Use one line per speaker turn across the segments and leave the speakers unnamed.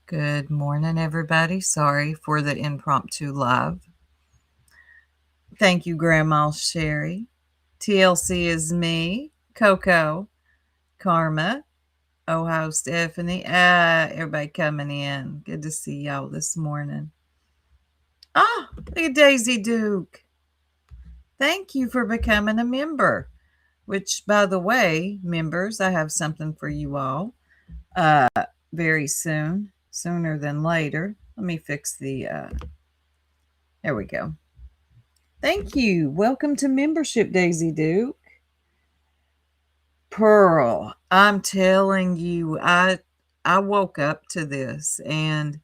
Good morning, everybody. Sorry for the impromptu live. Thank you, Grandma Sherry. TLC is me, Coco, Karma, Ohio Stephanie. Everybody coming in. Good to see y'all this morning. Look at Daisy Duke. Thank you for becoming a member. Which, by the way, members, I have something for you all uh, very soon, sooner than later. Let me fix the. There we go. Thank you. Welcome to membership, Daisy Duke. Pearl, I'm telling you, I woke up to this, and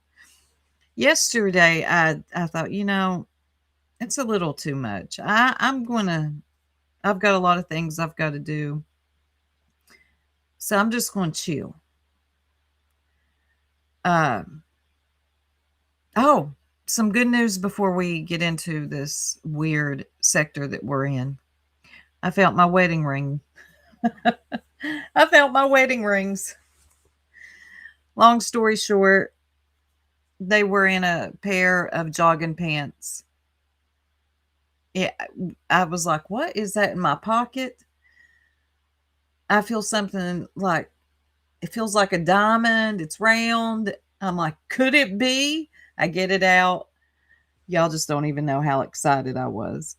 yesterday I thought, it's a little too much. I've got a lot of things I've got to do. So I'm just going to chill. Um oh, some good news before we get into this weird sector that we're in. I felt my wedding ring. I felt my wedding rings. Long story short, they were in a pair of jogging pants. Yeah, I was like, "What is that in my pocket?" I feel something like it feels like a diamond. It's round. I'm like, "Could it be?" I get it out. Y'all just don't even know how excited I was.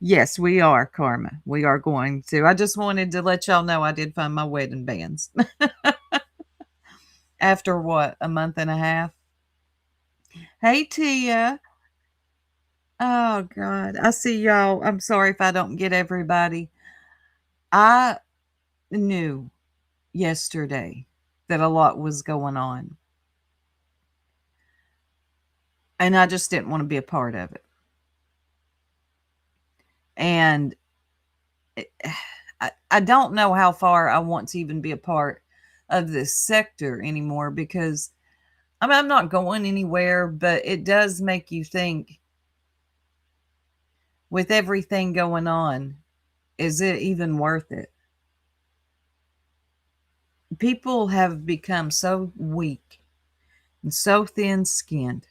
Yes, we are, Karma. We are going to. I just wanted to let y'all know I did find my wedding bands. After what, a month and a half? Hey, Tia. Oh, God. I see y'all. I'm sorry if I don't get everybody. I knew yesterday that a lot was going on, and I just didn't want to be a part of it. And it, I don't know how far I want to even be a part of this sector anymore because I'm not going anywhere, but it does make you think with everything going on, is it even worth it? People have become so weak and so thin skinned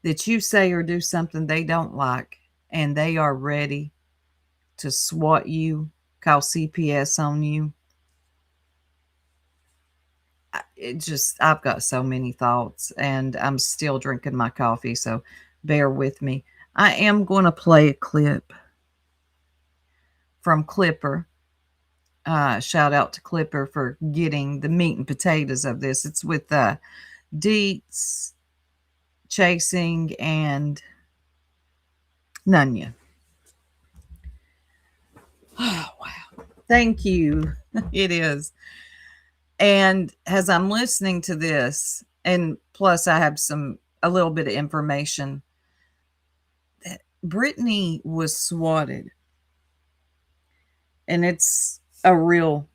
that you say or do something they don't like and they are ready to swat you, call CPS on you. I've got so many thoughts and I'm still drinking my coffee, so bear with me. I am going to play a clip from Clipper. Shout out to Clipper for getting the meat and potatoes of this. It's with Deets, Chasing, and Nunya. Oh, wow. Thank you. It is. And as I'm listening to this, and plus I have a little bit of information that Brittany was swatted, and it's a real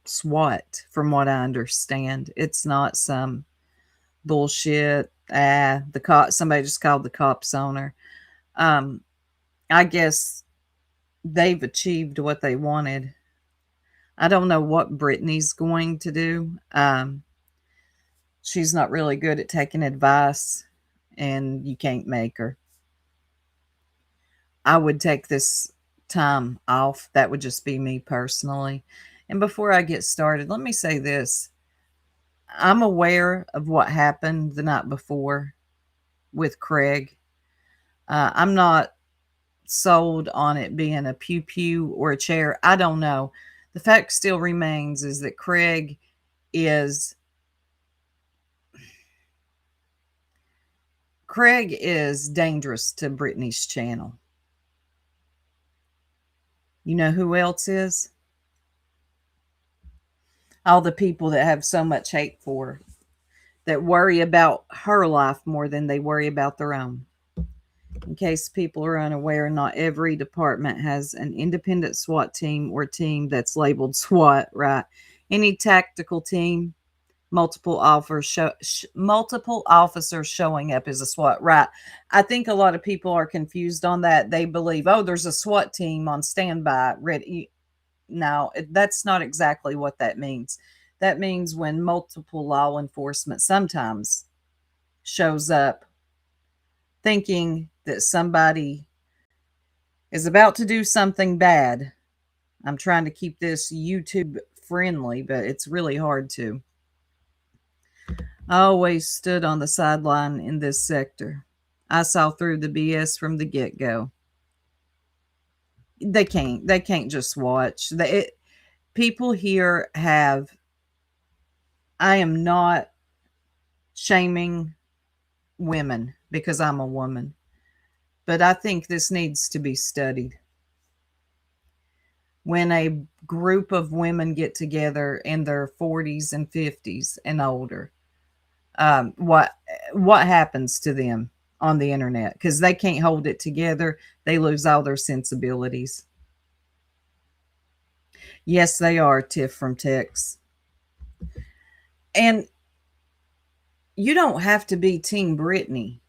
SWAT from what I understand. It's not some bullshit. The cop, somebody just called the cops on her. Um, I guess they've achieved what they wanted. I don't know what Brittany's going to do. She's not really good at taking advice, and you can't make her. I would take this time off. That would just be me personally. And before I get started, let me say this. I'm aware of what happened the night before with Craig. I'm not sold on it being a pew pew or a chair. I don't know. The fact still remains is that is Craig is dangerous to Brittany's channel. You know who else is? All the people that have so much hate for her, that worry about her life more than they worry about their own. In case people are unaware, not every department has an independent SWAT team or team that's labeled SWAT, right? Any tactical team, multiple officers showing up as a SWAT, right? I think a lot of people are confused on that. They believe, oh, there's a SWAT team on standby, ready. No, that's not exactly what that means. That means when multiple law enforcement sometimes shows up thinking that somebody is about to do something bad. I'm trying to keep this YouTube friendly, but it's really hard to. I always stood on the sideline in this sector. I saw through the BS from the get-go. They can't just watch. People here have, I am not shaming women because I'm a woman, but I think this needs to be studied. When a group of women get together in their 40s and 50s and older, what happens to them on the internet? Because they can't hold it together, they lose all their sensibilities. Yes, they are, Tiff from Tex. And you don't have to be Team Britney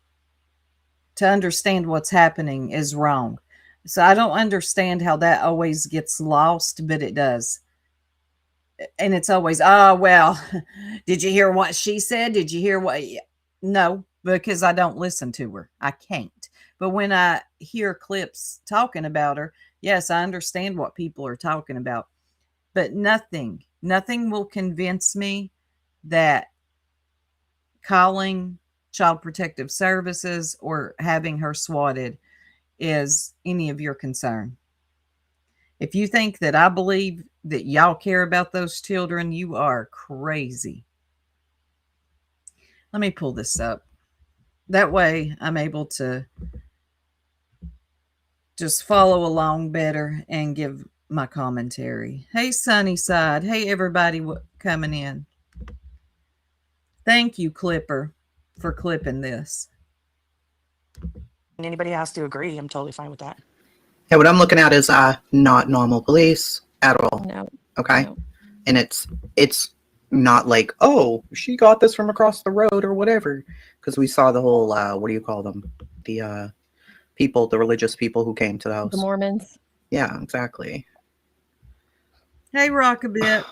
to understand what's happening is wrong. So I don't understand how that always gets lost, but it does. And it's always, oh, well, did you hear what she said? Did you hear what? No, because I don't listen to her. I can't. But when I hear clips talking about her, yes, I understand what people are talking about. But nothing will convince me that calling Child Protective Services or having her swatted is any of your concern. If you think that I believe that y'all care about those children, you are crazy. Let me pull this up. That way I'm able to just follow along better and give my commentary. Hey, Sunnyside. Hey, everybody coming in. Thank you, Clipper, for clipping this.
Anybody has to agree, I'm totally fine with that.
Yeah, what I'm looking at is not normal police at all.
No.
Okay.
No.
And it's not like, oh, she got this from across the road or whatever. Because we saw the whole what do you call them? The people, the religious people who came to the house.
The Mormons.
Yeah, exactly.
Hey, Rockabit.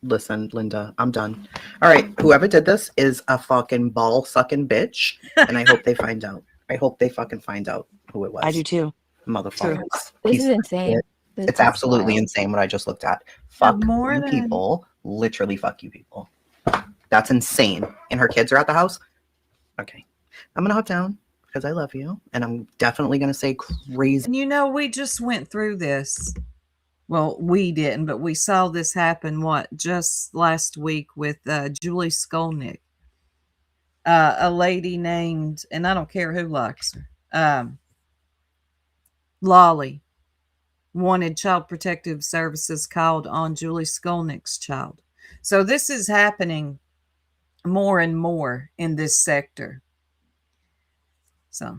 Listen, Linda, I'm done. All right, whoever did this is a fucking ball sucking bitch, and I hope they find out. I hope they fucking find out who it was.
I do too.
Motherfuckers.
This is insane.
It's absolutely insane what I just looked at. Fuck
more
you
than-
people. Literally fuck you people. That's insane. And her kids are at the house? Okay. I'm going to hop down because I love you. And I'm definitely going to say crazy.
And you know, we just went through this. Well, we didn't, but we saw this happen, just last week with Julie Skolnick. A lady named, and I don't care who likes her, Lolly, wanted Child Protective Services called on Julie Skolnick's child. So this is happening more and more in this sector. So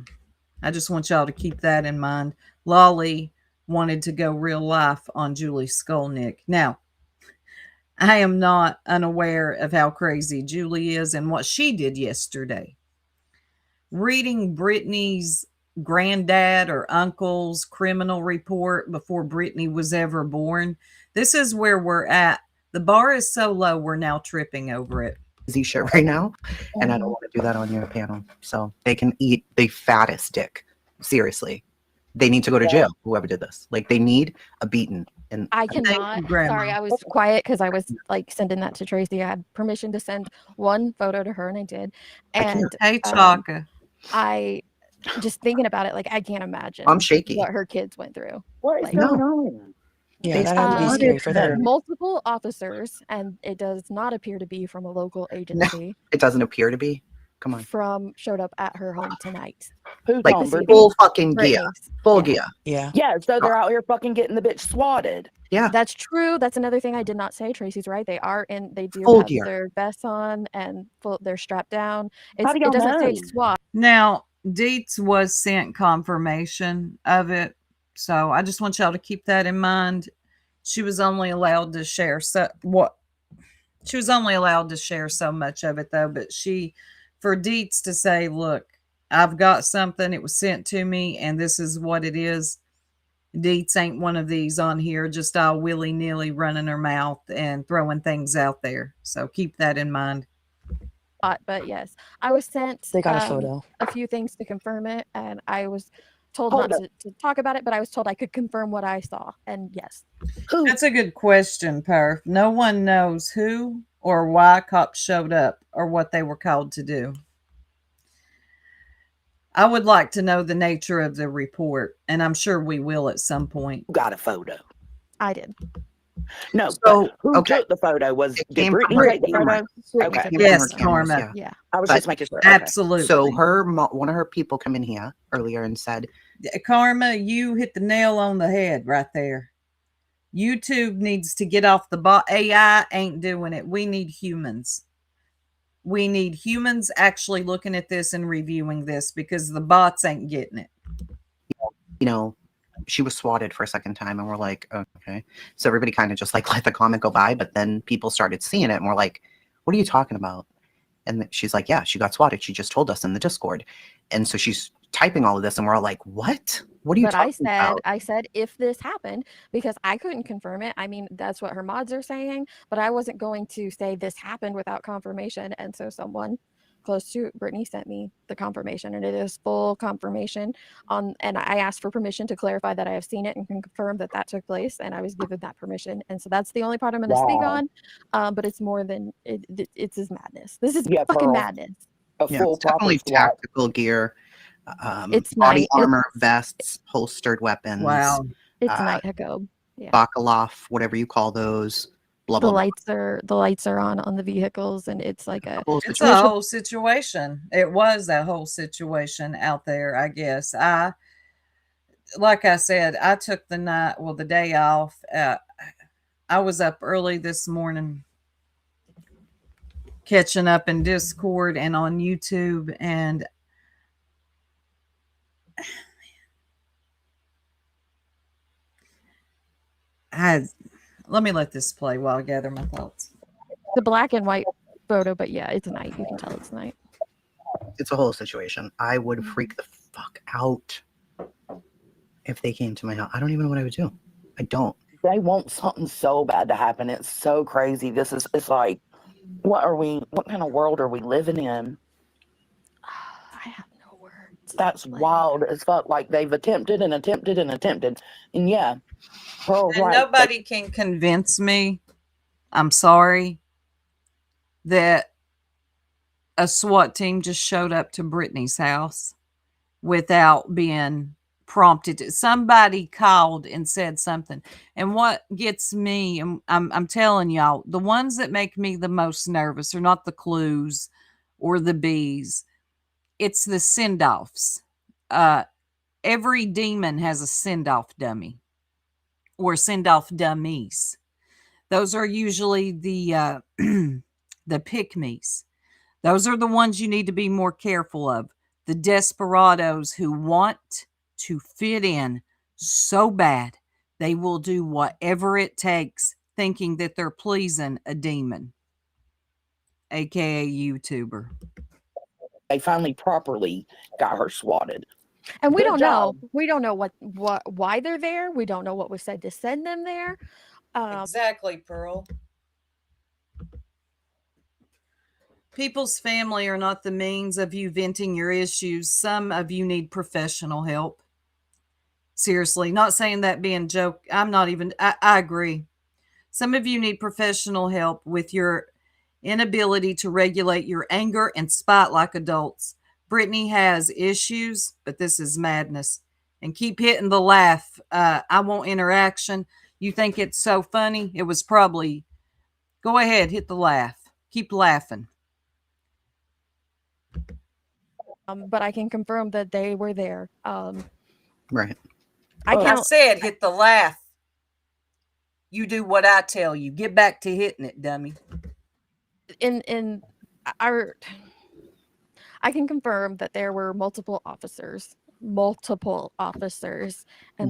I just want y'all to keep that in mind. Lolly wanted to go real life on Julie Skolnick. Now, I am not unaware of how crazy Julie is and what she did yesterday. Reading Britney's granddad or uncle's criminal report before Britney was ever born. This is where we're at. The bar is so low, we're now tripping over it.
Shit right now, and I don't want to do that on your panel. So they can eat the fattest dick. Seriously. They need to go to jail, whoever did this. Like, they need a beating. And
I cannot. Sorry, I was quiet because I was like sending that to Tracy. I had permission to send one photo to her, and I did. And
hey, Chaka,
I just thinking about it, like I can't imagine.
I'm shaky.
What her kids went through.
What is going on?
Yeah, that had to be scary for them.
Multiple officers, and it does not appear to be from a local agency.
It doesn't appear to be. Come on.
Showed up at her home tonight.
Who's
like
on
full fucking gear.
Britney's.
Full gear.
Yeah.
Yeah, so they're out here fucking getting the bitch swatted.
Yeah.
That's true. That's another thing I did not say. Tracy's right. They do
Full
have
gear.
their vests on and they're strapped down.
How do
It
y'all
doesn't say
know?
SWAT.
Now, Dietz was sent confirmation of it. So I just want y'all to keep that in mind. She was only allowed to share so much of it though, but for Dietz to say, look, I've got something, it was sent to me, and this is what it is. Deets ain't one of these on here, just all willy nilly running her mouth and throwing things out there. So keep that in mind.
But yes, I was sent
They got a photo.
a few things to confirm it, and I was told
Hold
not to talk about it, but I was told I could confirm what I saw. And yes,
Who?
That's a good question, Perf. No one knows who or why cops showed up or what they were called to do. I would like to know the nature of the report, and I'm sure we will at some point.
got a photo?
I did.
No.
So,
but who
okay.
took the photo? Was
It
did
came from
Brittany take the
Brittany.
photo?
Brittany
Okay.
took the
Yes,
photo.
Karma.
Yeah.
Yeah.
I was
But
just making sure. Okay.
Absolutely.
So her one of her people come in here earlier and said,
Karma, you hit the nail on the head right there. YouTube needs to get off the bot. AI ain't doing it. We need humans. We need humans actually looking at this and reviewing this because the bots ain't getting it.
you know, she was swatted for a second time, and we're like, okay. So everybody kind of just like let the comment go by, but then people started seeing it and we're like, what are you talking about? And she's like, yeah, she got swatted. She just told us in the Discord. And so she's typing all of this and we're all like, what? What are you
But
talking about?
I said if this happened, because I couldn't confirm it. I mean, that's what her mods are saying, but I wasn't going to say this happened without confirmation. And so someone close to Brittany sent me the confirmation, and it is full confirmation on. And I asked for permission to clarify that I have seen it and can confirm that that took place, and I was given that permission. And so that's the only part I'm going to speak
Wow.
on. But it's more than it's his madness. This is
Yeah,
fucking
Pearl.
madness.
A
Yeah,
full
it's definitely
proper SWAT.
tactical gear,
It's
body
night.
armor, vests, holstered weapons,
Wow.
It's
uh,
night, Jacob. Yeah.
Bakalov, whatever you call those. Blah
The
blah blah.
lights are on the vehicles, and it's like a
Whole
It's
situation.
a whole situation. It was a whole situation out there, I guess. Like I said, I took the day off. I was up early this morning catching up in Discord and on YouTube, and let me let this play while I gather my thoughts.
the black and white photo, but yeah, it's night. You can tell it's night.
It's a whole situation. I would freak the fuck out if they came to my house. I don't even know what I would do. I don't.
They want something so bad to happen. It's so crazy. It's like, what kind of world are we living in?
I have no words.
That's
Like,
wild as fuck. Like they've attempted and attempted and attempted. And yeah, Pearl's
And
right.
nobody can convince me, I'm sorry, that a SWAT team just showed up to Brittany's house without being prompted. Somebody called and said something. And what gets me, and I'm telling y'all, the ones that make me the most nervous are not the clues or the bees. It's the send-offs. Every demon has a send-off dummy or send-off dummies. Those are usually the the pick-me's. Those are the ones you need to be more careful of. The desperados who want to fit in so bad, they will do whatever it takes, thinking that they're pleasing a demon, aka YouTuber.
They finally properly got her swatted.
and we
Good
don't
job.
know. We don't know why they're there. We don't know what was said to send them there.
Exactly, Pearl. People's family are not the means of you venting your issues. Some of you need professional help. Seriously, not saying that being joke. I agree. Some of you need professional help with your inability to regulate your anger and spite like adults. Brittany has issues, but this is madness. And keep hitting the laugh. I want interaction. You think it's so funny? It was probably, go ahead, hit the laugh. Keep laughing.
But I can confirm that they were there.
Right.
I
Oh,
I
can't.
said hit the laugh. You do what I tell you. Get back to hitting it, dummy.
In our, I can confirm that there were multiple officers and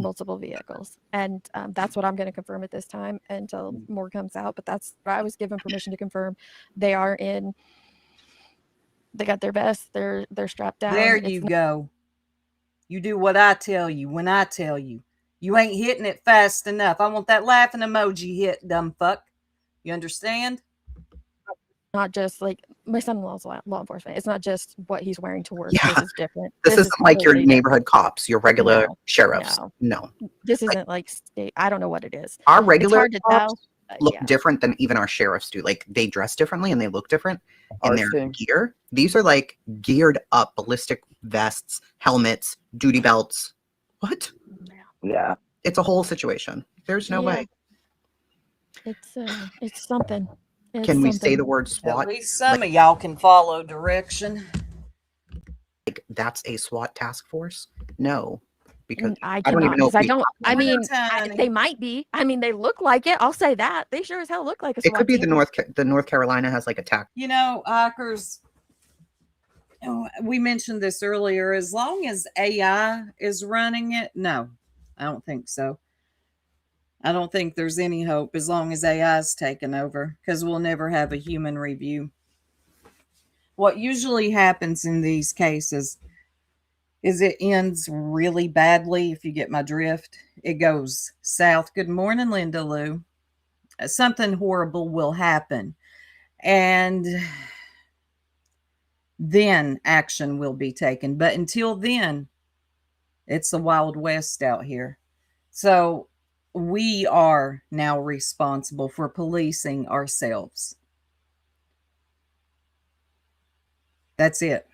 multiple vehicles, and that's what I'm going to confirm at this time until more comes out. But that's I was given permission to confirm. They are in. They got their vests. They're strapped down.
There
It's
you go. You do what I tell you when I tell you. You ain't hitting it fast enough. I want that laughing emoji hit, dumb fuck. You understand?
Not just like my son-in-law's law enforcement. It's not just what he's wearing to work.
Yeah.
This is different.
This isn't like your
totally
neighborhood cops, your regular
No,
sheriffs.
no.
No.
different. This isn't like state. I don't know what it is.
Our
It's
regular
hard to
cops
tell. But
look
yeah.
different than even our sheriffs do. Like they dress differently and they look different in
Ours
their
too.
gear. These are like geared up ballistic vests, helmets, duty belts. What?
Yeah.
It's a whole situation. There's no
Yeah.
way.
It's something. It's
Can we say
something.
the word
At
SWAT?
least some of y'all can follow direction.
Like that's a SWAT task force? No, because
I
I don't
cannot
even know
because
if
I
we-
don't. I
One
mean,
tiny-
they might be. I mean, they look like it. I'll say that they sure as hell look like a
it
SWAT
could be
team.
the North Carolina has like a task.
You know, hikers, we mentioned this earlier. As long as AI is running it, no, I don't think so. I don't think there's any hope as long as AI is taken over because we'll never have a human review. What usually happens in these cases is it ends really badly, if you get my drift. It goes south. Good morning, Linda Lou. Something horrible will happen. And then action will be taken. But until then, it's the Wild West out here. So we are now responsible for policing ourselves. That's it.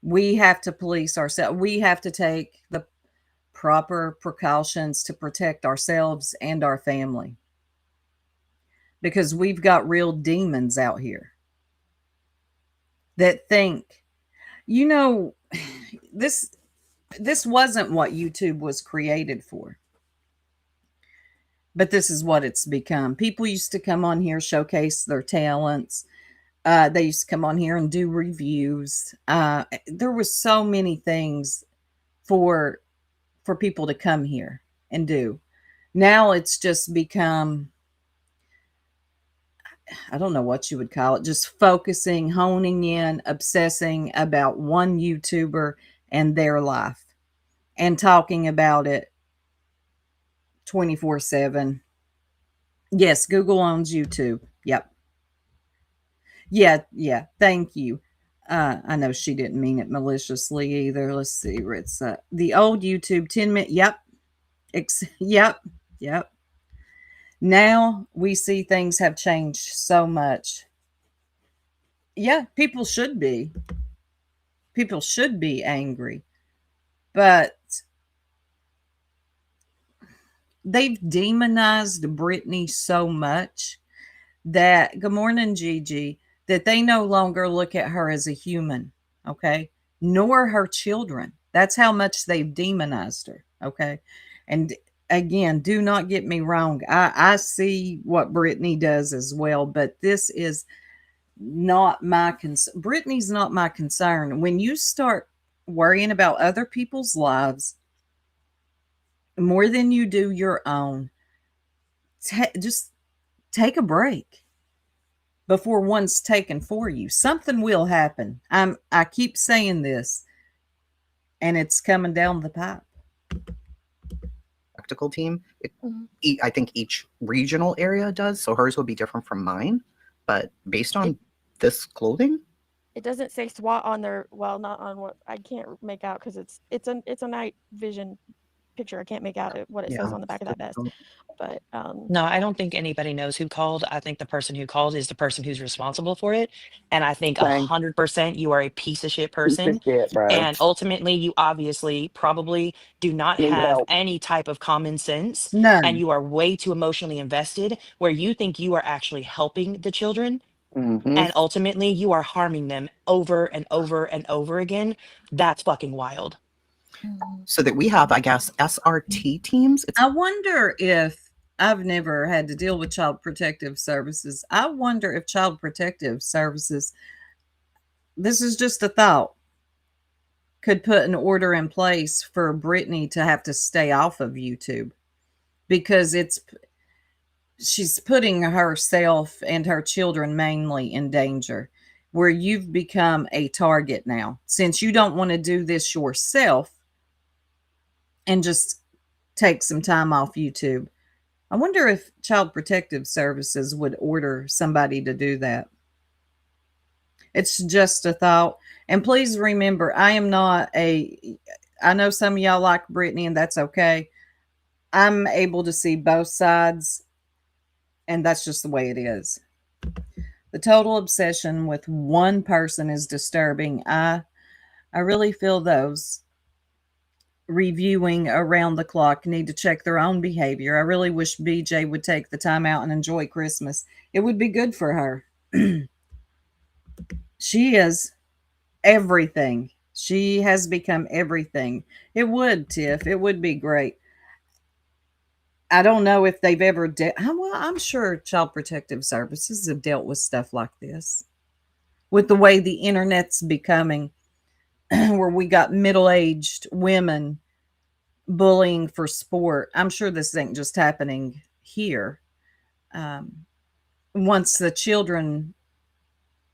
We have to police ourselves. We have to take the proper precautions to protect ourselves and our family. Because we've got real demons out here that think, you know, this wasn't what YouTube was created for. But this is what it's become. People used to come on here, showcase their talents. They used to come on here and do reviews. There was so many things for people to come here and do. Now it's just become, I don't know what you would call it, just focusing, honing in, obsessing about one YouTuber and their life and talking about it 24/7. Yes, Google owns YouTube. Yep. Yeah. Thank you. I know she didn't mean it maliciously either. Let's see. It's the old YouTube 10-minute. Yep. Yep. Now we see things have changed so much. Yeah, people should be. People should be angry. But they've demonized Brittany so much that, good morning, Gigi, that they no longer look at her as a human, okay? Nor her children. That's how much they've demonized her, okay? And again, do not get me wrong. I see what Brittany does as well, but this is not my concern. Brittany's not my concern. When you start worrying about other people's lives more than you do your own, just take a break before one's taken for you. Something will happen. I keep saying this, and it's coming down the pipe.
Practical team.
Mhm.
I think each regional area does, so hers will be different from mine. But based on this clothing,
It doesn't say SWAT on their. Well, not on what I can't make out because it's a night vision picture. I can't make out what it says on the back of that vest. But
No, I don't think anybody knows who called. I think the person who called is the person who's responsible for it. And I think
Same.
100% you are a piece of shit
Piece
person.
of shit, bro.
And ultimately, you obviously probably do not
Need
have
help.
any type of common sense.
None.
And you are way too emotionally invested where you think you are actually helping the children.
Mhm.
And ultimately, you are harming them over and over and over again. That's fucking wild.
so that we have, I guess, SRT teams. It's
I wonder if, I've never had to deal with Child Protective Services. I wonder if Child Protective Services, this is just a thought, could put an order in place for Brittany to have to stay off of YouTube because she's putting herself and her children mainly in danger, where you've become a target now. Since you don't want to do this yourself, and just take some time off YouTube. I wonder if Child Protective Services would order somebody to do that. It's just a thought. And please remember, I know some of y'all like Brittany, and that's okay. I'm able to see both sides, and that's just the way it is. The total obsession with one person is disturbing. I really feel those reviewing around the clock need to check their own behavior. I really wish BJ would take the time out and enjoy Christmas. It would be good for her. She is everything. She has become everything. It would, Tiff. It would be great. I don't know if they've ever well, I'm sure Child Protective Services have dealt with stuff like this. With the way the internet's becoming, where we got middle-aged women bullying for sport. I'm sure this ain't just happening here. Once the children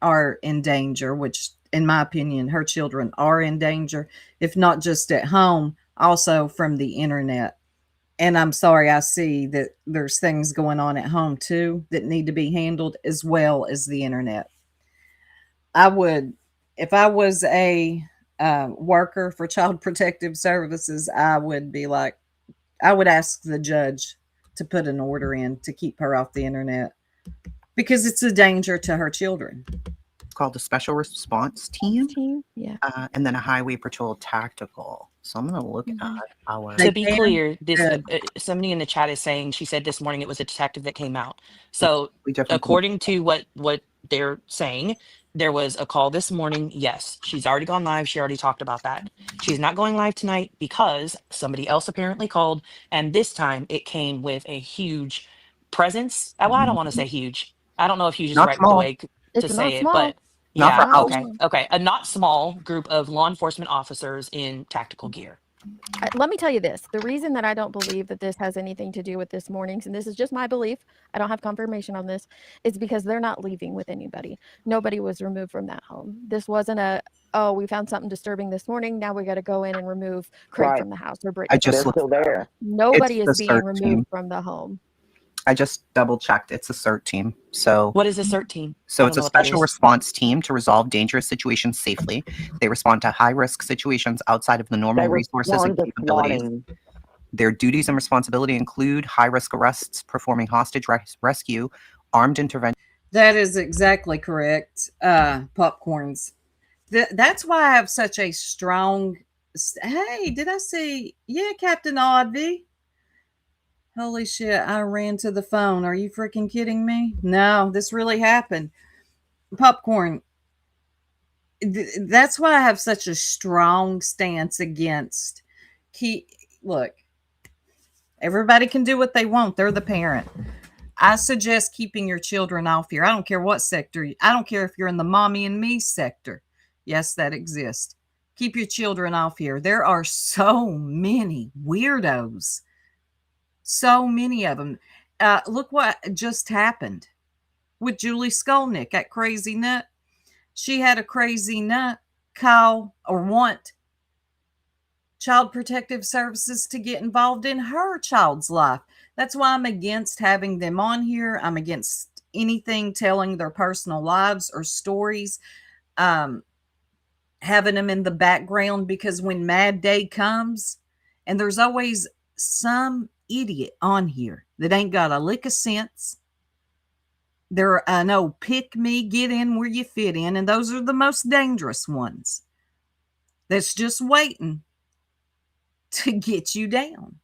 are in danger, which in my opinion, her children are in danger, if not just at home, also from the internet. And I'm sorry, I see that there's things going on at home too that need to be handled as well as the internet. I would, if I was a worker for Child Protective Services, I would ask the judge to put an order in to keep her off the internet because it's a danger to her children.
It's called the Special Response Team,
Yeah.
and then a Highway Patrol Tactical. So I'm going to look at our.
To be
can?
clear, this
Good.
somebody in the chat is saying she said this morning it was a detective that came out. So
We definitely
according to what they're saying, there was a call this morning. Yes, she's already gone live. She already talked about that. She's not going live tonight because somebody else apparently called, and this time it came with a huge presence. Well, I don't want to say huge. I don't know if huge is
Not
right
small.
the way to
It's not
say it,
small.
but
Not for
yeah,
house.
okay. A not small group of law enforcement officers in tactical gear.
Let me tell you this. The reason that I don't believe that this has anything to do with this morning's, and this is just my belief, I don't have confirmation on this, is because they're not leaving with anybody. Nobody was removed from that home. This wasn't we found something disturbing this morning. Now we got to go in and remove Craig
Right.
from the house or Brittany.
I just
They're
looked.
still there.
Nobody
It's
is
the
being
CERT
removed
team.
from the home.
I just double checked. It's a CERT team. So
What is a CERT team?
So
I
it's
don't
a
know what that
special
is.
response team to resolve dangerous situations safely. They respond to high-risk situations outside of the normal
They
resources and
respond to
capabilities.
swatting.
Their duties and responsibility include high-risk arrests, performing hostage rescue, armed intervention.
That is exactly correct. Popcorns. That's why I have such a strong. Hey, did I see? Yeah, Captain Oddby. Holy shit! I ran to the phone. Are you freaking kidding me? No, this really happened. Popcorn. That's why I have such a strong stance against. Look, everybody can do what they want. They're the parent. I suggest keeping your children off here. I don't care what sector. I don't care if you're in the mommy and me sector. Yes, that exists. Keep your children off here. There are so many weirdos. So many of them. Look what just happened with Julie Skolnick, that crazy nut. She had a crazy nut call or want Child Protective Services to get involved in her child's life. That's why I'm against having them on here. I'm against anything telling their personal lives or stories, having them in the background, because when Mad Day comes, and there's always some idiot on here that ain't got a lick of sense. They're no pick me, get in where you fit in, and those are the most dangerous ones. That's just waiting to get you down.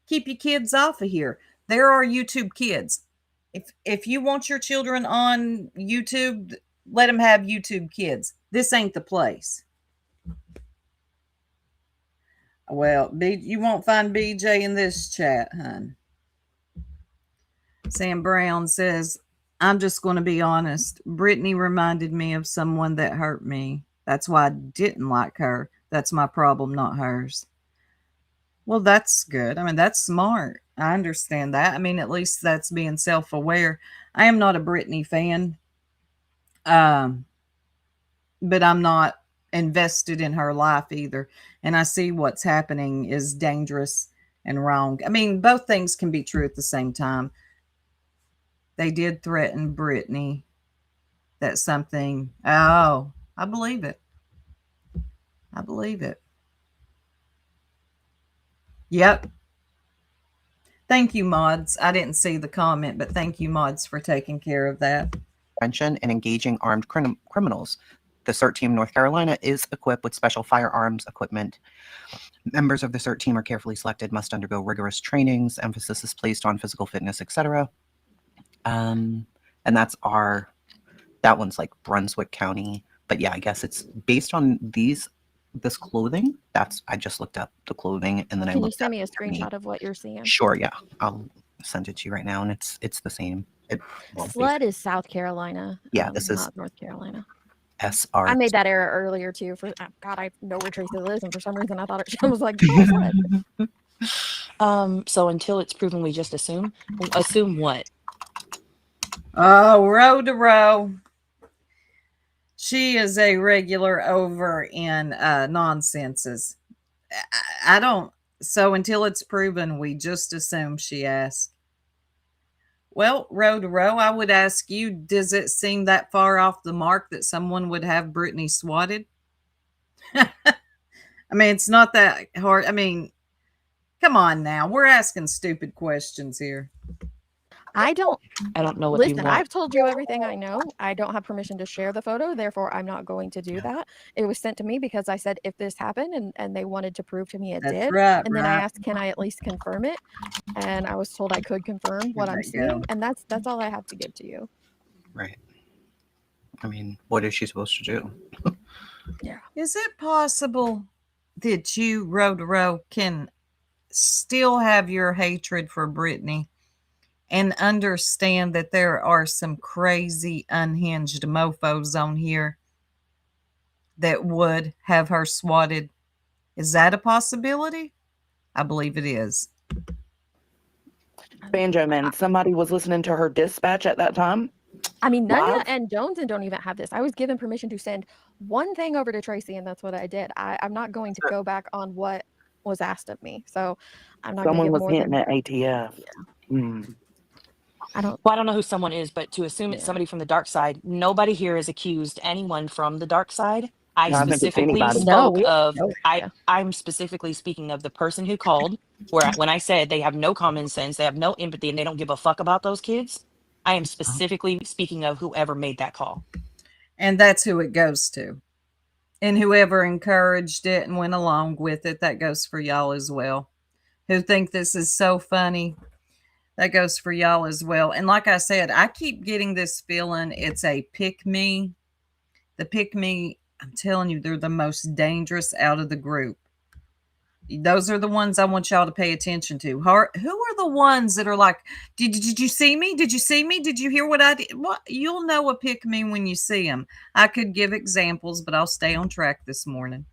Keep your kids off of here. There are YouTube Kids. If you want your children on YouTube, let them have YouTube Kids. This ain't the place. Well, you won't find BJ in this chat, hun. Sam Brown says, I'm just going to be honest. Brittany reminded me of someone that hurt me. That's why I didn't like her. That's my problem, not hers. Well, that's good. I mean, that's smart. I understand that. I mean, at least that's being self-aware. I am not a Brittany fan. But I'm not invested in her life either. And I see what's happening is dangerous and wrong. I mean, both things can be true at the same time. They did threaten Brittany that something, oh, I believe it. I believe it. Yep. Thank you, mods. I didn't see the comment, but thank you, mods, for taking care of that.
Prevention and engaging armed criminals. The CERT team North Carolina is equipped with special firearms equipment. Members of the CERT team are carefully selected, must undergo rigorous trainings, emphasis is placed on physical fitness, etc. And that's that one's like Brunswick County. But yeah, I guess it's based on this clothing. I just looked up the clothing and then I
Can you
looked
send
up
me a
Brittany.
screenshot of what you're seeing?
Sure, yeah. I'll send it to you right now, and it's the same.
Sled is South Carolina.
Yeah, this is
not North Carolina.
SR.
I made that error earlier too. For God, I know where Tracy lives, and for some reason I thought I was like, oh, Sled.
So until it's proven, we just assume. Assume what?
Oh, row to row. She is a regular over in nonsenses. I don't. So until it's proven, we just assume she asked. Well, row to row, I would ask you, does it seem that far off the mark that someone would have Brittany swatted? I mean, it's not that hard. I mean, come on now. We're asking stupid questions here.
I don't
know what
listen.
you want.
I've told you everything I know. I don't have permission to share the photo, therefore I'm not going to do that. It was sent to me because I said if this happened, and they wanted to prove to me it
That's
did.
right.
And then I asked, can I at least confirm it? And I was told I could confirm what I'm seeing, and that's all I have to give to you.
Right. I mean, what is she supposed to do?
Yeah.
Is it possible that you, row to row, can still have your hatred for Brittany and understand that there are some crazy, unhinged mofos on here that would have her swatted? Is that a possibility? I believe it is.
Banjo Man, somebody was listening to her dispatch at that time.
I mean, Nunga
Live?
and Jones don't even have this. I was given permission to send one thing over to Tracy, and that's what I did. I'm not going to go back on what was asked of me, so I'm not.
Someone
give
was
more
hinting
than
at ATF. Hmm.
I don't.
Well, I don't know who someone is, but to assume it's
Yeah.
somebody from the dark side, nobody here has accused anyone from the dark side. I
No, I think it's
specifically
anybody.
No,
spoke
we
of
no idea.
I'm specifically speaking of the person who called, when I said they have no common sense, they have no empathy, and they don't give a fuck about those kids. I am specifically speaking of whoever made that call.
And that's who it goes to. And whoever encouraged it and went along with it, that goes for y'all as well. Who think this is so funny, that goes for y'all as well. And like I said, I keep getting this feeling it's a pick me. The pick me, I'm telling you, they're the most dangerous out of the group. Those are the ones I want y'all to pay attention to. Who are the ones that are like, did you see me? Did you see me? Did you hear what I did? What? You'll know a pick me when you see them. I could give examples, but I'll stay on track this morning.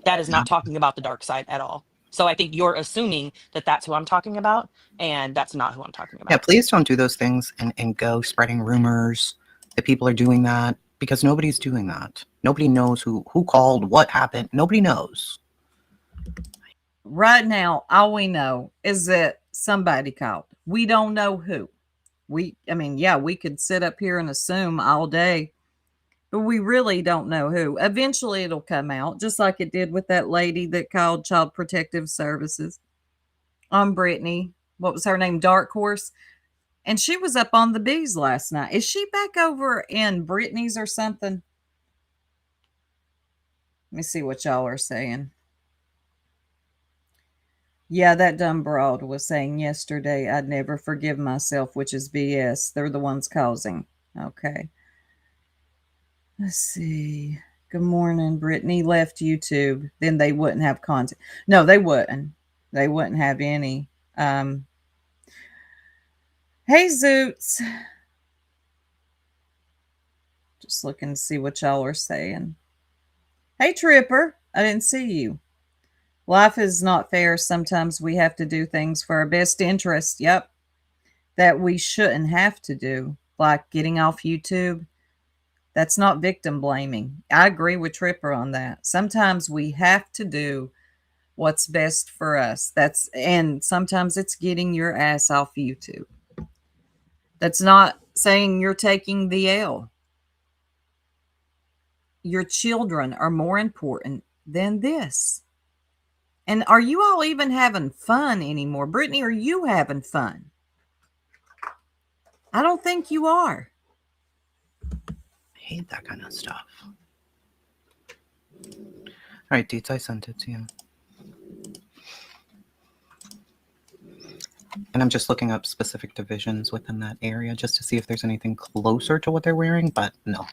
That is not talking about the dark side at all. So I think you're assuming that that's who I'm talking about, and that's not who I'm talking about.
Yeah, please don't do those things and go spreading rumors that people are doing that, because nobody's doing that. Nobody knows who called, what happened. Nobody knows.
Right now, all we know is that somebody called. We don't know who. We could sit up here and assume all day, but we really don't know who. Eventually it'll come out, just like it did with that lady that called Child Protective Services on Brittany. What was her name? Dark Horse. And she was up on the bees last night. Is she back over in Brittany's or something? Let me see what y'all are saying. Yeah, that dumb broad was saying yesterday, I'd never forgive myself, which is BS. They're the ones causing. Okay. Let's see. Good morning. Brittany left YouTube. Then they wouldn't have content. No, they wouldn't. They wouldn't have any. Hey, Zoots. Just looking to see what y'all are saying. Hey, Tripper. I didn't see you. Life is not fair. Sometimes we have to do things for our best interest. Yep. That we shouldn't have to do. Like getting off YouTube. That's not victim blaming. I agree with Tripper on that. Sometimes we have to do what's best for us. And sometimes it's getting your ass off YouTube. That's not saying you're taking the L. Your children are more important than this. And are you all even having fun anymore? Brittany, are you having fun? I don't think you are.
I hate that kind of stuff. All right, Deets, I sent it to you. And I'm just looking up specific divisions within that area just to see if there's anything closer to what they're wearing, but no.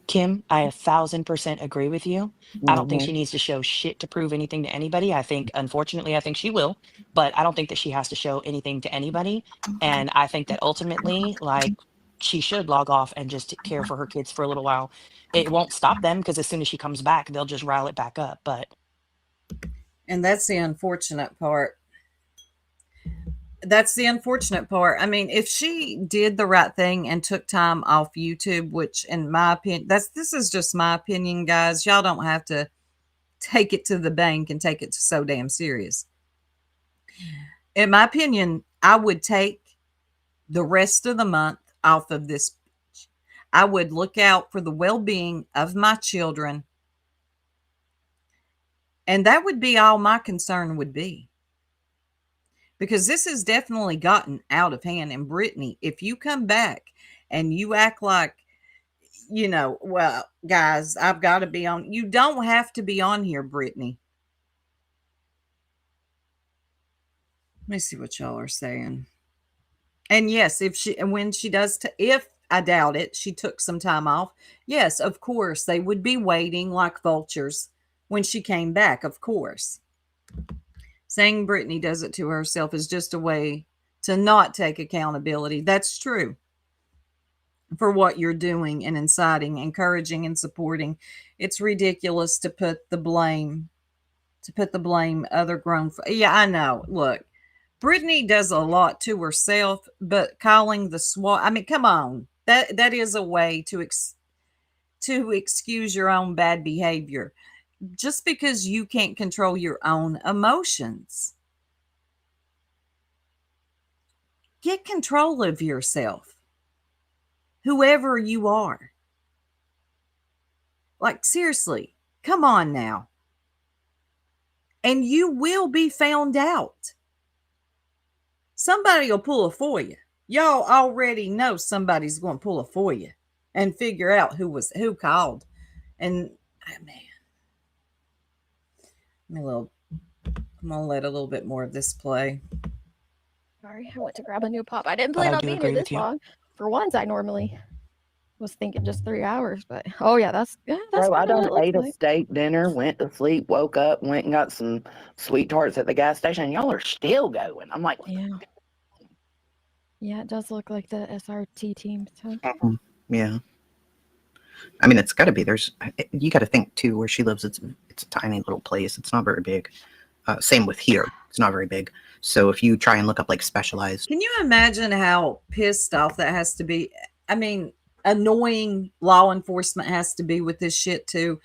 Kim, I 1,000% agree with you. I don't think
Mhm.
she needs to show shit to prove anything to anybody. I think, unfortunately, I think she will, but I don't think that she has to show anything to anybody. And I think that ultimately, like, she should log off and just care for her kids for a little while. It won't stop them because as soon as she comes back, they'll just rile it back up. But
And that's the unfortunate part. That's the unfortunate part. I mean, if she did the right thing and took time off YouTube, which in my opinion, this is just my opinion, guys. Y'all don't have to take it to the bank and take it so damn serious. In my opinion, I would take the rest of the month off of this. I would look out for the well-being of my children. And that would be all my concern would be. Because this has definitely gotten out of hand. And Brittany, if you come back and you act like, well, guys, I've got to be on. You don't have to be on here, Brittany. Let me see what y'all are saying. And yes, when she does, if I doubt it, she took some time off. Yes, of course, they would be waiting like vultures when she came back, of course. Saying Brittany does it to herself is just a way to not take accountability. That's true for what you're doing and inciting, encouraging, and supporting. It's ridiculous to put the blame other grown. Yeah, I know. Look, Brittany does a lot to herself, but calling the SWAT. I mean, come on. That is a way to excuse your own bad behavior. Just because you can't control your own emotions. Get control of yourself. Whoever you are. Like, seriously, come on now. And you will be found out. Somebody will pull a for you. Y'all already know somebody's going to pull a for you and figure out who called. And, man. I'm gonna let a little bit more of this play.
Sorry, I went to grab a new pop. I didn't
But
plan
I
on
do
being
agree
here
with
this
you.
long. For once, I normally was thinking just 3 hours, but oh yeah, that's
Bro, I
kinda what
done
it looks
ate a
like.
steak dinner, went to sleep, woke up, went and got some sweet tarts at the gas station. And y'all are still going. I'm like,
Yeah. Yeah, it does look like the SRT team. So
Yeah. I mean, it's got to be. You got to think too, where she lives, it's a tiny little place. It's not very big. Same with here. It's not very big. So if you try and look up like specialized,
Can you imagine how pissed off that has to be? I mean, annoying law enforcement has to be with this shit too,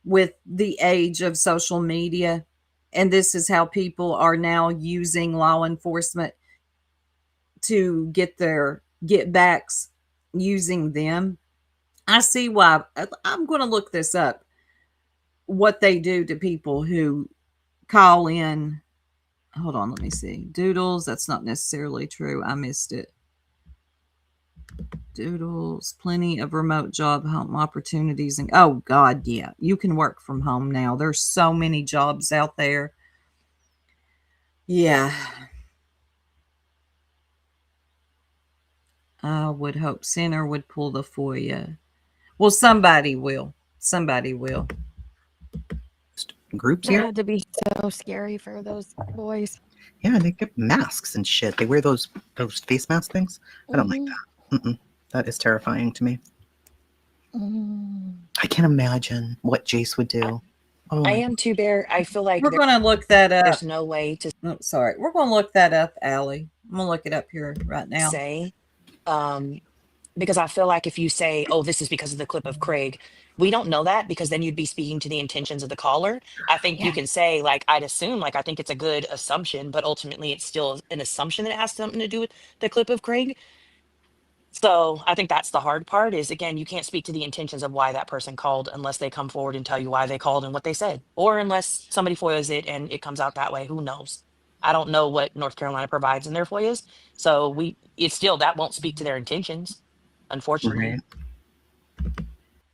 with the age of social media. And this is how people are now using law enforcement to get their get backs using them. I see why. I'm going to look this up. What they do to people who call in. Hold on, let me see. Doodles, that's not necessarily true. I missed it. Doodles, plenty of remote job home opportunities. And oh God, yeah. You can work from home now. There's so many jobs out there. Yeah. I would hope Center would pull the FOIA. Well, somebody will. Somebody will.
groups
that
here,
had to be so scary for those boys.
yeah, they get masks and shit. They wear those face mask things. I don't like that. That is terrifying to me. I can't imagine what Jace would do. Oh,
I am too, Bear. I feel like
We're going to look that up.
there's no way to.
Oh, sorry. We're going to look that up, Allie. I'm gonna look it up here right now.
say, um, because I feel like if you say, "Oh, this is because of the clip of Craig," we don't know that because then you'd be speaking to the intentions of the caller. I think you
Yeah.
can say, like, I'd assume, like, I think it's a good assumption, but ultimately it's still an assumption that it has something to do with the clip of Craig. So I think that's the hard part is again, you can't speak to the intentions of why that person called unless they come forward and tell you why they called and what they said, or unless somebody FOIAs it and it comes out that way. Who knows? I don't know what North Carolina provides in their FOIAs. So it's still that won't speak to their intentions, unfortunately.
Right.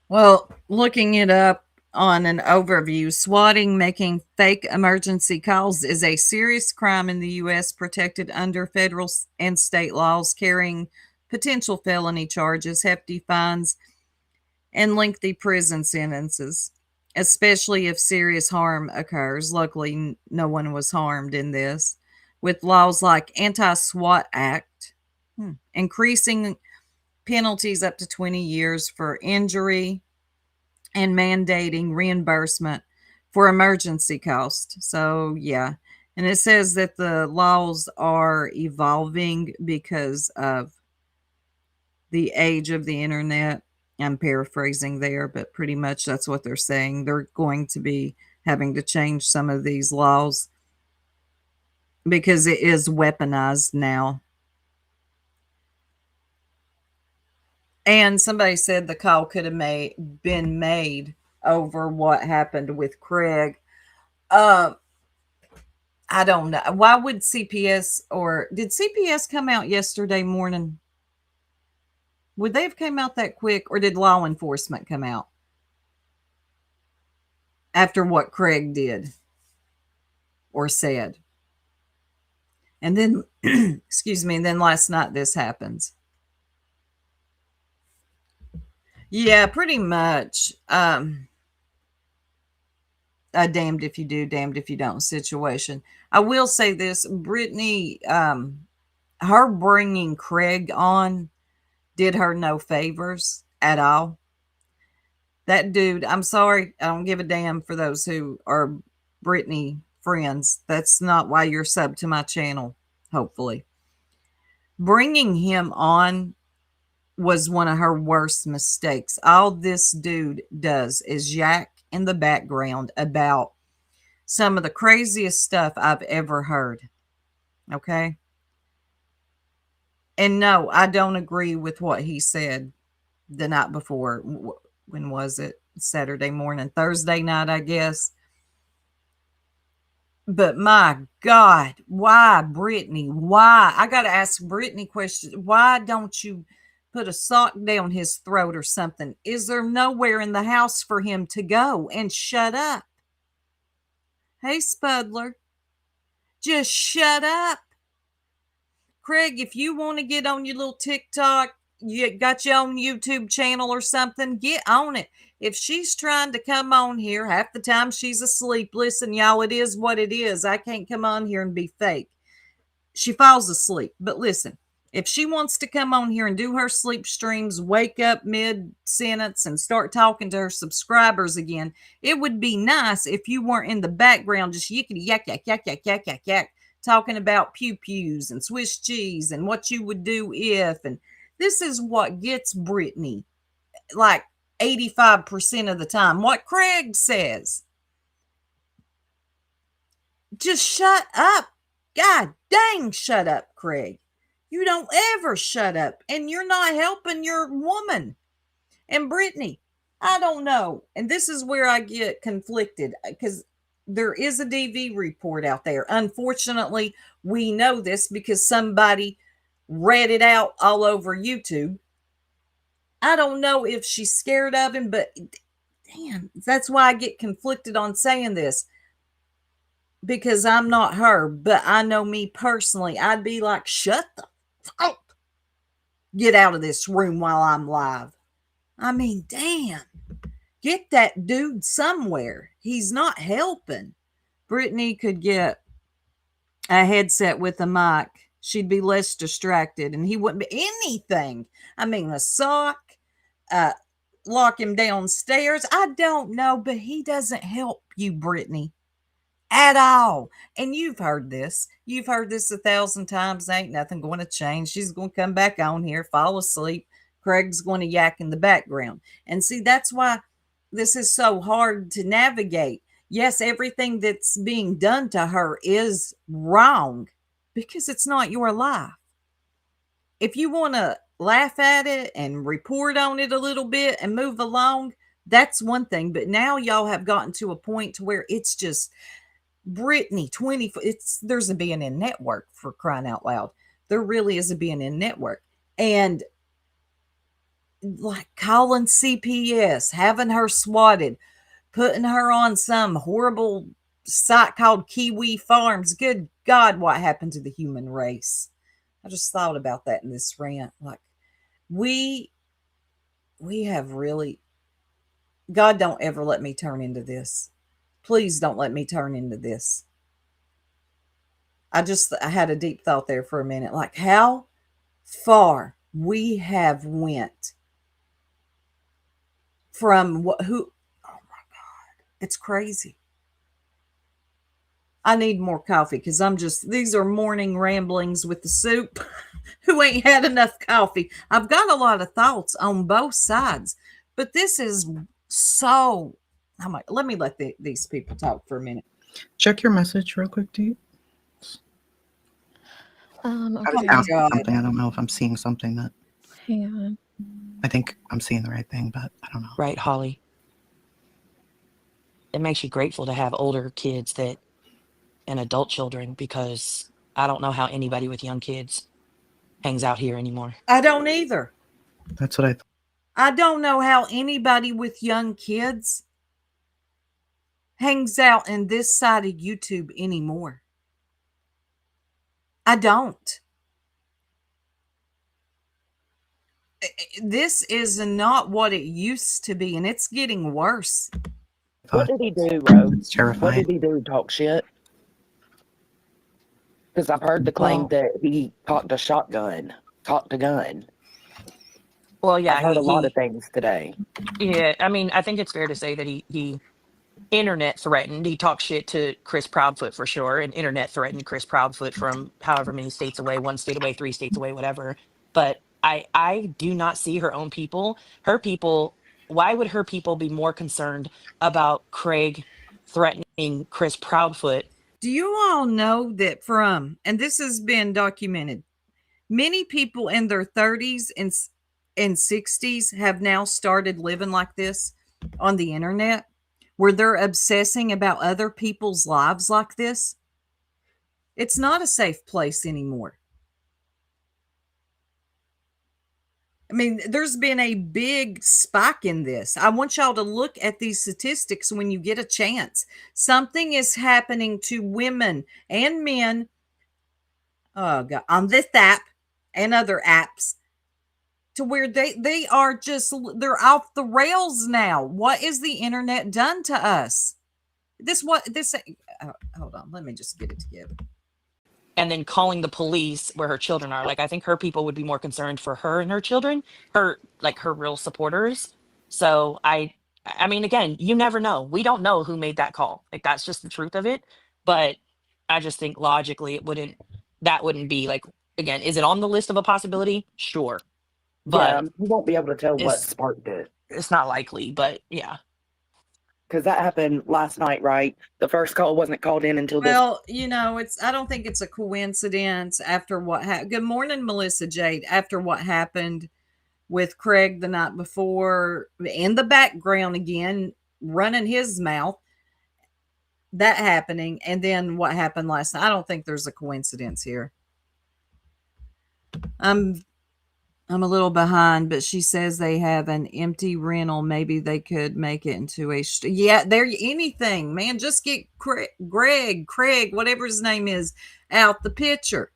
Well, looking it up on an overview, swatting, making fake emergency calls is a serious crime in the U.S. protected under federal and state laws, carrying potential felony charges, hefty fines, and lengthy prison sentences, especially if serious harm occurs. Luckily, no one was harmed in this. With laws like Anti-SWAT Act, increasing penalties up to 20 years for injury and mandating reimbursement for emergency costs. So, yeah. And it says that the laws are evolving because of the age of the internet. I'm paraphrasing there, but pretty much that's what they're saying. They're going to be having to change some of these laws because it is weaponized now. And somebody said the call could have been made over what happened with Craig. I don't know. Why would CPS or did CPS come out yesterday morning? Would they have came out that quick, or did law enforcement come out after what Craig did or said? And then, excuse me, and then last night this happens. Yeah, pretty much. A damned if you do, damned if you don't situation. I will say this, Brittany, her bringing Craig on did her no favors at all. That dude, I'm sorry, I don't give a damn for those who are Brittany friends. That's not why you're subbed to my channel, hopefully. Bringing him on was one of her worst mistakes. All this dude does is yak in the background about some of the craziest stuff I've ever heard. Okay? And no, I don't agree with what he said the night before. When was it? Saturday morning, Thursday night, I guess. But my God, why, Brittany? Why? I got to ask Brittany questions. Why don't you put a sock down his throat or something? Is there nowhere in the house for him to go and shut up? Hey, Spudler, just shut up. Craig, if you want to get on your little TikTok, you got your own YouTube channel or something, get on it. If she's trying to come on here, half the time she's asleep. Listen, y'all, it is what it is. I can't come on here and be fake. She falls asleep. But listen, if she wants to come on here and do her sleep streams, wake up mid-sentence and start talking to her subscribers again, it would be nice if you weren't in the background just yickety yak, yak, yak, yak, yak, yak, yak, talking about pew-pews and Swiss cheese and what you would do if. And this is what gets Brittany like 85% of the time. What Craig says. Just shut up. God dang, shut up, Craig. You don't ever shut up. And you're not helping your woman. And Brittany, I don't know. And this is where I get conflicted because there is a DV report out there. Unfortunately, we know this because somebody read it out all over YouTube. I don't know if she's scared of him, but damn, that's why I get conflicted on saying this. Because I'm not her, but I know me personally, I'd be like, shut the fuck up. Get out of this room while I'm live. I mean, damn. Get that dude somewhere. He's not helping. Brittany could get a headset with a mic. She'd be less distracted and he wouldn't be anything. I mean, a sock, lock him downstairs. I don't know, but he doesn't help you, Brittany, at all. And you've heard this. You've heard this 1,000 times. Ain't nothing going to change. She's going to come back on here, fall asleep. Craig's going to yak in the background. And see, that's why this is so hard to navigate. Yes, everything that's being done to her is wrong because it's not your life. If you want to laugh at it and report on it a little bit and move along, that's one thing. But now y'all have gotten to a point to where it's just Brittany 20. There's a BNN network, for crying out loud. There really is a BNN network. And like calling CPS, having her swatted, putting her on some horrible site called Kiwi Farms. Good God, what happened to the human race? I just thought about that in this rant. Like, we have really, God, don't ever let me turn into this. Please don't let me turn into this. I had a deep thought there for a minute. Like, how far we have went from oh my God, it's crazy. I need more coffee because these are morning ramblings with the soup. Who ain't had enough coffee? I've got a lot of thoughts on both sides, but this is so, let me let these people talk for a minute.
Check your message real quick, Dee. I was
Okay.
asking
God.
something. I don't know if I'm seeing something that
Hang on.
I think I'm seeing the right thing, but I don't know.
Right, Holly. It makes you grateful to have older kids and adult children, because I don't know how anybody with young kids hangs out here anymore.
I don't either.
That's what I thought.
I don't know how anybody with young kids hangs out in this side of YouTube anymore. I don't. This is not what it used to be, and it's getting worse.
What did he do, Ro?
It's terrifying.
What did he do? Talk shit? Because I've heard the claim
Well-
that he cocked a gun.
Well, yeah,
I've heard a lot of things today.
yeah. I mean, I think it's fair to say that he internet threatened. He talked shit to Chris Proudfoot for sure, and internet threatened Chris Proudfoot from however many states away, 1 state away, 3 states away, whatever. But I do not see her own people. Her people. Why would her people be more concerned about Craig threatening Chris Proudfoot?
Do you all know that and this has been documented, many people in their 30s and 60s have now started living like this on the internet, where they're obsessing about other people's lives like this? It's not a safe place anymore. I mean, there's been a big spike in this. I want y'all to look at these statistics when you get a chance. Something is happening to women and men on this app and other apps, to where they are just, they're off the rails now. What is the internet done to us? Hold on, let me just get it together.
And then calling the police where her children are. Like, I think her people would be more concerned for her and her children, her real supporters. So I mean, again, you never know. We don't know who made that call. Like, that's just the truth of it. But I just think logically that wouldn't be like, again, is it on the list of a possibility? Sure. But
You won't be able to tell what
it's-
sparked it.
it's not likely, but yeah.
Because that happened last night, right? The first call wasn't called in until this.
Well, I don't think it's a coincidence after what happened. Good morning, Melissa Jade. After what happened with Craig the night before, in the background again, running his mouth, that happening, and then what happened last night. I don't think there's a coincidence here. I'm a little behind, but she says they have an empty rental. Maybe they could make it into anything, man. Just get Craig, whatever his name is, out the picture.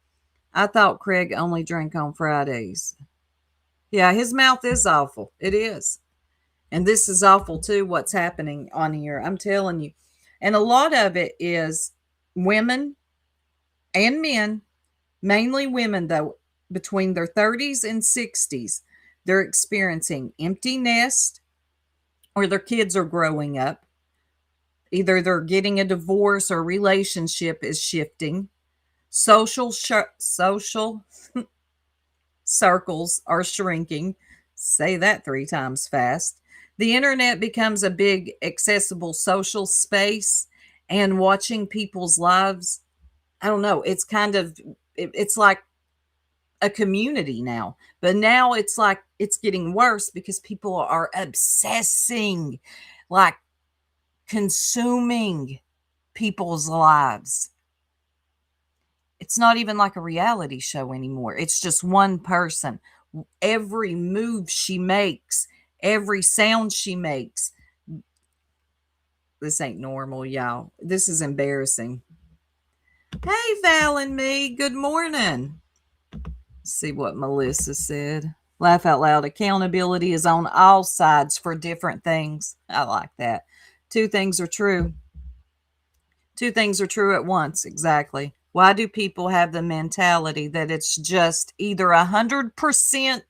I thought Craig only drank on Fridays. Yeah, his mouth is awful. It is. And this is awful too, what's happening on here. I'm telling you. And a lot of it is women and men, mainly women though, between their 30s and 60s, they're experiencing empty nest, or their kids are growing up. Either they're getting a divorce or relationship is shifting. Social circles are shrinking. Say that 3 times fast. The internet becomes a big, accessible social space, and watching people's lives, I don't know, it's kind of, it's like a community now. But now it's like it's getting worse because people are obsessing, like consuming people's lives. It's not even like a reality show anymore. It's just one person. Every move she makes, every sound she makes. This ain't normal, y'all. This is embarrassing. Hey, Val and me. Good morning. Let's see what Melissa said. Laugh out loud. Accountability is on all sides for different things. I like that. 2 things are true. 2 things are true at once. Exactly. Why do people have the mentality that it's just either 100%?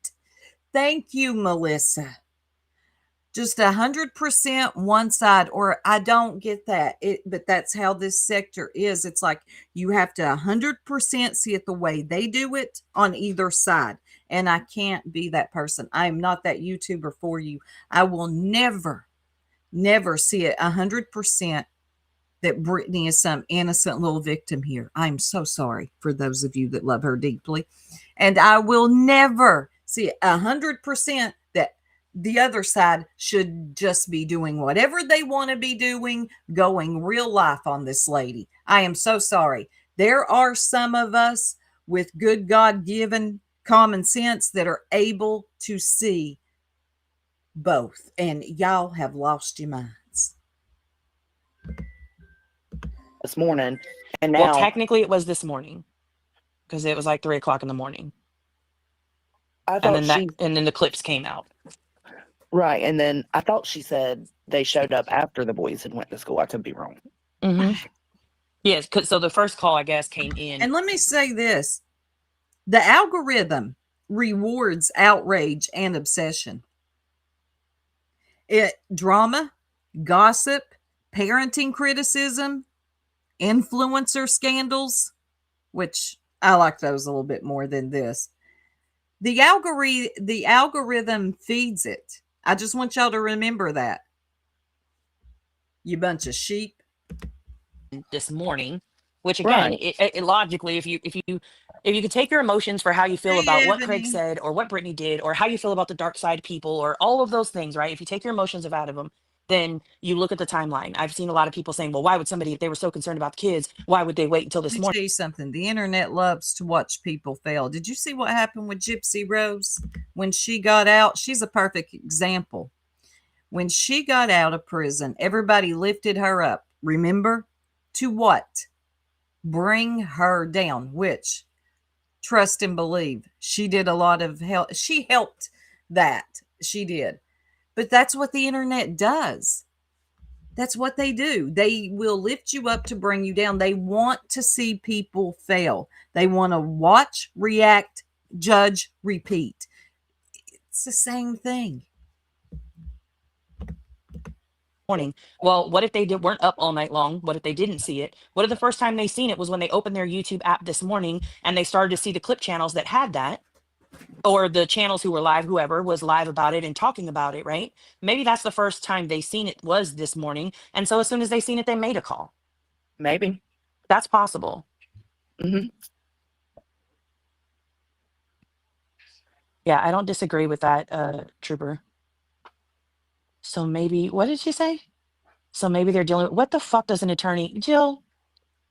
Thank you, Melissa. Just 100% one side, or I don't get that. But that's how this sector is. It's like you have to 100% see it the way they do it on either side. And I can't be that person. I am not that YouTuber for you. I will never see it 100% that Brittany is some innocent little victim here. I'm so sorry for those of you that love her deeply. And I will never see 100% that the other side should just be doing whatever they want to be doing, going real life on this lady. I am so sorry. There are some of us with good God-given common sense that are able to see both. And y'all have lost your minds.
This morning, and
Well,
now
technically it was this morning because it was like 3 o'clock in the morning.
I
And
thought
then the clips came out.
right, and then I thought she said they showed up after the boys had went to school. I could be wrong.
Mm-hmm. Yes, so the first call, I guess, came in.
And let me say this. The algorithm rewards outrage and obsession. Drama, gossip, parenting criticism, influencer scandals, which I like those a little bit more than this. The algorithm feeds it. I just want y'all to remember that. You bunch of sheep.
This morning, which again,
Right.
it logically, if you could take your emotions for how you feel
Hey,
about what Craig
Ebony.
said or what Brittany did or how you feel about the dark side people or all of those things, right? If you take your emotions out of them, then you look at the timeline. I've seen a lot of people saying, well, why would somebody, if they were so concerned about the kids, why would they wait until
Let
this
me
morning?
tell you something. The internet loves to watch people fail. Did you see what happened with Gypsy Rose when she got out? She's a perfect example. When she got out of prison, everybody lifted her up. Remember? To what? Bring her down, which, trust and believe, she did a lot of help. She helped that. She did. But that's what the internet does. That's what they do. They will lift you up to bring you down. They want to see people fail. They want to watch, react, judge, repeat. It's the same thing.
Morning. Well, what if they weren't up all night long? What if they didn't see it? What if the first time they seen it was when they opened their YouTube app this morning and they started to see the clip channels that had that, or the channels who were live, whoever was live about it and talking about it, right? Maybe that's the first time they seen it was this morning. And so as soon as they seen it, they made a call.
Maybe.
That's possible.
Mhm.
Yeah, I don't disagree with that, Trooper. So maybe, what did she say? So maybe they're dealing with, what the fuck does an attorney, Jill?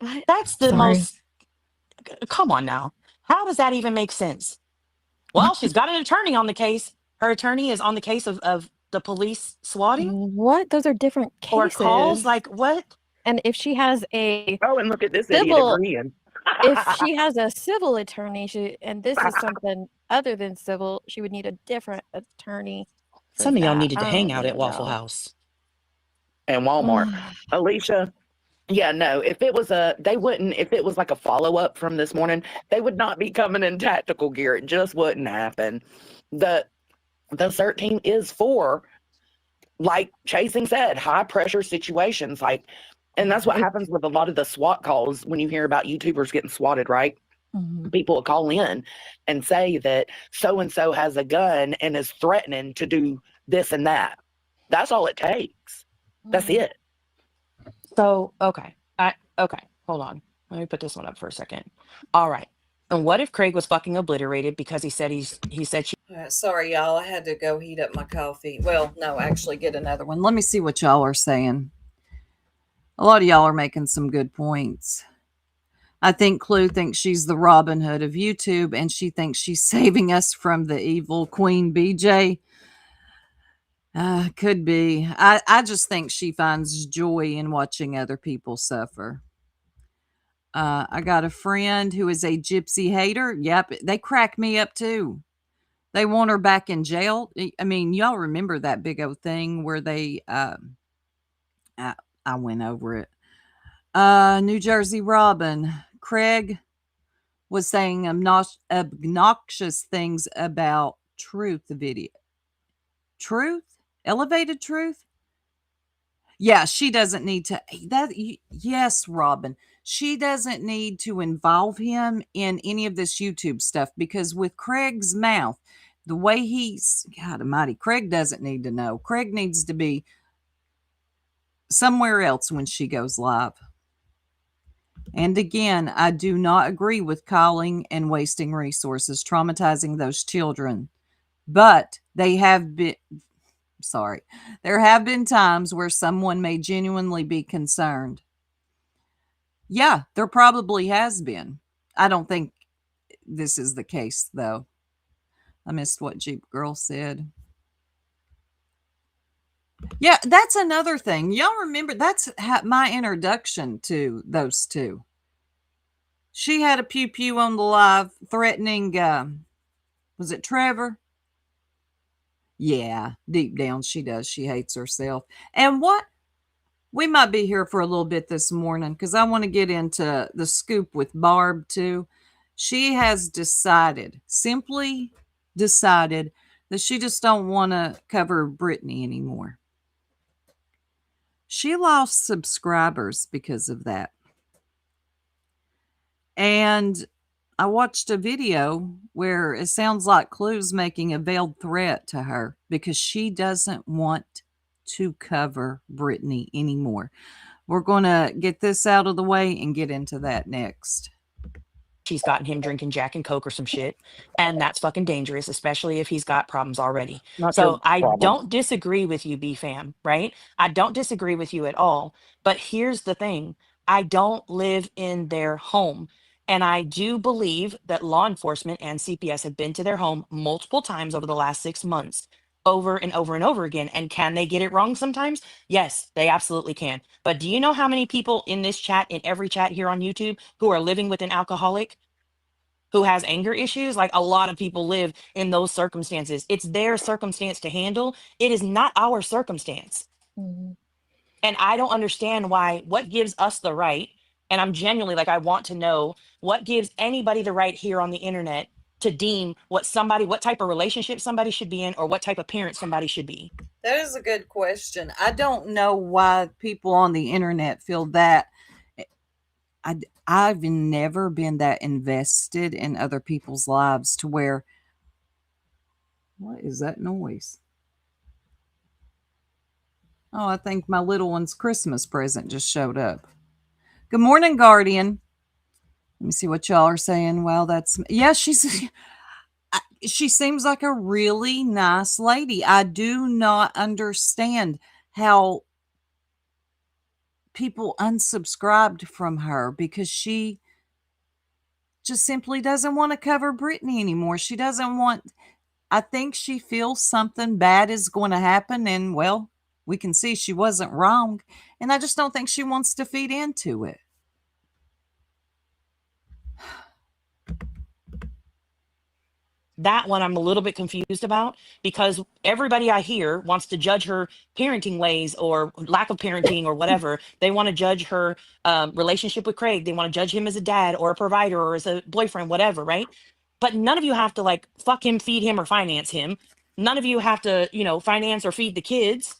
What?
That's the
Sorry.
most, come on now. How does that even make sense? Well, she's got an attorney on the case. Her attorney is on the case of the police swatting
What? Those are different
or
cases.
calls. Like what?
And if she has a
Oh, and look at this idiot
Civil-
agreeing.
if she has a civil attorney, and this is something other than civil, she would need a different attorney. for
Some of y'all
that.
needed to
I
hang
don't
out at
even
Waffle
know.
House.
And Walmart. Alicia, yeah, no, if it was if it was like a follow-up from this morning, they would not be coming in tactical gear. It just wouldn't happen. The CERT team is for like Chasing said, high pressure situations. Like, and that's what happens with a lot of the SWAT calls when you hear about YouTubers getting swatted, right?
Mhm.
People will call in and say that so and so has a gun and is threatening to do this and that. That's all it takes. That's
Mhm.
it.
So, okay, hold on. Let me put this one up for a second. All right. And what if Craig was fucking obliterated because he said she
Sorry, y'all. I had to go heat up my coffee. Well, no, actually get another one. Let me see what y'all are saying. A lot of y'all are making some good points. I think Clue thinks she's the Robin Hood of YouTube, and she thinks she's saving us from the evil Queen BJ. Could be. I just think she finds joy in watching other people suffer. I got a friend who is a gypsy hater. Yep, they crack me up too. They want her back in jail. I mean, y'all remember that big old thing where they I, I went over it. New Jersey Robin. Craig was saying obnoxious things about truth video. Truth? Elevated truth? Yeah, she doesn't need to yes, Robin. She doesn't need to involve him in any of this YouTube stuff because with Craig's mouth, the way he's God almighty, Craig doesn't need to know. Craig needs to be somewhere else when she goes live. And again, I do not agree with calling and wasting resources, traumatizing those children. But they have been sorry. There have been times where someone may genuinely be concerned. Yeah, there probably has been. I don't think this is the case, though. I missed what Jeep Girl said. Yeah, that's another thing. Y'all remember that's my introduction to those two. She had a pew pew on the live threatening, was it Trevor? Yeah, deep down she does. She hates herself. And what? We might be here for a little bit this morning because I want to get into the scoop with Barb too. She has simply decided that she just don't want to cover Brittany anymore. She lost subscribers because of that. And I watched a video where it sounds like Clue's making a veiled threat to her because she doesn't want to cover Brittany anymore. We're going to get this out of the way and get into that next.
she's gotten him drinking Jack and Coke or some shit. And that's fucking dangerous, especially if he's got problems already.
Not your
So I
problem.
don't disagree with you, B fam, right? I don't disagree with you at all. But here's the thing, I don't live in their home. And I do believe that law enforcement and CPS have been to their home multiple times over the last 6 months, over and over and over again. And can they get it wrong sometimes? Yes, they absolutely can. But do you know how many people in this chat, in every chat here on YouTube, who are living with an alcoholic who has anger issues? Like, a lot of people live in those circumstances. It's their circumstance to handle. It is not our circumstance.
Mhm.
And I don't understand what gives us the right. And I'm genuinely like, I want to know what gives anybody the right here on the internet to deem what type of relationship somebody should be in or what type of parent somebody should be.
That is a good question. I don't know why people on the internet feel that. I've never been that invested in other people's lives to where. What is that noise? Oh, I think my little one's Christmas present just showed up. Good morning, Guardian. Let me see what y'all are saying. Well, she seems like a really nice lady. I do not understand how people unsubscribed from her because she just simply doesn't want to cover Brittany anymore. She doesn't want, I think she feels something bad is going to happen. And well, we can see she wasn't wrong. And I just don't think she wants to feed into it.
That one I'm a little bit confused about, because everybody I hear wants to judge her parenting ways or lack of parenting or whatever. They want to judge her relationship with Craig. They want to judge him as a dad or a provider or as a boyfriend, whatever, right? But none of you have to like fuck him, feed him, or finance him. None of you have to, finance or feed the kids.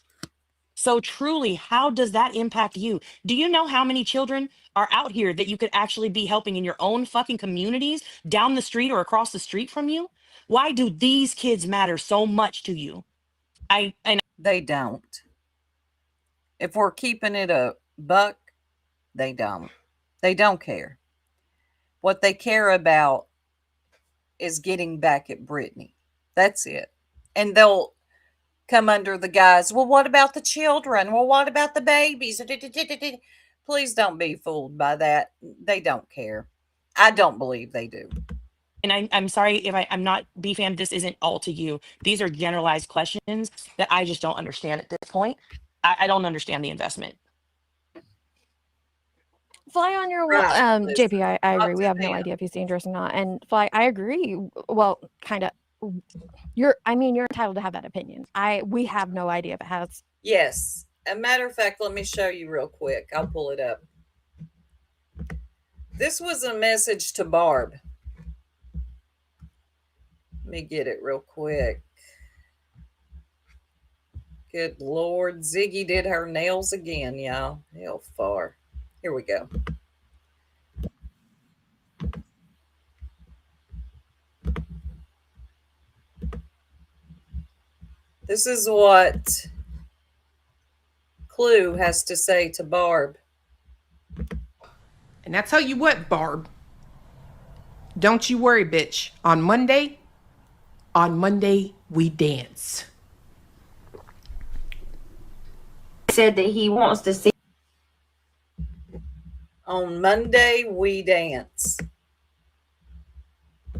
So truly, how does that impact you? Do you know how many children are out here that you could actually be helping in your own fucking communities down the street or across the street from you? Why do these kids matter so much to you? And
They don't. If we're keeping it a buck, they don't. They don't care. What they care about is getting back at Brittany. That's it. And they'll come under the guise, well, what about the children? Well, what about the babies? Please don't be fooled by that. They don't care. I don't believe they do.
I'm sorry if I'm not B-Fam, this isn't all to you. These are generalized questions that I just don't understand at this point. I don't understand the investment.
Fly on your wall.
Right, listen,
JP, I agree. We have no
damn.
idea if he's dangerous or not. And Fly, I agree. Well, kind of. You're entitled to have that opinion. We have no idea if it has.
Yes. A matter of fact, let me show you real quick. I'll pull it up. This was a message to Barb. Let me get it real quick. Good Lord. Ziggy did her nails again, y'all. Hell far. Here we go. This is what Clue has to say to Barb.
And I tell you what, Barb, don't you worry, bitch. On Monday we dance.
Said that he wants to see.
On Monday, we dance.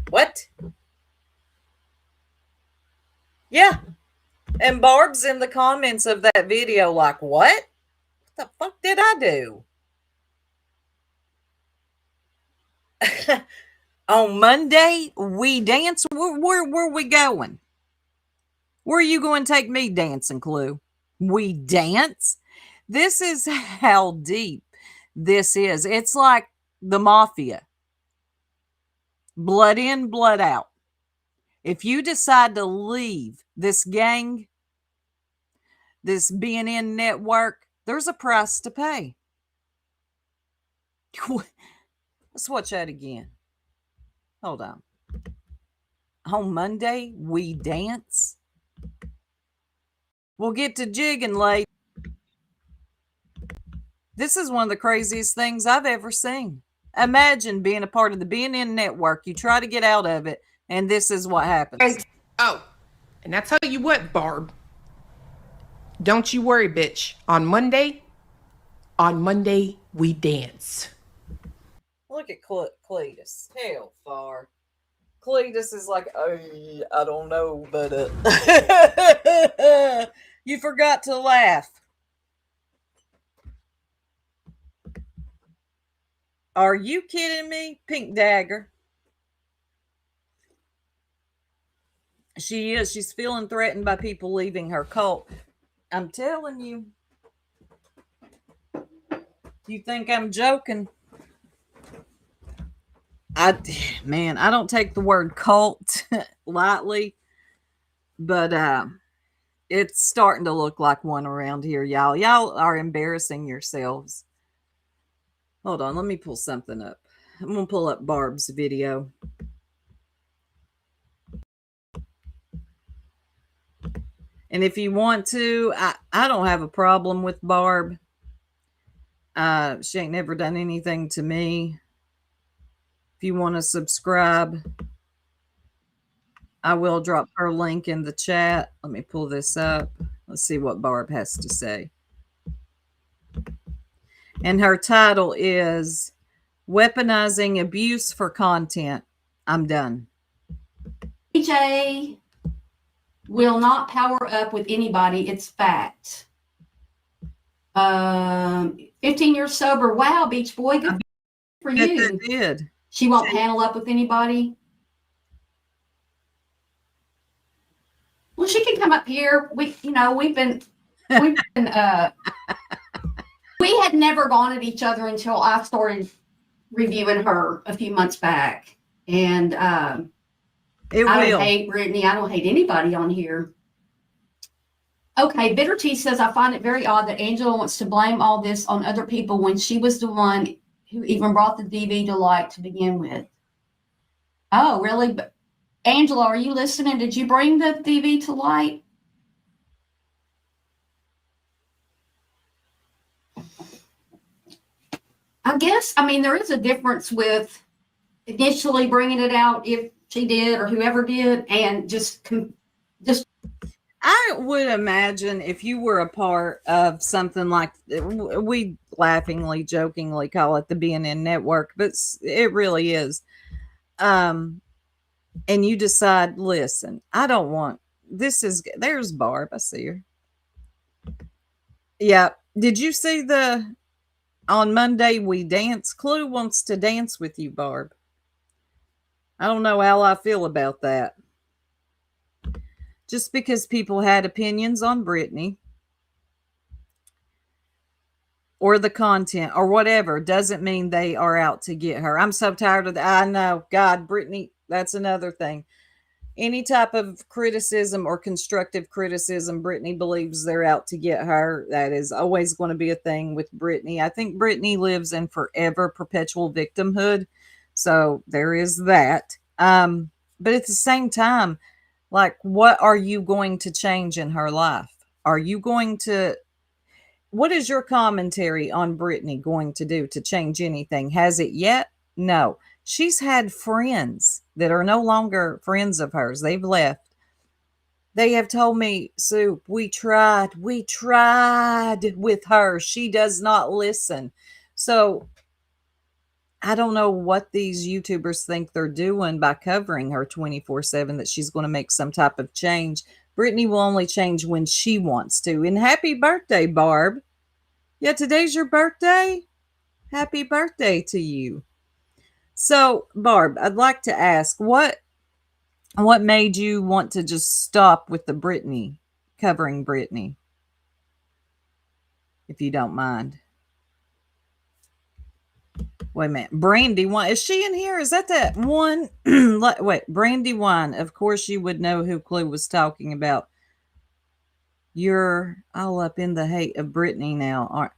What? Yeah. And Barb's in the comments of that video like, what? What the fuck did I do? On Monday, we dance. Where we going? Where are you going to take me dancing, Clue? We dance? This is how deep this is. It's like the mafia. Blood in, blood out. If you decide to leave this gang, this BNN network, there's a price to pay. Let's watch that again. Hold on. On Monday, we dance. We'll get to jigging late. This is one of the craziest things I've ever seen. Imagine being a part of the BNN network. You try to get out of it, and this is what happens.
Oh, and I tell you what, Barb, don't you worry, bitch. On Monday we dance.
Look at Cletus. Hell far. Cletus is like, oh, I don't know, but you forgot to laugh. Are you kidding me? Pink Dagger. She is. She's feeling threatened by people leaving her cult. I'm telling you. You think I'm joking? I don't take the word cult lightly, but it's starting to look like one around here, y'all. Y'all are embarrassing yourselves. Hold on, let me pull something up. I'm gonna pull up Barb's video. And if you want to, I don't have a problem with Barb. She ain't never done anything to me. If you want to subscribe, I will drop her link in the chat. Let me pull this up. Let's see what Barb has to say. And her title is Weaponizing Abuse for Content. I'm done.
DJ will not power up with anybody. It's fact. 15 years sober. Wow, Beach Boy. Good for you.
Did.
She won't panel up with anybody. Well, she can come up here. We've been we had never gone at each other until I started reviewing her a few months back. And I don't hate Brittany. I don't hate anybody on here. Okay, Bitter Tea says, I find it very odd that Angela wants to blame all this on other people when she was the one who even brought the DV to light to begin with. Oh, really? But Angela, are you listening? Did you bring the DV to light? I guess, I mean, there is a difference with initially bringing it out, if she did or whoever did, and just
I would imagine if you were a part of something like, we laughingly, jokingly call it the BNN network, but it really is. And you decide, listen, I don't want, there's Barb. I see her. Yeah. Did you see on Monday we dance? Clue wants to dance with you, Barb. I don't know how I feel about that. Just because people had opinions on Brittany or the content or whatever doesn't mean they are out to get her. I'm so tired of that. I know. God, Brittany, that's another thing. Any type of criticism or constructive criticism, Brittany believes they're out to get her. That is always going to be a thing with Brittany. I think Brittany lives in forever perpetual victimhood. So there is that. But at the same time, like, what are you going to change in her life? What is your commentary on Brittany going to do to change anything? Has it yet? No. She's had friends that are no longer friends of hers. They've left. They have told me, Sue, we tried with her. She does not listen. So I don't know what these YouTubers think they're doing by covering her 24/7, that she's going to make some type of change. Brittany will only change when she wants to. And happy birthday, Barb. Yeah, today's your birthday. Happy birthday to you. So, Barb, I'd like to ask, what made you want to just stop with the covering Brittany? If you don't mind. Wait a minute. Brandywine. Is she in here? Is that one? Wait, Brandywine. Of course you would know who Clue was talking about. You're all up in the hate of Brittany now.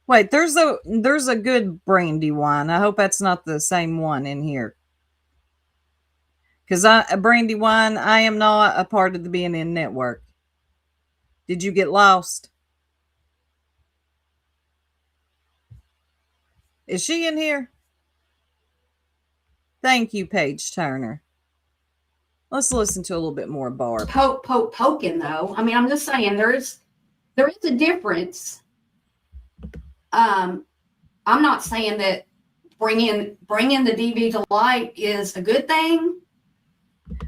Wait, there's a good Brandywine. I hope that's not the same one in here. Because Brandywine, I am not a part of the BNN network. Did you get lost? Is she in here? Thank you, Paige Turner. Let's listen to a little bit more Barb.
Poking though. I mean, I'm just saying there is a difference. I'm not saying that bringing the DV to light is a good thing.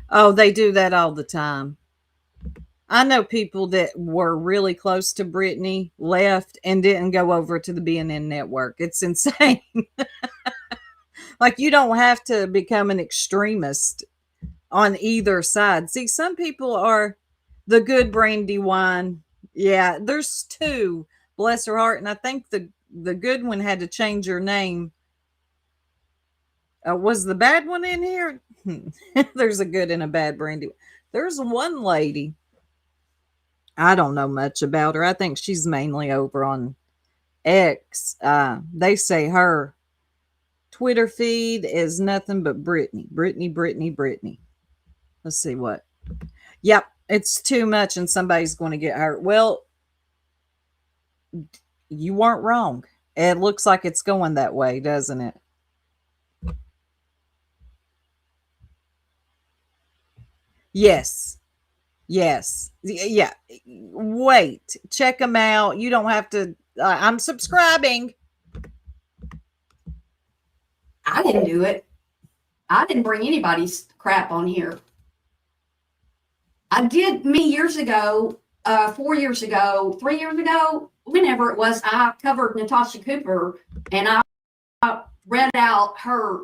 Oh, they do that all the time. I know people that were really close to Brittany, left, and didn't go over to the BNN network. It's insane. Like, you don't have to become an extremist on either side. See, some people are the good Brandywine. Yeah, there's two. Bless her heart. And I think the good one had to change her name. Was the bad one in here? There's a good and a bad Brandywine. There's one lady. I don't know much about her. I think she's mainly over on X. They say her Twitter feed is nothing but Brittany. Let's see what. Yep, it's too much and somebody's going to get hurt. Well, you weren't wrong. It looks like it's going that way, doesn't it? Yes. Yeah. Wait. Check them out. You don't have to. I'm subscribing.
I didn't do it. I didn't bring anybody's crap on here. I did years ago, 4 years ago, 3 years ago, whenever it was, I covered Natasha Cooper and I read out her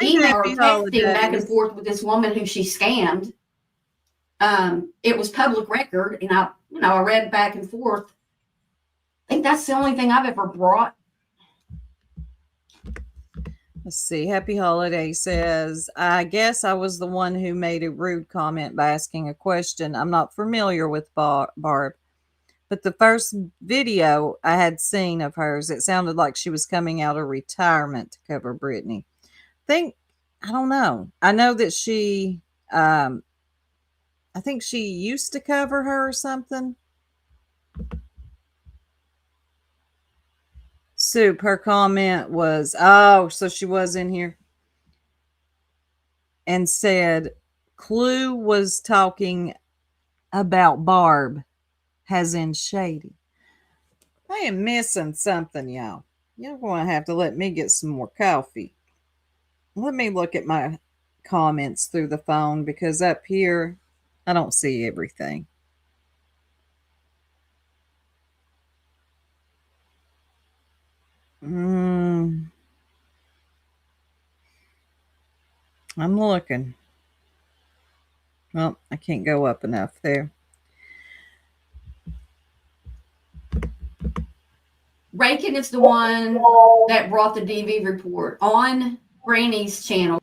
email or texting back and forth with this woman who she scammed. It was public record, and I read back and forth. I think that's the only thing I've ever brought.
Let's see. Happy Holiday says, I guess I was the one who made a rude comment by asking a question. I'm not familiar with Barb. But the first video I had seen of hers, it sounded like she was coming out of retirement to cover Britney. I don't know. I know that I think she used to cover her or something. Soup, her comment was, oh, so she was in here and said, Clue was talking about Barb, as in Shady. I am missing something, y'all. You're going to have to let me get some more coffee. Let me look at my comments through the phone because up here, I don't see everything. I'm looking. Well, I can't go up enough there.
Rankin is the one that brought the DV report on Granny's channel.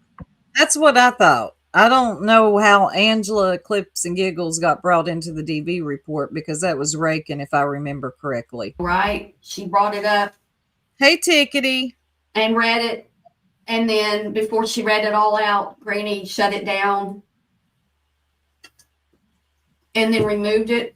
That's what I thought. I don't know how Angela Clips and Giggles got brought into the DV report because that was Rankin, if I remember correctly.
Right? She brought it up.
Hey, Tickety.
And read it. And then before she read it all out, Granny shut it down and then removed it.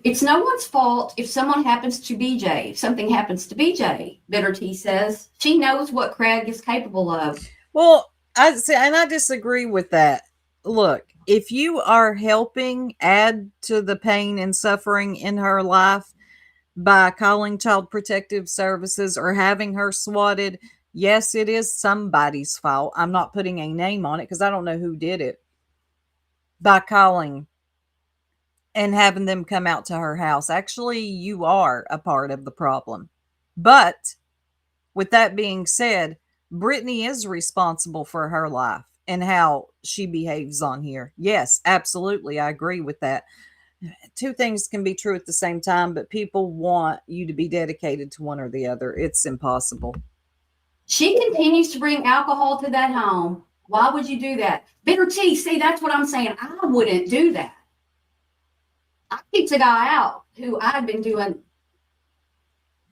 It's no one's fault if someone happens to BJ. If something happens to BJ, Bitter T says, she knows what Craig is capable of.
Well, I see, and I disagree with that. Look, if you are helping add to the pain and suffering in her life by calling Child Protective Services or having her swatted, yes, it is somebody's fault. I'm not putting a name on it because I don't know who did it. By calling and having them come out to her house. Actually, you are a part of the problem. But with that being said, Britney is responsible for her life and how she behaves on here. Yes, absolutely. I agree with that. Two things can be true at the same time, but people want you to be dedicated to one or the other. It's impossible.
She continues to bring alcohol to that home. Why would you do that? Bitter T, see, that's what I'm saying. I wouldn't do that. I kicked a guy out who I'd been doing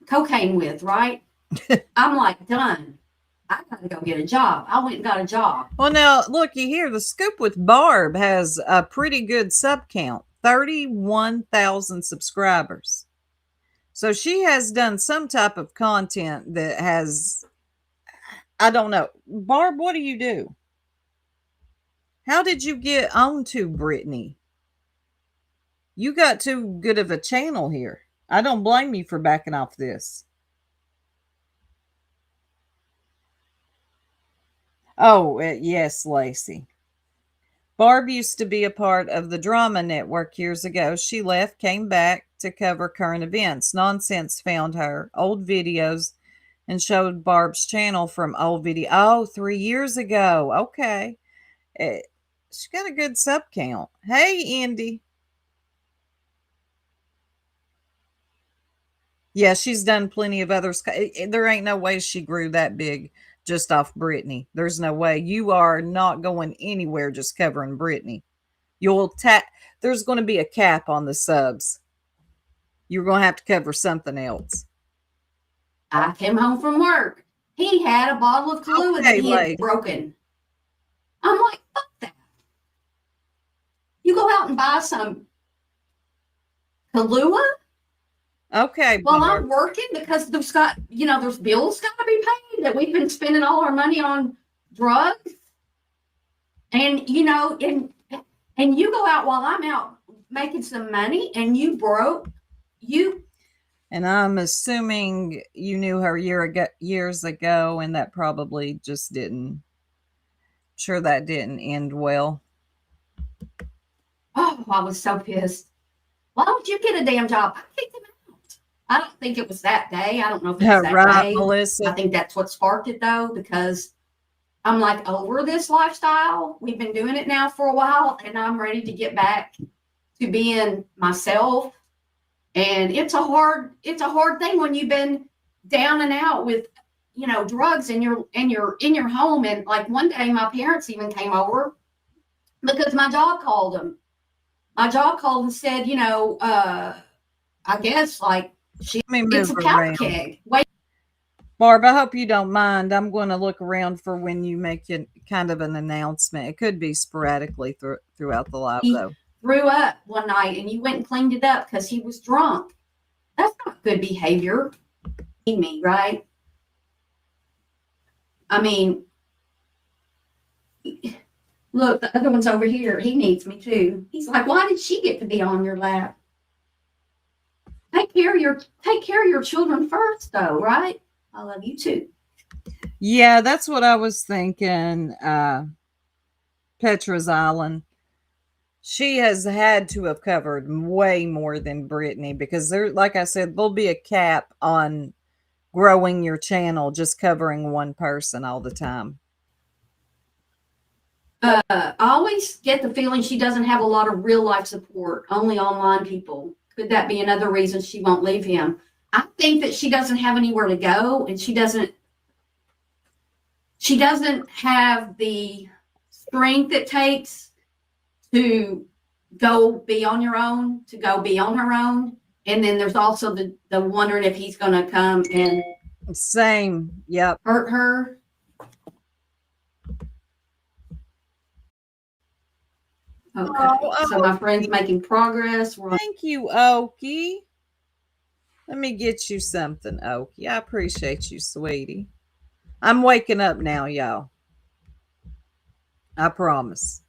cocaine with, right? I'm like, done. I got to go get a job. I went and got a job.
Well, now, looky here. The Scoop with Barb has a pretty good sub count, 31,000 subscribers. So she has done some type of content that has, I don't know. Barb, what do you do? How did you get onto Britney? You got too good of a channel here. I don't blame you for backing off this. Oh, yes, Lacey. Barb used to be a part of the Drama Network years ago. She left, came back to cover current events. Nonsense found her old videos and showed Barb's channel from old video. Oh, 3 years ago. Okay. She got a good sub count. Hey, Indy. Yeah, she's done plenty of others. There ain't no way she grew that big just off Britney. There's no way. You are not going anywhere just covering Britney. There's going to be a cap on the subs. You're going to have to cover something else.
I came home from work. He had a bottle of Kahlua that he had broken. I'm like, fuck that. You go out and buy some Kahlua?
Okay.
Well, I'm working because there's bills got to be paid that we've been spending all our money on drugs. And, and you go out while I'm out making some money and you broke. And
I'm assuming you knew her years ago, and that probably just didn't end well.
Oh, I was so pissed. Why don't you get a damn job? I kicked him out. I don't think it was that day. I don't know if it was that day.
Melissa.
I think that's what sparked it, though, because I'm like over this lifestyle. We've been doing it now for a while, and I'm ready to get back to being myself. And it's a hard thing when you've been down and out with drugs in your home. And like one day my parents even came over because my job called them. My job called and said, I guess like
Let me move
it's a powder
around.
keg. Wait,
Barb, I hope you don't mind. I'm going to look around for when you make it kind of an announcement. It could be sporadically throughout the live, though.
threw up one night and you went and cleaned it up because he was drunk. That's not good behavior. Me, right? I mean, look, the other one's over here. He needs me too. He's like, why did she get to be on your lap? Take care of your children first, though, right? I love you too.
Yeah, that's what I was thinking. Petra's Island. She has had to have covered way more than Brittany because there, like I said, there'll be a cap on growing your channel just covering one person all the time.
I always get the feeling she doesn't have a lot of real life support, only online people. Could that be another reason she won't leave him? I think that she doesn't have anywhere to go, and she doesn't have the strength it takes to go be on your own, to go be on her own. And then there's also the wondering if he's going to come and
Same. Yep.
hurt her. Okay, so my friend's making progress. We're on
Thank you, Okie. Let me get you something, Okie. I appreciate you, sweetie. I'm waking up now, y'all. I promise.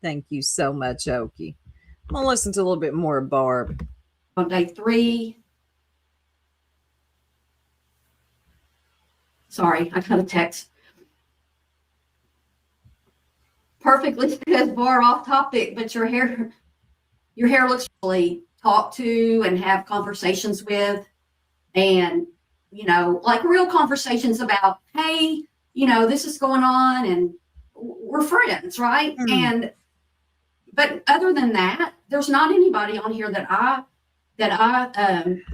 Thank you so much, Okie. I'm going to listen to a little bit more of Barb.
on day 3. Sorry, I got a text. Perfectly says Bar off topic, but your hair looks really talk to and have conversations with, and like real conversations about, hey, this is going on, and we're friends, right? But other than that, there's not anybody on here that I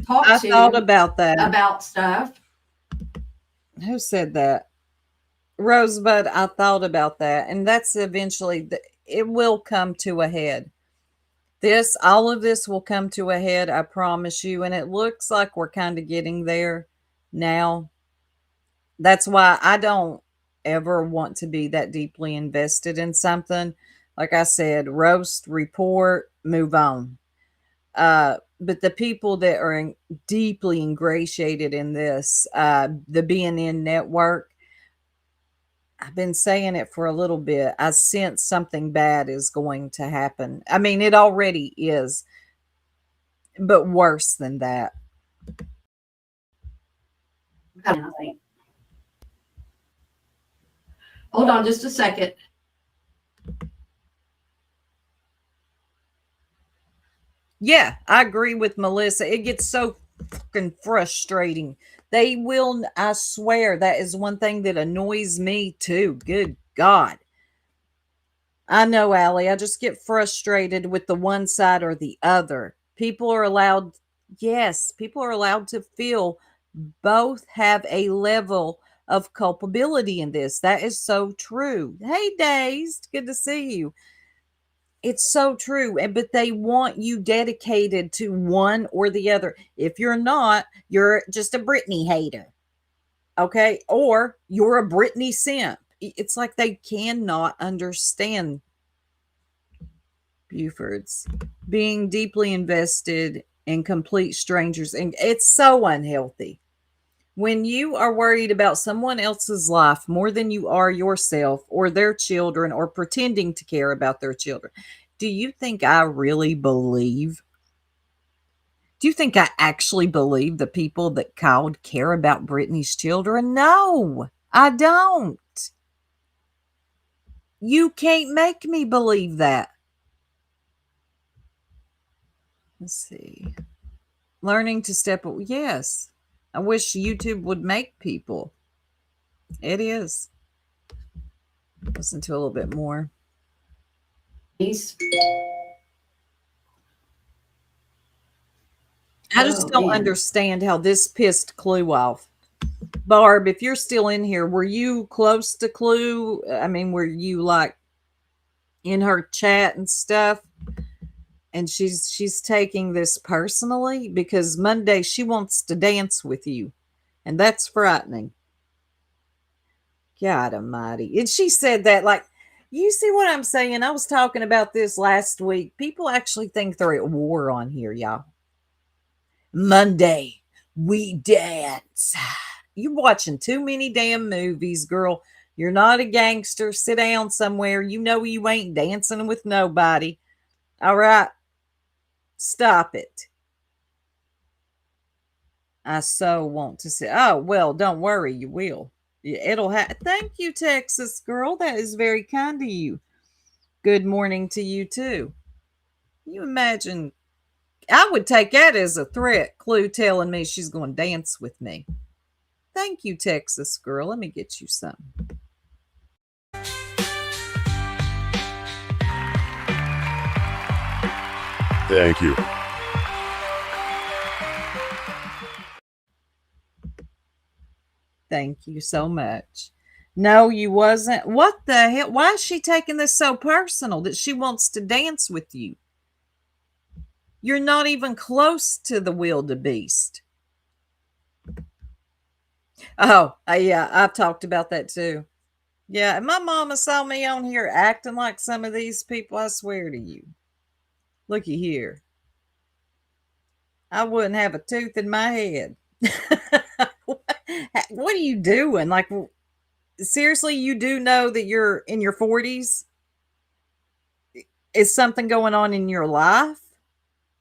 talk
I
to
thought about that.
about stuff.
Who said that? Rosebud, I thought about that. And that's eventually, it will come to a head. All of this will come to a head, I promise you. And it looks like we're kind of getting there now. That's why I don't ever want to be that deeply invested in something. Like I said, roast, report, move on. But the people that are deeply ingratiated in this, the BNN network, I've been saying it for a little bit. I sense something bad is going to happen. I mean, it already is, but worse than that.
Hold on just a second.
Yeah, I agree with Melissa. It gets so fucking frustrating. They will, I swear, that is one thing that annoys me too. Good God. I know, Allie. I just get frustrated with the one side or the other. People are allowed to feel both have a level of culpability in this. That is so true. Hey, Dazed. Good to see you. It's so true. But they want you dedicated to one or the other. If you're not, you're just a Britney hater. Okay? Or you're a Britney simp. It's like they cannot understand Bufords being deeply invested in complete strangers. And it's so unhealthy. When you are worried about someone else's life more than you are yourself or their children or pretending to care about their children, do you think I really believe? Do you think I actually believe the people that called care about Britney's children? No, I don't. You can't make me believe that. Let's see. Learning to step away. Yes. I wish YouTube would make people. It is. Listen to a little bit more.
He's
I just
Oh,
don't
man.
understand how this pissed Clue off. Barb, if you're still in here, were you close to Clue? I mean, were you like in her chat and stuff? And she's taking this personally because Monday she wants to dance with you, and that's frightening. God almighty. And she said that, like, you see what I'm saying? I was talking about this last week. People actually think they're at war on here, y'all. Monday, we dance. You're watching too many damn movies, girl. You're not a gangster. Sit down somewhere. You know you ain't dancing with nobody. All right. Stop it. I so want to say, oh, well, don't worry. You will. It'll happen. Thank you, Texas girl. That is very kind of you. Good morning to you, too. You imagine, I would take that as a threat. Clue telling me she's going to dance with me. Thank you, Texas girl. Let me get you some.
Thank you.
Thank you so much. No, you wasn't. What the hell? Why is she taking this so personal that she wants to dance with you? You're not even close to the wildebeest. Oh, yeah, I've talked about that too. Yeah, and my mama saw me on here acting like some of these people, I swear to you. Looky here. I wouldn't have a tooth in my head. What are you doing? Like, seriously, you do know that you're in your 40s? Is something going on in your life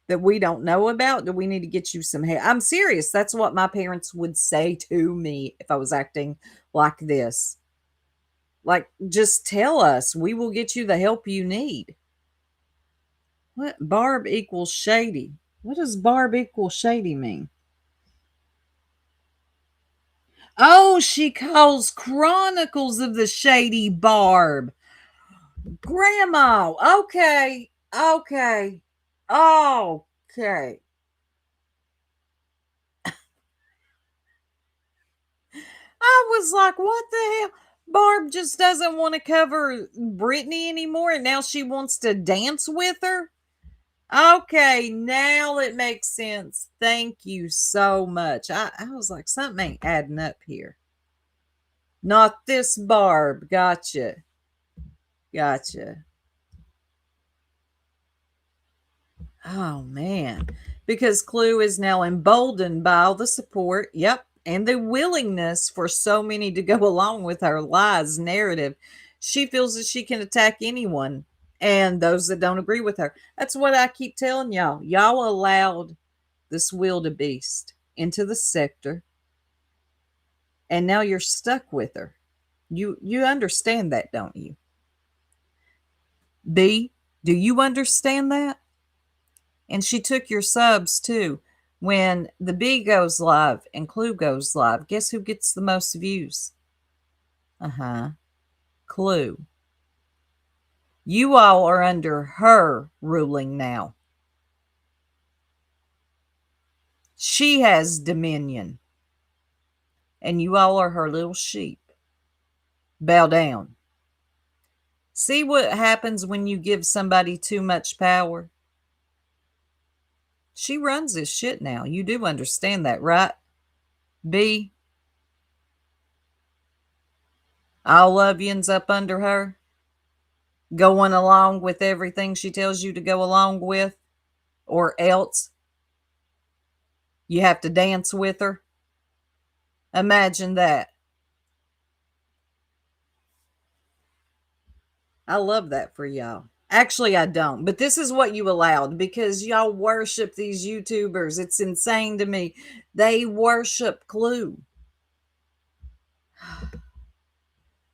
that we don't know about? Do we need to get you some help? I'm serious. That's what my parents would say to me if I was acting like this. Like, just tell us. We will get you the help you need. What? Barb equals shady. What does Barb equals shady mean? Oh, she calls Chronicles of the Shady Barb. Grandma. Okay. Okay. Okay. I was like, what the hell? Barb just doesn't want to cover Brittany anymore, and now she wants to dance with her? Okay, now it makes sense. Thank you so much. I was like, something ain't adding up here. Not this Barb. Gotcha. Gotcha. Oh, man. Because Clue is now emboldened by all the support. Yep. And the willingness for so many to go along with her lies narrative. She feels that she can attack anyone and those that don't agree with her. That's what I keep telling y'all. Y'all allowed this wildebeest into the sector, and now you're stuck with her. You understand that, don't you? B, do you understand that? And she took your subs too. When the B goes live and Clue goes live, guess who gets the most views? Clue. You all are under her ruling now. She has dominion. And you all are her little sheep. Bow down. See what happens when you give somebody too much power? She runs this shit now. You do understand that, right? B. All Lovians up under her, going along with everything she tells you to go along with, or else you have to dance with her. Imagine that. I love that for y'all. Actually, I don't, but this is what you allowed because y'all worship these YouTubers. It's insane to me. They worship Clue.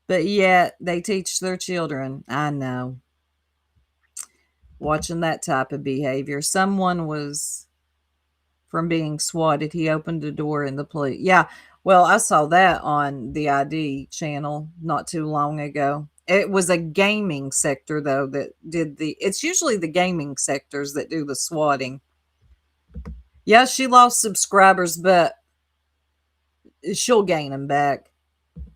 But yet they teach their children. I know. Watching that type of behavior. Someone was from being swatted. He opened the door and the police. Yeah. Well, I saw that on the ID channel not too long ago. It was a gaming sector though that did it's usually the gaming sectors that do the swatting. Yeah, she lost subscribers, but she'll gain them back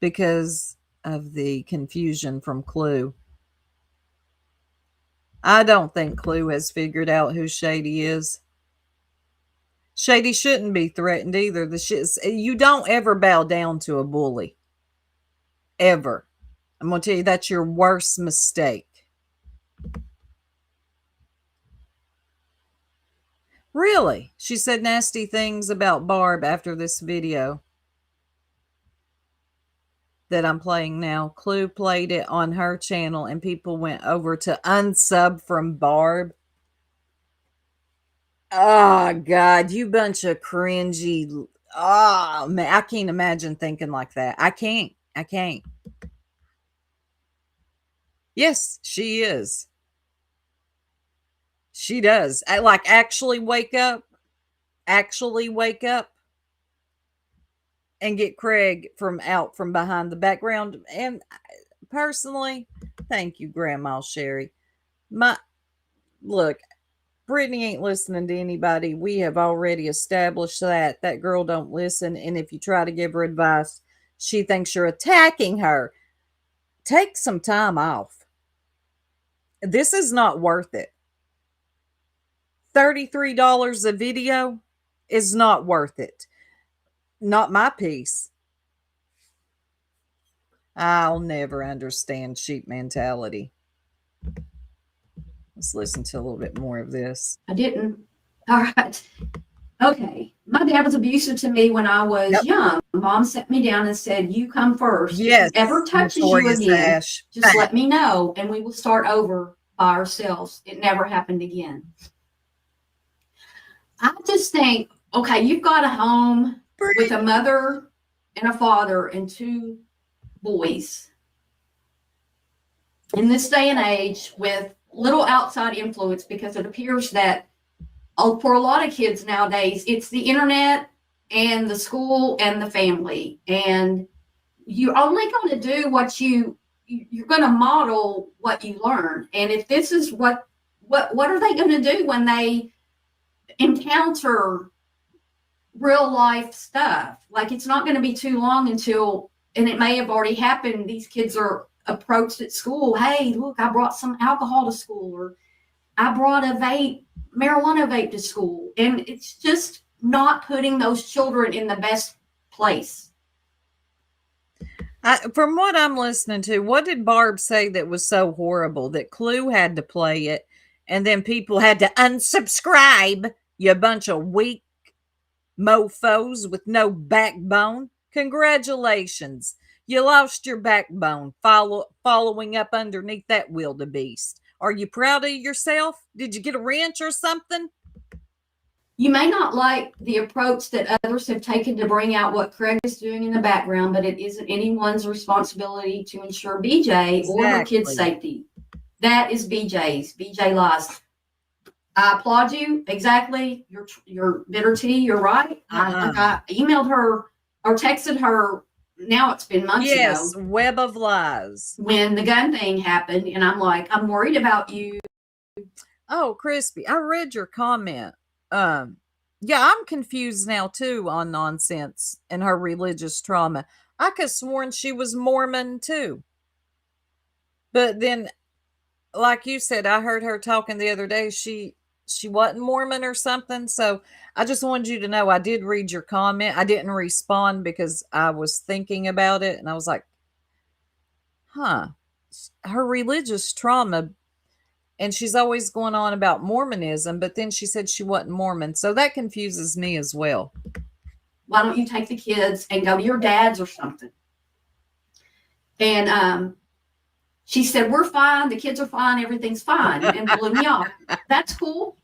because of the confusion from Clue. I don't think Clue has figured out who Shady is. Shady shouldn't be threatened either. You don't ever bow down to a bully. Ever. I'm going to tell you that's your worst mistake. Really? She said nasty things about Barb after this video that I'm playing now. Clue played it on her channel and people went over to unsub from Barb. Oh, God, you bunch of cringy. Oh, man, I can't imagine thinking like that. I can't. Yes, she is. She does. Actually wake up and get Craig from behind the background. And personally, thank you, Grandma Sherry. Look, Brittany ain't listening to anybody. We have already established that. That girl don't listen. And if you try to give her advice, she thinks you're attacking her. Take some time off. This is not worth it. $33 a video is not worth it. Not my piece. I'll never understand sheep mentality. Let's listen to a little bit more of this.
I didn't. All right. Okay. My dad was abusive to me when I was young. Mom sat me down and said, "You come first.
Yes.
If he ever touches you
Notorious
again,
Ash.
just let me know and we will start over by ourselves." It never happened again. I just think, okay, you've got a home with a mother and a father and 2 boys. In this day and age, with little outside influence, because it appears that for a lot of kids nowadays, it's the internet and the school and the family. And you're only going to do what you're going to model what you learn. And if this is what are they going to do when they encounter real life stuff? Like, it's not going to be too long until, and it may have already happened, these kids are approached at school. "Hey, look, I brought some alcohol to school," or "I brought a marijuana vape to school." And it's just not putting those children in the best place.
From what I'm listening to, what did Barb say that was so horrible that Clue had to play it and then people had to unsubscribe? You bunch of weak mofos with no backbone. Congratulations. You lost your backbone following up underneath that wildebeest. Are you proud of yourself? Did you get a wrench or something?
You may not like the approach that others have taken to bring out what Craig is doing in the background, but it isn't anyone's responsibility to ensure BJ or her kids'
Exactly.
safety. That is BJ's. BJ lies. I applaud you. Exactly. You're bitter tea. You're right. I emailed her or texted her. Now it's been months
Yes,
ago
web of lies.
when the gun thing happened. And I'm like, I'm worried about you.
Oh, Crispy, I read your comment. Yeah, I'm confused now too on nonsense and her religious trauma. I could have sworn she was Mormon too. But then, like you said, I heard her talking the other day. She wasn't Mormon or something. So I just wanted you to know I did read your comment. I didn't respond because I was thinking about it and I was like, her religious trauma. And she's always going on about Mormonism, but then she said she wasn't Mormon. So that confuses me as well.
Why don't you take the kids and go to your dad's or something? And she said, "We're fine. The kids are fine. Everything's fine." And blew me off. That's cool.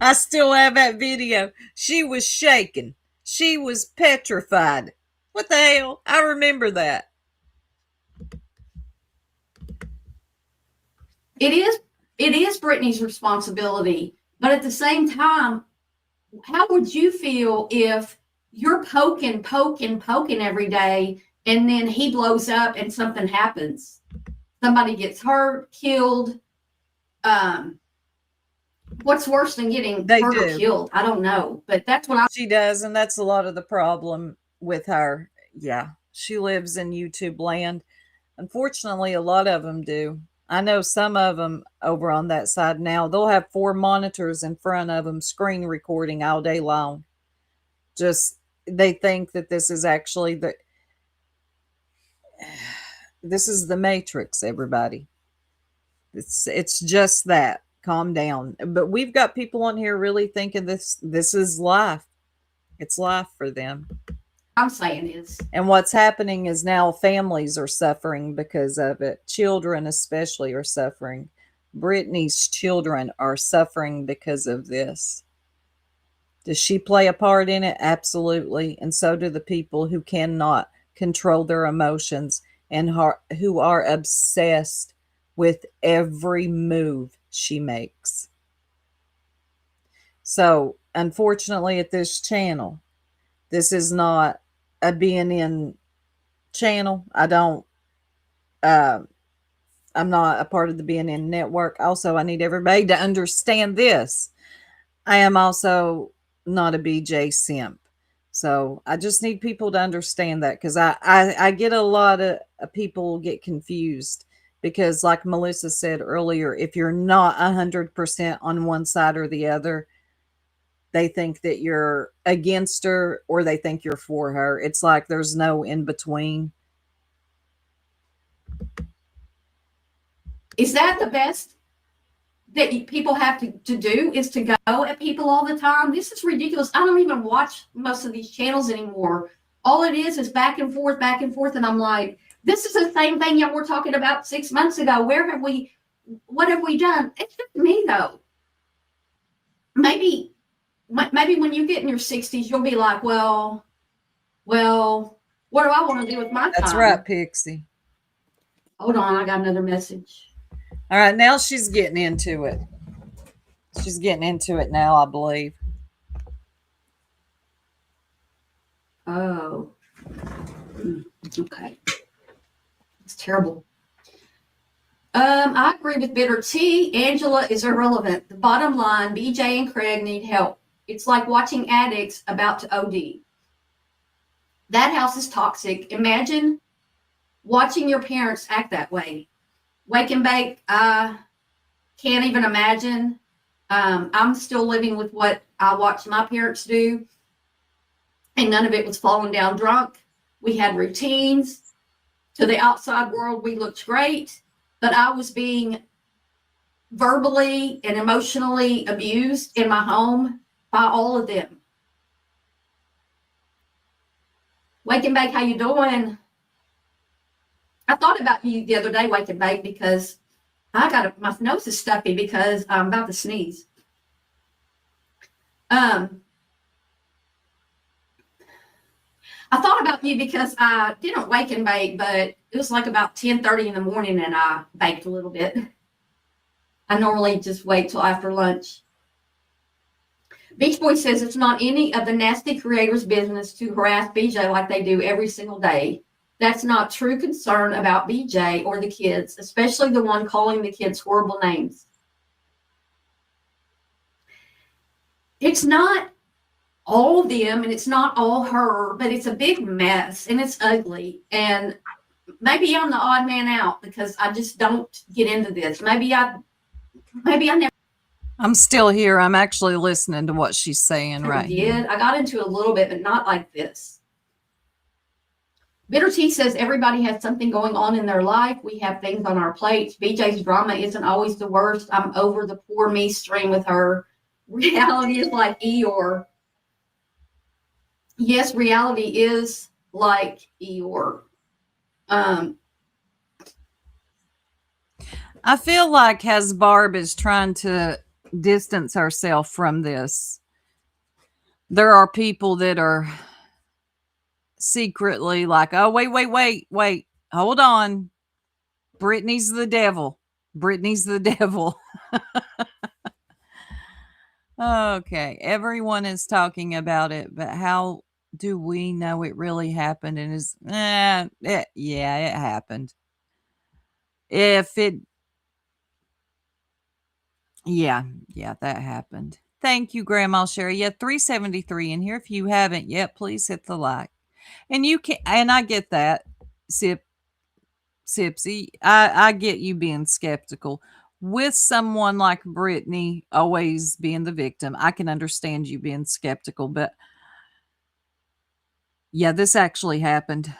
I still have that video. She was shaking. She was petrified. What the hell? I remember that.
It is Brittany's responsibility, but at the same time, how would you feel if you're poking every day, and then he blows up and something happens? Somebody gets hurt, killed. What's worse than getting
They
hurt or
do.
killed? I don't know, but that's what I.
She does, and that's a lot of the problem with her. Yeah, she lives in YouTube land. Unfortunately, a lot of them do. I know some of them over on that side now, they'll have 4 monitors in front of them, screen recording all day long. Just, they think that this is actually this is the Matrix, everybody. It's just that. Calm down. But we've got people on here really thinking this is life. It's life for them.
I'm saying is,
And what's happening is now families are suffering because of it. Children especially are suffering. Brittany's children are suffering because of this. Does she play a part in it? Absolutely. And so do the people who cannot control their emotions and who are obsessed with every move she makes. So, unfortunately, at this channel, this is not a BNN channel. I'm not a part of the BNN network. Also, I need everybody to understand this. I am also not a BJ simp. So I just need people to understand that, because I get a lot of people get confused because, like Melissa said earlier, if you're not 100% on one side or the other, they think that you're against her or they think you're for her. It's like there's no in between.
is that the best that people have to do, is to go at people all the time? This is ridiculous. I don't even watch most of these channels anymore. All it is back and forth. And I'm like, this is the same thing y'all were talking about 6 months ago. What have we done? It's just me though. Maybe when you get in your 60s, you'll be like, well, what do I want to do with my time?
That's right, Pixie.
Hold on, I got another message.
All right, now she's getting into it. She's getting into it now, I believe.
Oh, okay. It's terrible. I agree with Bitter T. Angela is irrelevant. The bottom line, BJ and Craig need help. It's like watching addicts about to OD. That house is toxic. Imagine watching your parents act that way. Wake and bake, I can't even imagine. I'm still living with what I watched my parents do, and none of it was falling down drunk. We had routines. To the outside world, we looked great, but I was being verbally and emotionally abused in my home by all of them. Wake and bake, how you doing? I thought about you the other day, Wake and bake, because my nose is stuffy because I'm about to sneeze. I thought about you because I didn't wake and bake, but it was like about 10:30 in the morning and I baked a little bit. I normally just wait till after lunch. Beach Boy says it's not any of the nasty creators' business to harass BJ like they do every single day. That's not true concern about BJ or the kids, especially the one calling the kids horrible names. It's not all of them and it's not all her, but it's a big mess and it's ugly. And maybe I'm the odd man out because I just don't get into this. Maybe I never
I'm still here. I'm actually listening to what she's saying right
did.
here.
I got into a little bit, but not like this. Bitter T says everybody has something going on in their life. We have things on our plates. BJ's drama isn't always the worst. I'm over the poor me stream with her. Reality is like Eeyore. Yes, reality is like Eeyore.
I feel like as Barb is trying to distance herself from this, there are people that are secretly like, oh, wait, hold on. Brittany's the devil. Okay, everyone is talking about it, but how do we know it really happened? And yeah, it happened. If it, yeah, that happened. Thank you, Grandma Sherry. Yeah, 373 in here. If you haven't yet, please hit the like. And you can, and I get that, Sipsy. I get you being skeptical. With someone like Brittany always being the victim, I can understand you being skeptical, but yeah, this actually happened.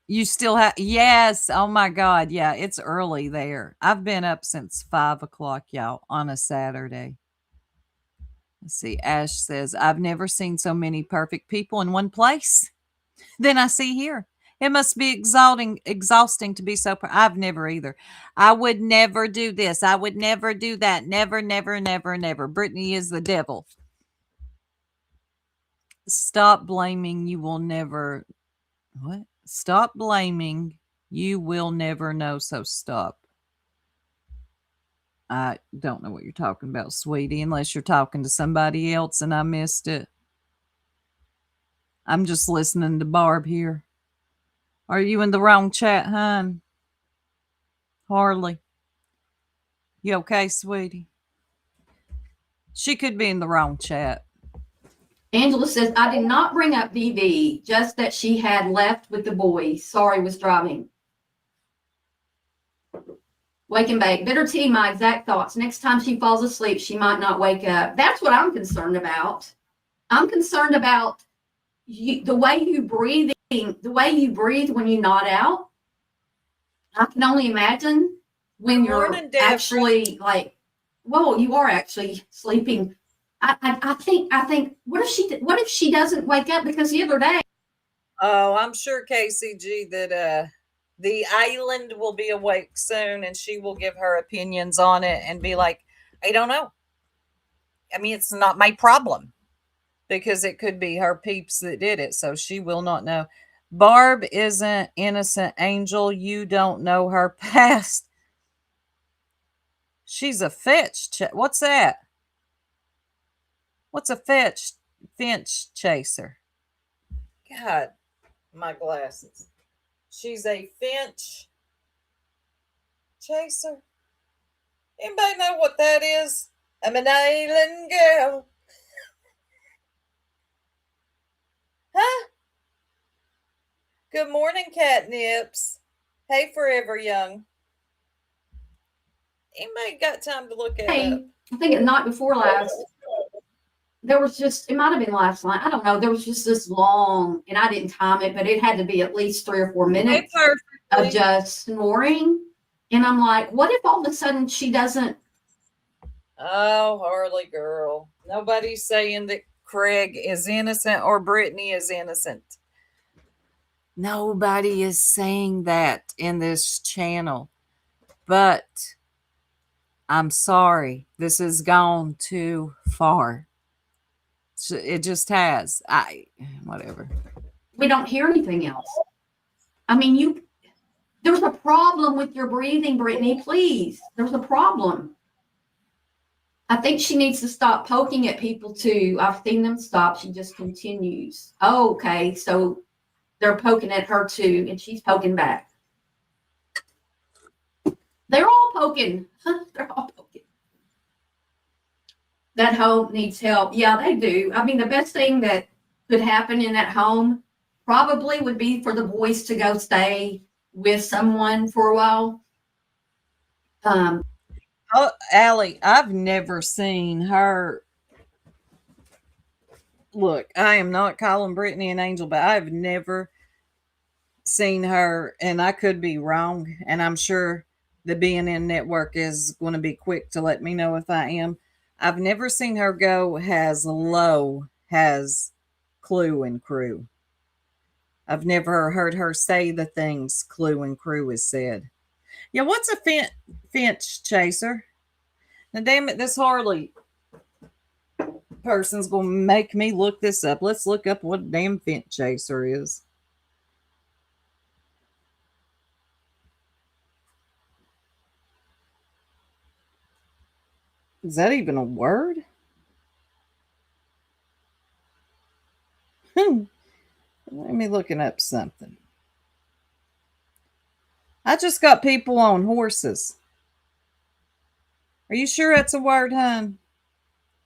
You still have, yes. Oh my God. Yeah, it's early there. I've been up since 5 o'clock, y'all, on a Saturday. Let's see. Ash says, I've never seen so many perfect people in one place than I see here. It must be exhausting to be so. I've never either. I would never do this. I would never do that. Never, never, never, never. Brittany is the devil. Stop blaming. You will never. What? Stop blaming. You will never know. So stop. I don't know what you're talking about, sweetie, unless you're talking to somebody else and I missed it. I'm just listening to Barb here. Are you in the wrong chat, hon? Harley. You okay, sweetie? She could be in the wrong chat.
Angela says, I did not bring up Vivi, just that she had left with the boys. Sorry, was driving. Wake and bake. Bitter tea, my exact thoughts. Next time she falls asleep, she might not wake up. That's what I'm concerned about. I'm concerned about the way you breathe when you nod out. I can only imagine when you're actually like, whoa, you are actually sleeping. I think, what if she doesn't wake up? Because the other day.
Oh, I'm sure KCG that the island will be awake soon and she will give her opinions on it and be like, I don't know. I mean, it's not my problem because it could be her peeps that did it. So she will not know. Barb isn't innocent, Angel. You don't know her past. She's a fetch. What's that? What's a finch chaser? God, my glasses. She's a finch chaser. Anybody know what that is? I'm an island girl. Huh? Good morning, Catnips. Hey, Forever Young. Anybody got time to look at it?
I think the night before last, there was just, it might have been last night. I don't know. There was just this long, and I didn't time it, but it had to be at least 3 or 4 minutes of just snoring. And I'm like, what if all of a sudden she doesn't?
Oh, Harley girl. Nobody's saying that Craig is innocent or Brittany is innocent. Nobody is saying that in this channel. But I'm sorry. This has gone too far. It just has. Whatever.
We don't hear anything else. I mean, there's a problem with your breathing, Brittany. Please. There's a problem. I think she needs to stop poking at people too. I've seen them stop. She just continues. Oh, okay. So they're poking at her too, and she's poking back. They're all poking. They're all poking. That home needs help. Yeah, they do. I mean, the best thing that could happen in that home probably would be for the boys to go stay with someone for a while.
Oh, Allie, I've never seen her. Look, I am not calling Brittany an angel, but I've never seen her, and I could be wrong, and I'm sure the BNN network is going to be quick to let me know if I am. I've never seen her go as low as Clue and Crew. I've never heard her say the things Clue and Crew has said. Yeah, what's a finch chaser? Now, damn it, this Harley person's going to make me look this up. Let's look up what a damn finch chaser is. Is that even a word? Let me looking up something. I just got people on horses. Are you sure that's a word, hun?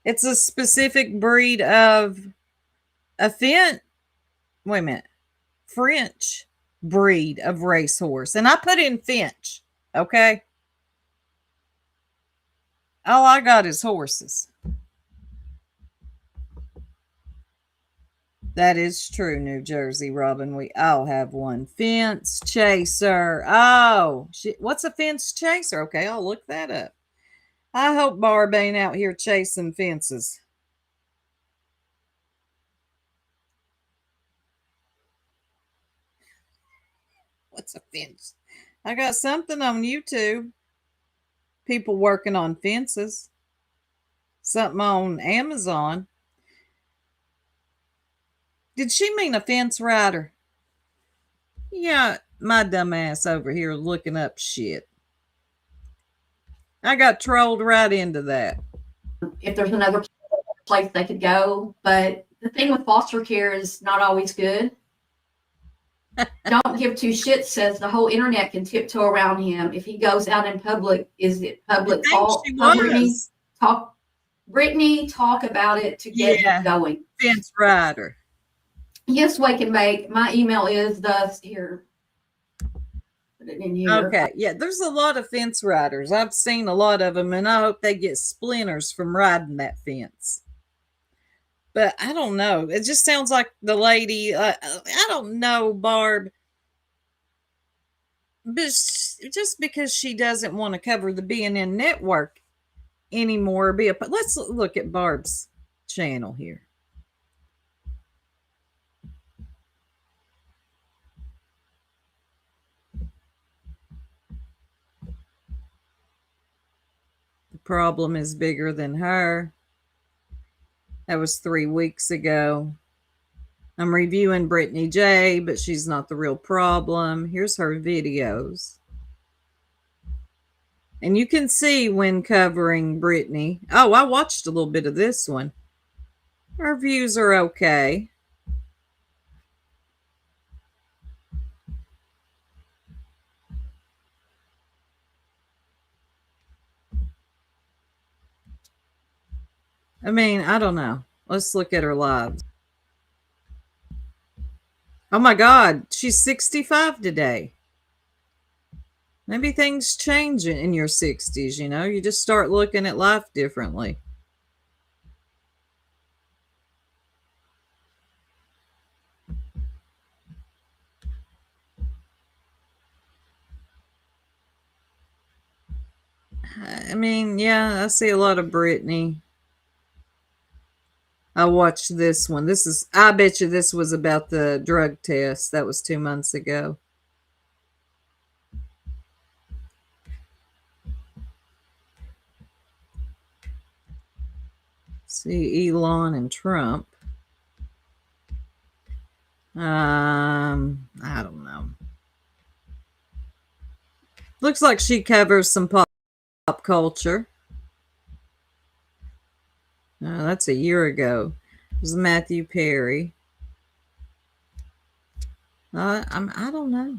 It's a specific breed of a Wait a minute. French breed of racehorse. And I put in Finch. Okay. All I got is horses. That is true, New Jersey, Robin. We all have one. Fence chaser. Oh, what's a fence chaser? Okay, I'll look that up. I hope Barb ain't out here chasing fences. What's a fence? I got something on YouTube. People working on fences. Something on Amazon. Did she mean a fence rider? Yeah, my dumb ass over here looking up shit. I got trolled right into that.
If there's another place they could go, but the thing with foster care is not always good. Don't give two shits says the whole internet can tiptoe around him. If he goes out in public, is it public fault? Brittany, talk about it to get him going.
Fence rider.
Yes, we can make. My email is here. Put it in here.
Okay, yeah, there's a lot of fence riders. I've seen a lot of them, and I hope they get splinters from riding that fence. But I don't know. It just sounds like the lady. I don't know, Barb. But just because she doesn't want to cover the BNN network anymore, let's look at Barb's channel here. The problem is bigger than her. That was 3 weeks ago. I'm reviewing Brittany J, but she's not the real problem. Here's her videos. And you can see when covering Brittany. Oh, I watched a little bit of this one. Her views are okay. I mean, I don't know. Let's look at her lives. Oh my God, she's 65 today. Maybe things change in your 60s, you know? You just start looking at life differently. I mean, yeah, I see a lot of Brittany. I watched this one. I bet you this was about the drug test. That was 2 months ago. See Elon and Trump. I don't know. Looks like she covers some pop culture. No, that's a year ago. It was Matthew Perry. I don't know.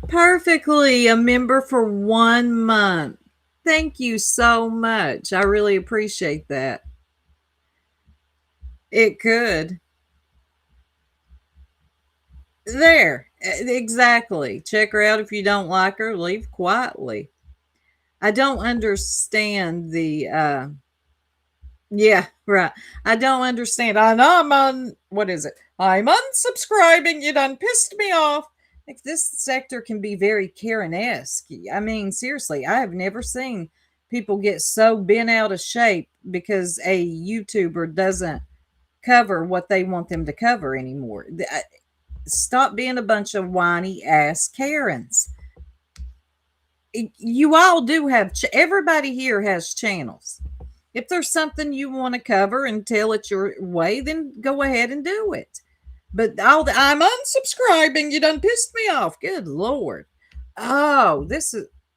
Perfectly, a member for 1 month. Thank you so much. I really appreciate that. It could. There. Exactly. Check her out if you don't like her. Leave quietly. I don't understand the yeah, right. I don't understand. I know what is it? I'm unsubscribing. You done pissed me off. Like, this sector can be very Karen-esque. I mean, seriously, I have never seen people get so bent out of shape because a YouTuber doesn't cover what they want them to cover anymore. Stop being a bunch of whiny ass Karens. You all do have, everybody here has channels. If there's something you want to cover and tell it your way, then go ahead and do it. But I'm unsubscribing. You done pissed me off. Good Lord. Oh,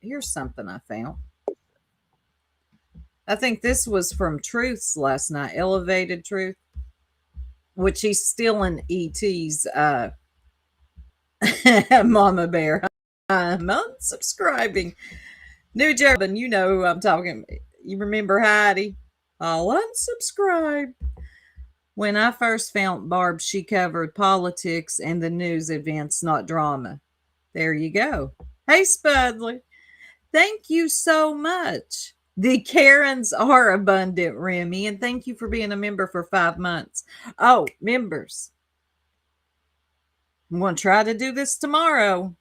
here's something I found. I think this was from Truth's last night, Elevated Truth, which he's stealing ET's Mama Bear. I'm unsubscribing. New job, and you know who I'm talking. You remember Heidi? I'll unsubscribe. When I first found Barb, she covered politics and the news events, not drama. There you go. Hey, Spudley. Thank you so much. The Karens are abundant, Remy, and thank you for being a member for 5 months. Oh, members. I'm going to try to do this tomorrow,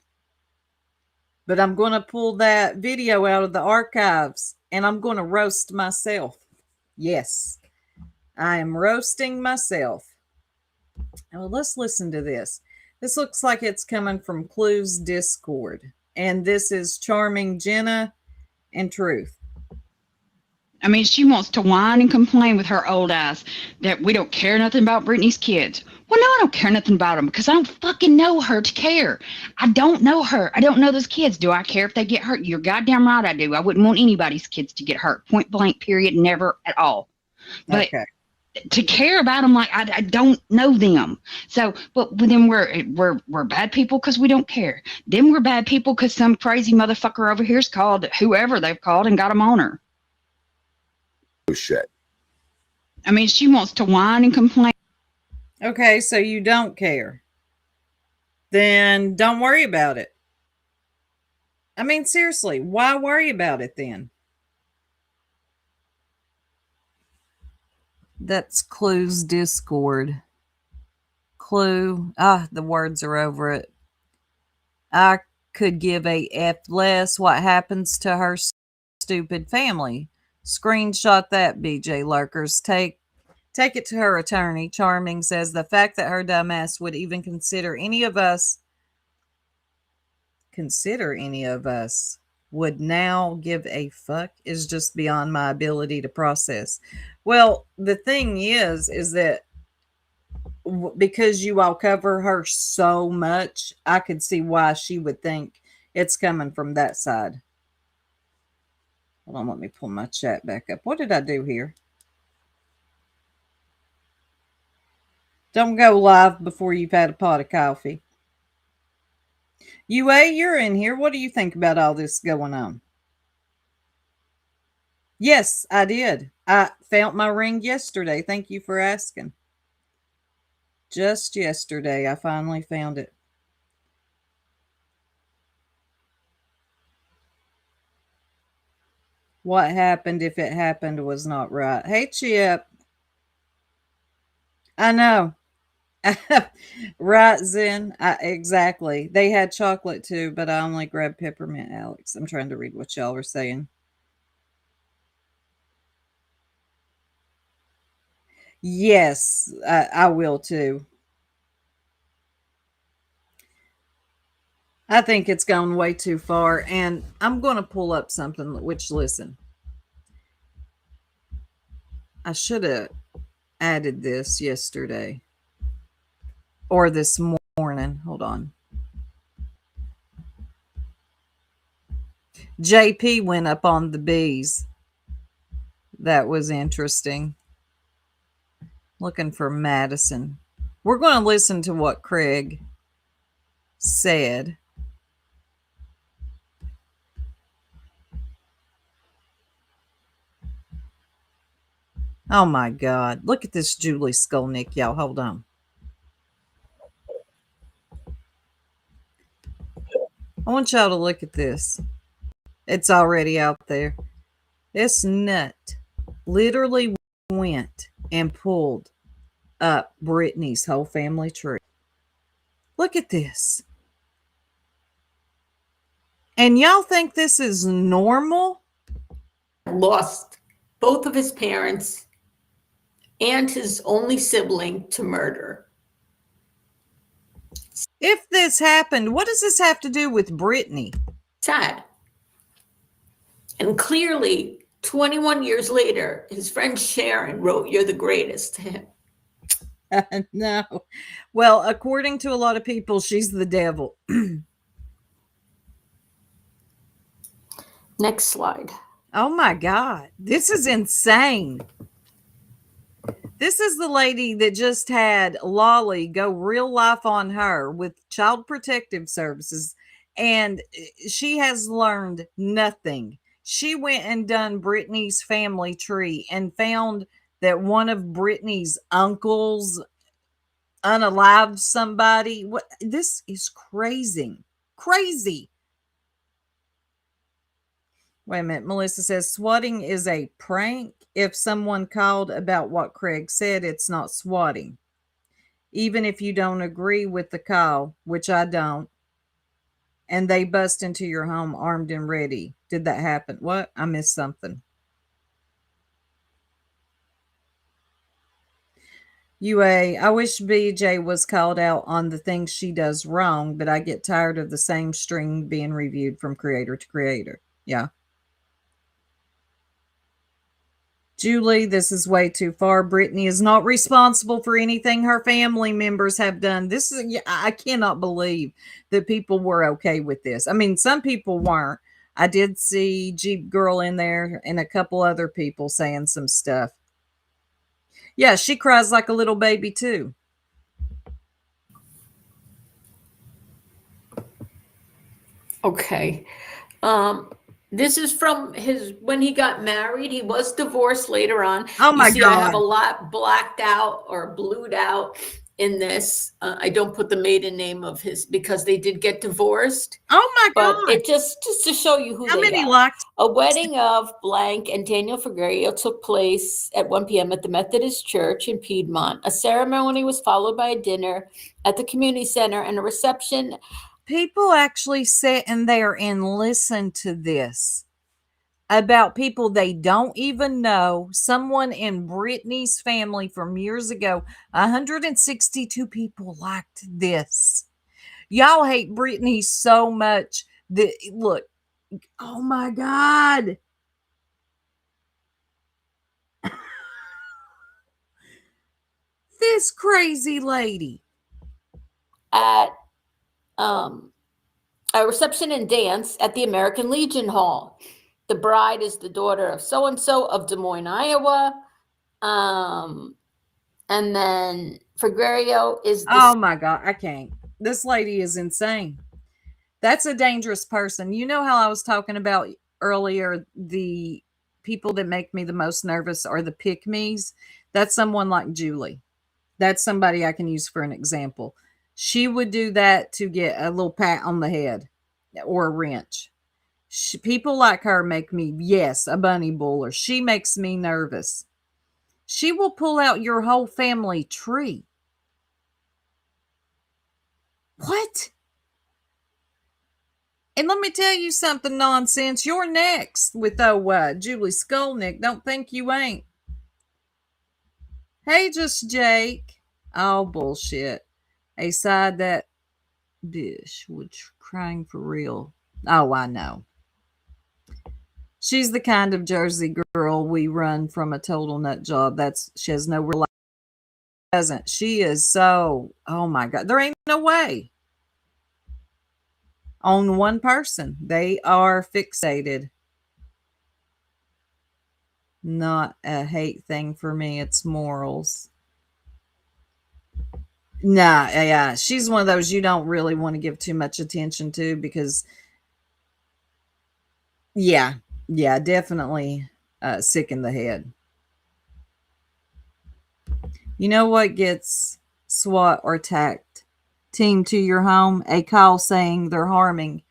but I'm going to pull that video out of the archives and I'm going to roast myself. Yes, I am roasting myself. Well, let's listen to this. This looks like it's coming from Clues Discord. And this is Charming Jenna and Truth.
I mean, she wants to whine and complain with her old ass that we don't care nothing about Brittany's kids. Well, no, I don't care nothing about them because I don't fucking know her to care. I don't know her. I don't know those kids. Do I care if they get hurt? You're goddamn right I do. I wouldn't want anybody's kids to get hurt. Point blank, period, never at all. But
Okay.
to care about them like I don't know them. So, but then we're bad people because we don't care. Then we're bad people because some crazy motherfucker over here's called whoever they've called and got them on her.
Oh, shit.
I mean, she wants to whine and complain.
Okay, so you don't care. Then don't worry about it. I mean, seriously, why worry about it then? That's Clue's Discord. Clue. The words are over it. I could give a F less. What happens to her stupid family? Screenshot that, BJ Lurkers. Take it to her attorney. Charming says the fact that her dumbass would even consider any of us would now give a fuck is just beyond my ability to process. Well, the thing is that because you all cover her so much, I could see why she would think it's coming from that side. Hold on, let me pull my chat back up. What did I do here? Don't go live before you've had a pot of coffee. UA, you're in here. What do you think about all this going on? Yes, I did. I found my ring yesterday. Thank you for asking. Just yesterday, I finally found it. What happened if it happened was not right. Hey, Chip. I know. Right, Zen. Exactly. They had chocolate too, but I only grabbed peppermint, Alex. I'm trying to read what y'all are saying. Yes, I will too. I think it's gone way too far, and I'm going to pull up something, which, listen, I should have added this yesterday or this morning. Hold on. JP went up on the bees. That was interesting. Looking for Madison. We're going to listen to what Craig said. Oh my God. Look at this Julie Skolnick, y'all. Hold on. I want y'all to look at this. It's already out there. This nut literally went and pulled up Brittany's whole family tree. Look at this. And y'all think this is normal?
Lost both of his parents and his only sibling to murder.
If this happened, what does this have to do with Brittany?
Sad. And clearly, 21 years later, his friend Sharon wrote, "You're the greatest" to him.
No. Well, according to a lot of people, she's the devil.
Next slide.
Oh my God. This is insane. This is the lady that just had Lolly go real life on her with Child Protective Services, and she has learned nothing. She went and done Brittany's family tree and found that one of Brittany's uncles unalived somebody. What? This is crazy. Crazy. Wait a minute. Melissa says swatting is a prank. If someone called about what Craig said, it's not swatting. Even if you don't agree with the call, which I don't, and they bust into your home armed and ready. Did that happen? What? I missed something. UA, I wish BJ was called out on the things she does wrong, but I get tired of the same string being reviewed from creator to creator. Yeah. Julie, this is way too far. Brittany is not responsible for anything her family members have done. This is, I cannot believe that people were okay with this. I mean, some people weren't. I did see Jeep Girl in there and a couple other people saying some stuff. Yeah, she cries like a little baby too.
Okay. This is from his when he got married. He was divorced later on.
Oh my
you see, I have a
God.
lot blacked out or blued out in this. I don't put the maiden name of his because they did get divorced.
Oh my
But
God.
it just to show you who
How
they
many
are.
liked?
A wedding of blank and Daniel Figueroa took place at 1 p.m. at the Methodist Church in Piedmont. A ceremony was followed by a dinner at the community center and a reception.
People actually sit in there and listen to this about people they don't even know. Someone in Brittany's family from years ago, 162 people liked this. Y'all hate Brittany so much that, look, oh my God. This crazy lady.
At a reception and dance at the American Legion Hall. The bride is the daughter of so-and-so of Des Moines, Iowa. And then Figueroa is the
Oh my God, I can't. This lady is insane. That's a dangerous person. You know how I was talking about earlier, the people that make me the most nervous are the pick-me's? That's someone like Julie. That's somebody I can use for an example. She would do that to get a little pat on the head or a wrench. People like her make me, yes, a bunny buller. She makes me nervous. She will pull out your whole family tree. What? And let me tell you something, nonsense. You're next with Julie Skolnick. Don't think you ain't. Hey, just Jake. Oh, bullshit. A side that bitch was crying for real. Oh, I know. She's the kind of Jersey girl we run from a total nut job. She has no real doesn't. She is so, oh my God. There ain't no way. On one person. They are fixated. Not a hate thing for me. It's morals. Nah, yeah. She's one of those you don't really want to give too much attention to because, yeah, definitely sick in the head. You know what gets SWAT or TACT team to your home? A call saying they're harming.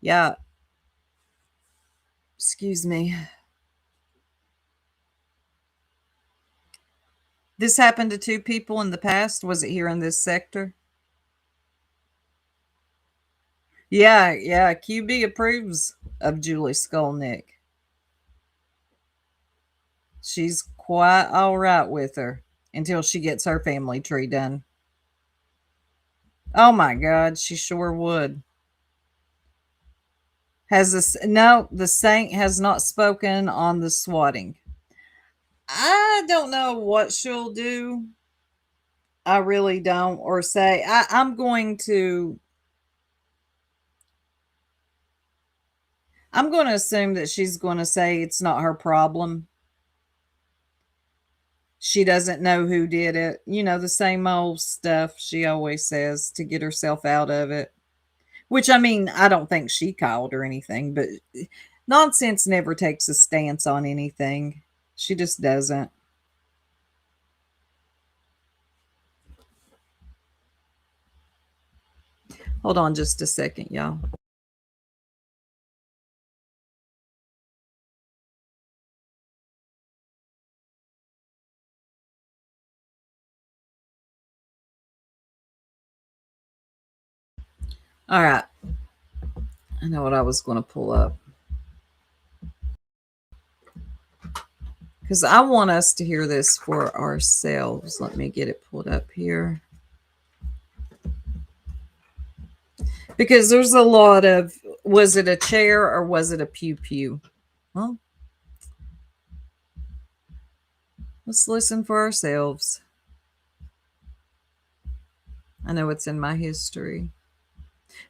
Yeah. Excuse me. This happened to 2 people in the past. Was it here in this sector? Yeah. QB approves of Julie Skolnick. She's quite all right with her until she gets her family tree done. Oh my God, she sure would. The saint has not spoken on the swatting. I don't know what she'll do. I really don't. Or say, I'm going to I'm going to assume that she's going to say it's not her problem. She doesn't know who did it. You know, the same old stuff she always says to get herself out of it. Which, I mean, I don't think she called or anything, but nonsense never takes a stance on anything. She just doesn't. Hold on just a second, y'all. All right. I know what I was going to pull up. Because I want us to hear this for ourselves. Let me get it pulled up here. Because there's a lot of, was it a chair or was it a pew-pew? Well, let's listen for ourselves. I know it's in my history.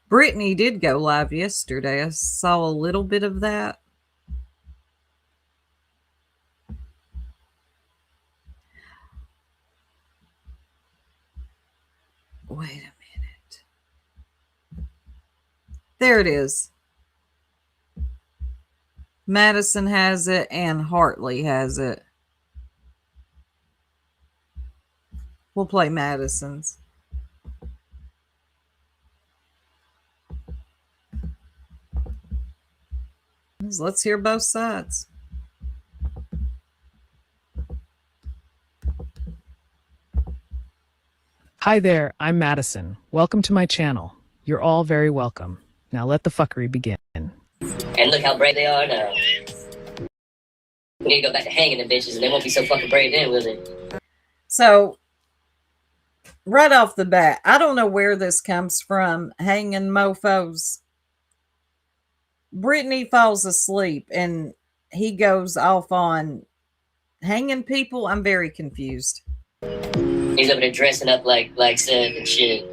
Brittany did go live yesterday. I saw a little bit of that. Wait a minute. There it is. Madison has it and Hartley has it. We'll play Madison's. Let's hear both sides.
Hi there, I'm Madison. Welcome to my channel. You're all very welcome. Now let the fuckery begin.
And look how brave they are now. We need to go back to hanging the bitches and they won't be so fucking brave then, will they?
So, right off the bat, I don't know where this comes from. Hanging mofos. Brittany falls asleep and he goes off on hanging people. I'm very confused.
He's over there dressing up like Seth and shit.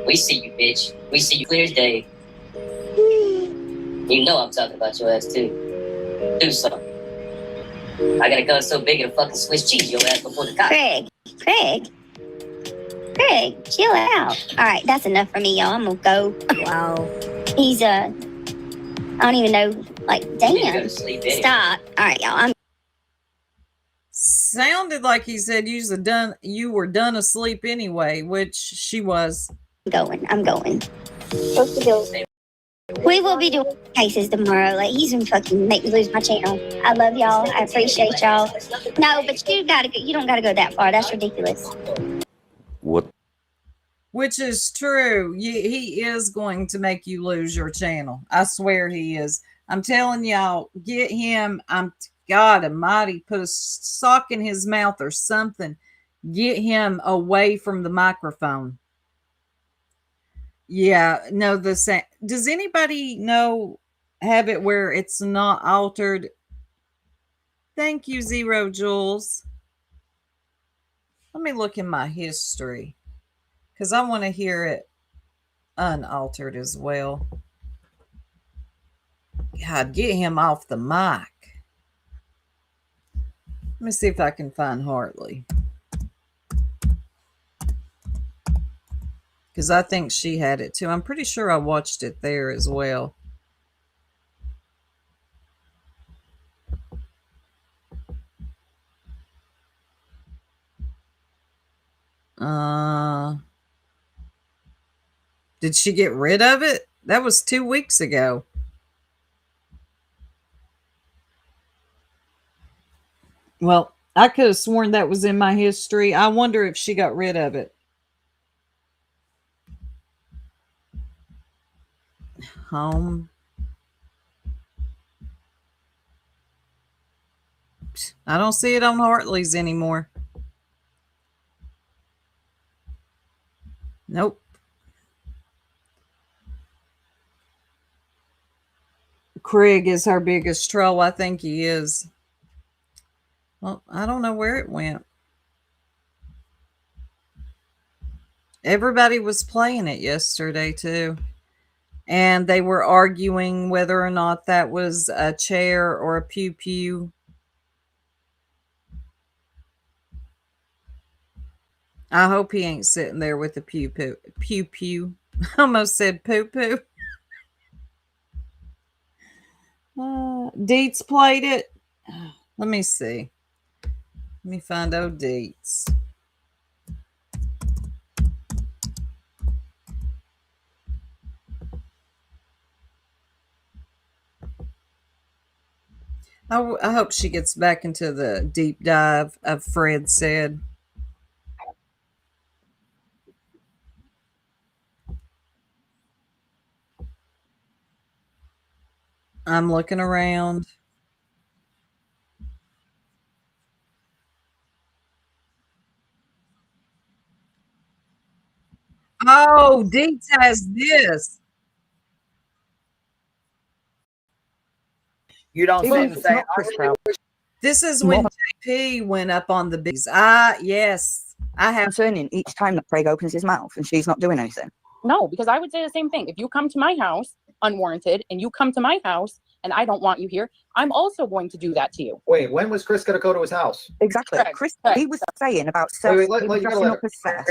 We see you, bitch. We see you clear as day. You know I'm talking about your ass, too. Do something. I got a gun so big it'll fucking Swiss cheese your ass before the cops.
Craig, chill out. All right, that's enough for me, y'all. I'm gonna go. Wow. He's, I don't even know, like, damn. Stop. All right, y'all.
Sounded like he said you were done asleep anyway, which she was.
I'm going. We will be doing cases tomorrow. Like, he's gonna fucking make me lose my channel. I love y'all. I appreciate y'all. No, but you don't gotta go that far. That's ridiculous.
What?
Which is true. He is going to make you lose your channel. I swear he is. I'm telling y'all, get him. God almighty, put a sock in his mouth or something. Get him away from the microphone. Yeah, no, does anybody have it where it's not altered? Thank you, Zero Jules. Let me look in my history because I want to hear it unaltered as well. God, get him off the mic. Let me see if I can find Hartley. Because I think she had it too. I'm pretty sure I watched it there as well. Did she get rid of it? That was 2 weeks ago. Well, I could have sworn that was in my history. I wonder if she got rid of it. Home. I don't see it on Hartley's anymore. Nope. Craig is her biggest troll. I think he is. Well, I don't know where it went. Everybody was playing it yesterday too. And they were arguing whether or not that was a chair or a pew pew. I hope he ain't sitting there with the pew pew. Pew pew. Almost said poo poo. Deets played it. Let me see. Let me find old Deets. I hope she gets back into the deep dive of Fred Said. I'm looking around. Oh, Deets has this.
You don't seem to say.
This is when JP went up on the bees. Yes, I have.
Concerning each time that Craig opens his mouth and she's not doing anything.
No, because I would say the same thing. If you come to my house unwarranted and you come to my house and I don't want you here, I'm also going to do that to you.
Wait, when was Chris going to go to his house?
Exactly.
Correct.
Chris,
Correct.
he was saying about Seth.
Wait,
he was dressing up as Seth.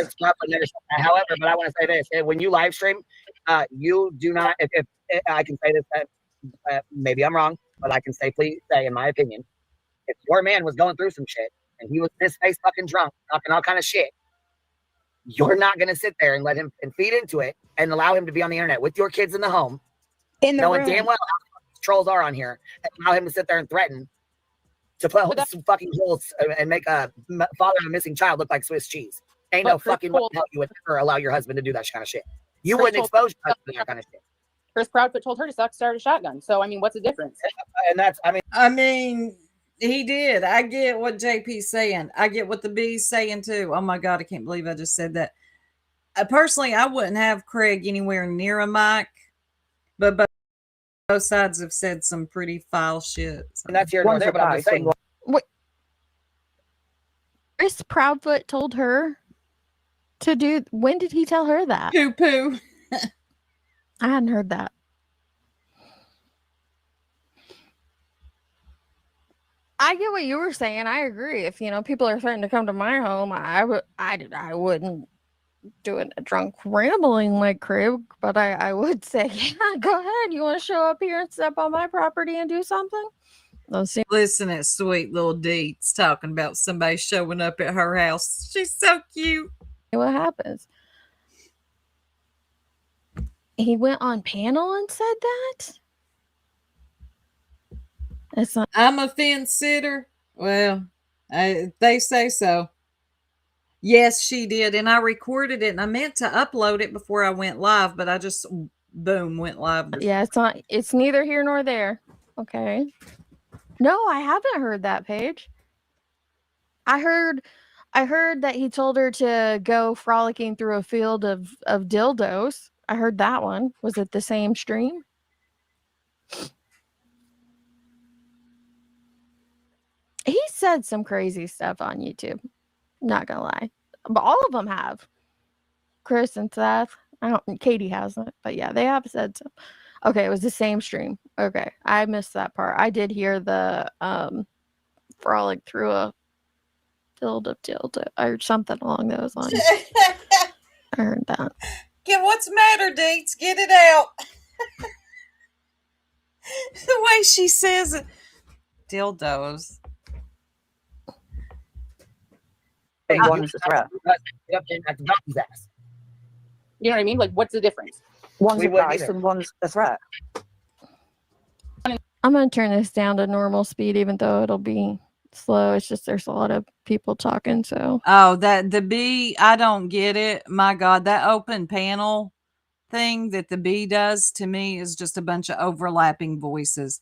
However, but I want to say this: when you live stream, you do not. If I can say this, maybe I'm wrong, but I can safely say, in my opinion, if your man was going through some shit and he was this face fucking drunk, talking all kind of shit, you're not going to sit there and let him and feed into it and allow him to be on the internet with your kids in the home, knowing damn well how trolls are on here, and allow him to sit there and threaten to put some fucking holes and make a father of a missing child look like Swiss cheese. Ain't no fucking way you would ever allow your husband to do that kind of shit. You wouldn't expose your husband to that kind of shit.
Chris Proudfoot told her to start a shotgun. So I mean, what's the difference?
And that's,
I mean, he did. I get what JP's saying. I get what the B's saying too. Oh my God, I can't believe I just said that. Personally, I wouldn't have Craig anywhere near a mic, but both sides have said some pretty foul shit. So.
And that's here nor there, but I'm just saying.
Wait. Chris Proudfoot told her to do. When did he tell her that?
Poo poo.
I hadn't heard that. I get what you were saying. I agree. If people are threatening to come to my home, I wouldn't do a drunk rambling like Craig, but I would say, yeah, go ahead. You want to show up here and step on my property and do something?
Listen at sweet little Deets talking about somebody showing up at her house. She's so cute.
What happens? He went on panel and said that? That's not.
I'm a fence sitter. Well, they say so. Yes, she did. And I recorded it and I meant to upload it before I went live, but I just, boom, went live.
Yeah, it's neither here nor there. Okay. No, I haven't heard that, Paige. I heard that he told her to go frolicking through a field of dildos. I heard that one. Was it the same stream? He said some crazy stuff on YouTube. Not gonna lie, but all of them have. Chris and Seth. Katie hasn't, but yeah, they have said so. Okay, it was the same stream. Okay, I missed that part. I did hear the frolic through a field of dildo or something along those lines. I heard that.
What's the matter, Deets? Get it out. The way she says it. Dildos.
One's a threat.
You know what I mean? Like, what's the difference?
One's a price and one's a threat.
I'm going to turn this down to normal speed, even though it'll be slow. It's just there's a lot of people talking. So.
Oh, I don't get it. My God, that open panel thing that the B does to me is just a bunch of overlapping voices.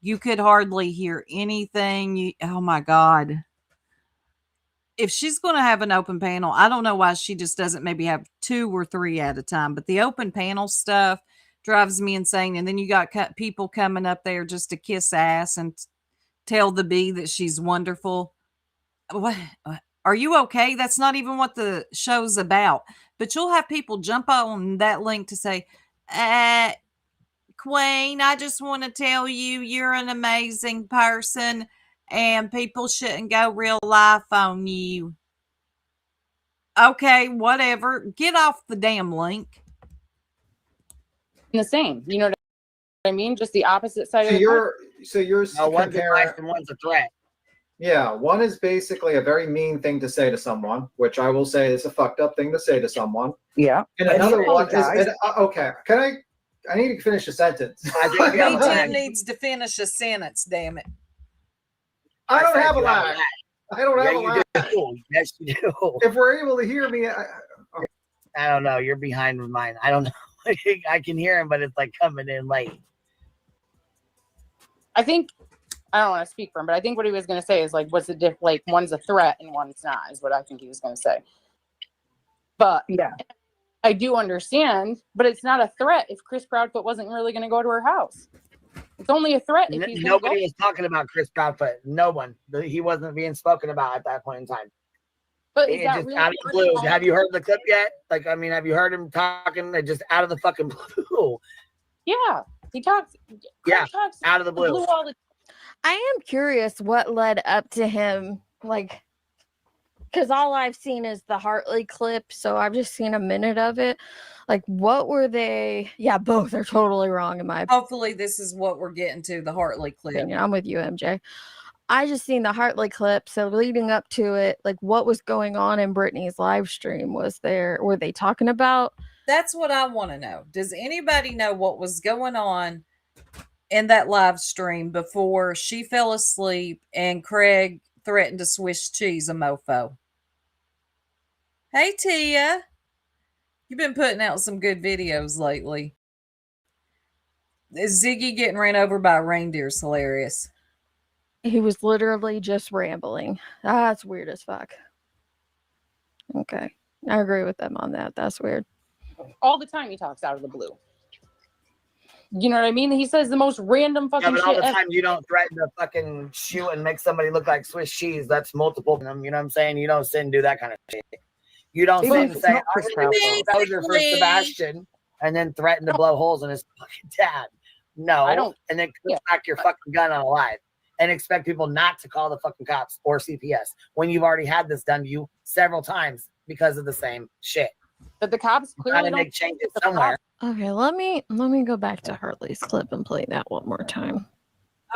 You could hardly hear anything. Oh my God. If she's going to have an open panel, I don't know why she just doesn't maybe have 2 or 3 at a time. But the open panel stuff drives me insane. And then you got people coming up there just to kiss ass and tell the bee that she's wonderful. What? Are you okay? That's not even what the show's about. But you'll have people jump on that link to say, Queen, I just want to tell you, you're an amazing person and people shouldn't go real life on you. Okay, whatever. Get off the damn link.
The same. You know what I mean? Just the opposite side
So
of the
you're
No, one's
comparing.
advice and one's a threat.
Yeah, one is basically a very mean thing to say to someone, which I will say is a fucked up thing to say to someone.
Yeah.
And
And
another
you
one is
apologize.
okay. I need to finish a sentence.
Me too needs to finish a sentence, damn it.
I don't
said
have a
you have a
line.
line.
I don't have a
Yeah,
line.
you do. Yes, you do.
If we're able to hear me,
I don't know. You're behind with mine. I don't know. I can hear him, but it's like coming in late.
I think I don't want to speak for him, but I think what he was going to say is like, what's the diff? Like, one's a threat and one's not, is what I think he was going to say. But
yeah,
I do understand, but it's not a threat if Chris Proudfoot wasn't really going to go to her house. It's only a threat if he's
Nobody was talking about Chris Proudfoot. No one. He wasn't being spoken about at that point in time.
But
It just out of the blue. Have you heard the clip yet? Like, I mean, have you heard him talking? Just out of the fucking blue.
Yeah, he talks.
Yeah,
talks
out of the blue.
all the
I am curious what led up to him, like, because all I've seen is the Hartley clip, so I've just seen a minute of it. Like, what were they? Yeah, both are totally wrong in my opinion.
Hopefully, this is what we're getting to, the Hartley clip.
I'm with you, MJ. I just seen the Hartley clip, so leading up to it, like, what was going on in Brittany's live stream? Were they talking about?
That's what I want to know. Does anybody know what was going on in that live stream before she fell asleep and Craig threatened to Swiss cheese a mofo? Hey, Tia. You've been putting out some good videos lately. Is Ziggy getting ran over by a reindeer is hilarious.
He was literally just rambling. That's weird as fuck. Okay. I agree with them on that. That's weird.
all the time. He talks out of the blue. You know what I mean? He says the most random fucking
but all
shit
the
ever.
time you don't threaten to fucking shoot and make somebody look like Swiss cheese. That's multiple of them. You know what I'm saying? You don't sit and do that kind of shit. You don't sit and say, I'm going to be exposure for Sebastian and then threaten to blow holes in his fucking dad. No.
I don't-
And then push back your fucking gun on a live and expect people not to call the fucking cops or CPS when you've already had this done to you several times because of the same shit.
But the cops clearly
Gotta
don't
make changes somewhere.
Okay, let me go back to Hartley's clip and play that one more time.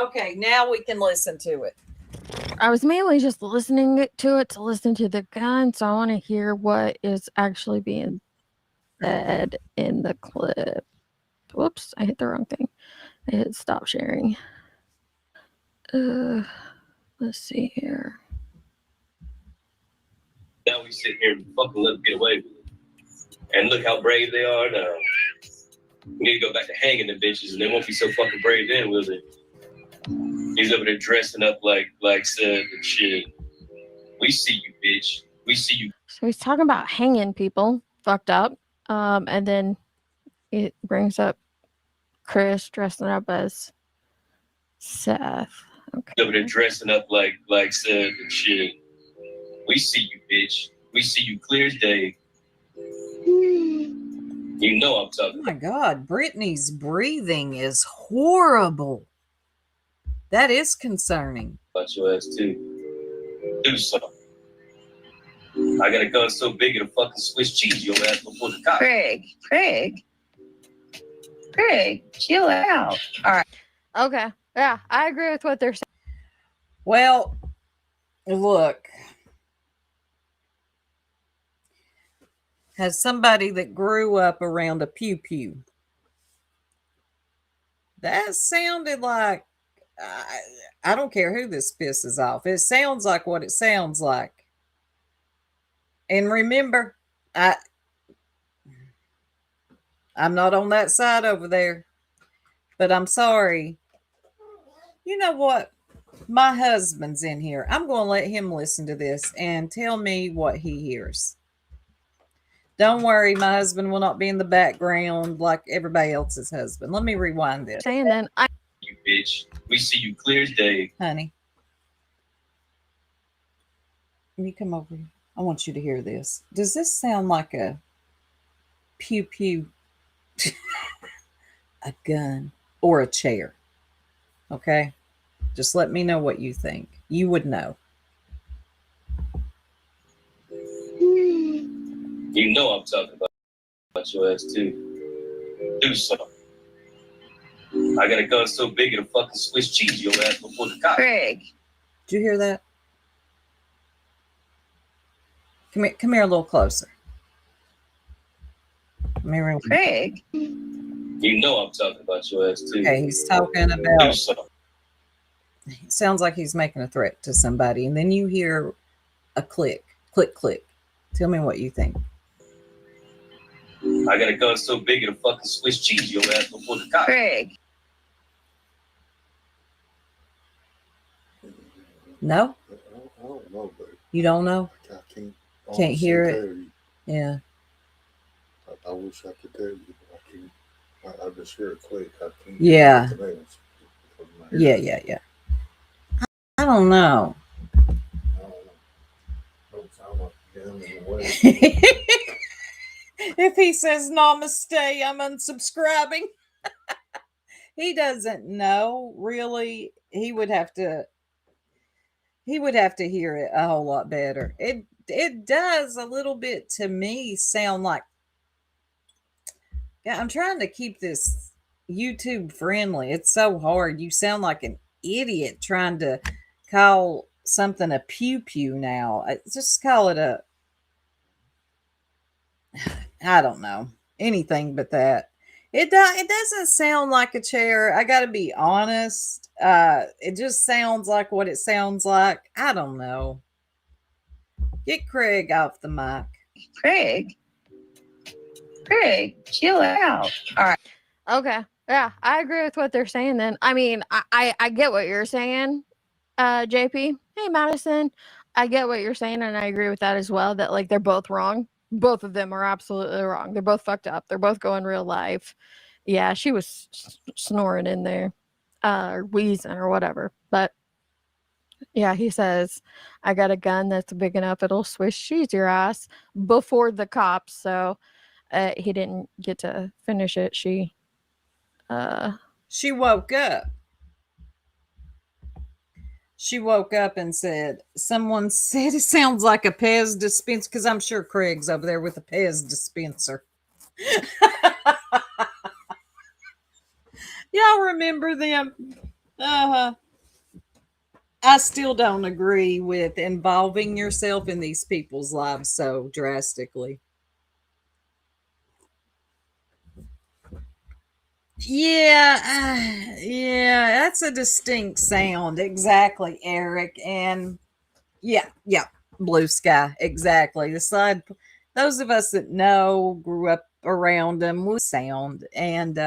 Okay, now we can listen to it.
I was mainly just listening to it to listen to the gun, so I want to hear what is actually being said in the clip. Whoops, I hit the wrong thing. I hit stop sharing. Let's see here.
Now we sit here and fucking let them get away with it. And look how brave they are now. We need to go back to hanging the bitches and they won't be so fucking brave then, will they? He's over there dressing up like said and shit. We see you, bitch. We see you.
So he's talking about hanging people, fucked up. And then it brings up Chris dressing up as Seth. Okay.
Over there dressing up like said and shit. We see you, bitch. We see you clear as day. You know I'm talking.
Oh my God, Brittany's breathing is horrible. That is concerning.
About your ass too. Do something. I got a gun so big it'll fucking Swiss cheese your ass before the cops.
Craig, chill out. All right.
Okay. Yeah, I agree with what they're saying.
Well, look. As somebody that grew up around a pew-pew, that sounded like, I don't care who this pisses off. It sounds like what it sounds like. And remember, I'm not on that side over there, but I'm sorry. You know what? My husband's in here. I'm going to let him listen to this and tell me what he hears. Don't worry, my husband will not be in the background like everybody else's husband. Let me rewind this.
Saying then,
You bitch. We see you clear as day.
Honey, can you come over here? I want you to hear this. Does this sound like a pew pew? a gun or a chair. Okay? Just let me know what you think. You would know.
You know I'm talking about your ass too. Do something. I got a gun so big it'll fucking Swiss cheese your ass before the cops.
Craig.
Did you hear that? Come here a little closer.
Craig.
You know I'm talking about your ass too.
Okay, he's talking
Do
about.
something.
Sounds like he's making a threat to somebody, and then you hear a click, click, click. Tell me what you think.
I got a gun so big it'll fucking Swiss cheese your ass before the cops.
Craig.
No,
I don't know, but
you don't know.
I can't.
Can't hear
honestly
it.
tell you.
Yeah.
I wish I could tell you, but I can't. I just hear a click. I can't.
Yeah.
do anything else because my
Yeah,
ears-
yeah. I don't know.
I don't know. Don't sound like a gun in a way.
If he says namaste, I'm unsubscribing. He doesn't know, really. He would have to hear it a whole lot better. It does a little bit to me sound like, yeah, I'm trying to keep this YouTube friendly. It's so hard. You sound like an idiot trying to call something a pew pew now. Just call it a, I don't know, anything but that. It doesn't sound like a chair. I got to be honest. It just sounds like what it sounds like. I don't know. Get Craig off the mic.
Craig. Craig, chill out. All right.
Okay. Yeah, I agree with what they're saying then. I mean, I get what you're saying, JP. Hey, Madison. I get what you're saying, and I agree with that as well, that like they're both wrong. Both of them are absolutely wrong. They're both fucked up. They're both going real life. Yeah, she was snoring in there, or wheezing or whatever. But yeah, he says, I got a gun that's big enough it'll Swiss cheese your ass before the cops. So he didn't get to finish it. She
woke up. She woke up and said, someone said it sounds like a Pez dispenser, because I'm sure Craig's over there with a Pez dispenser. Y'all remember them? I still don't agree with involving yourself in these people's lives so drastically. Yeah, that's a distinct sound. Exactly, Eric. And yeah, blue sky. Exactly. The side, those of us that know, grew up around them with sound, and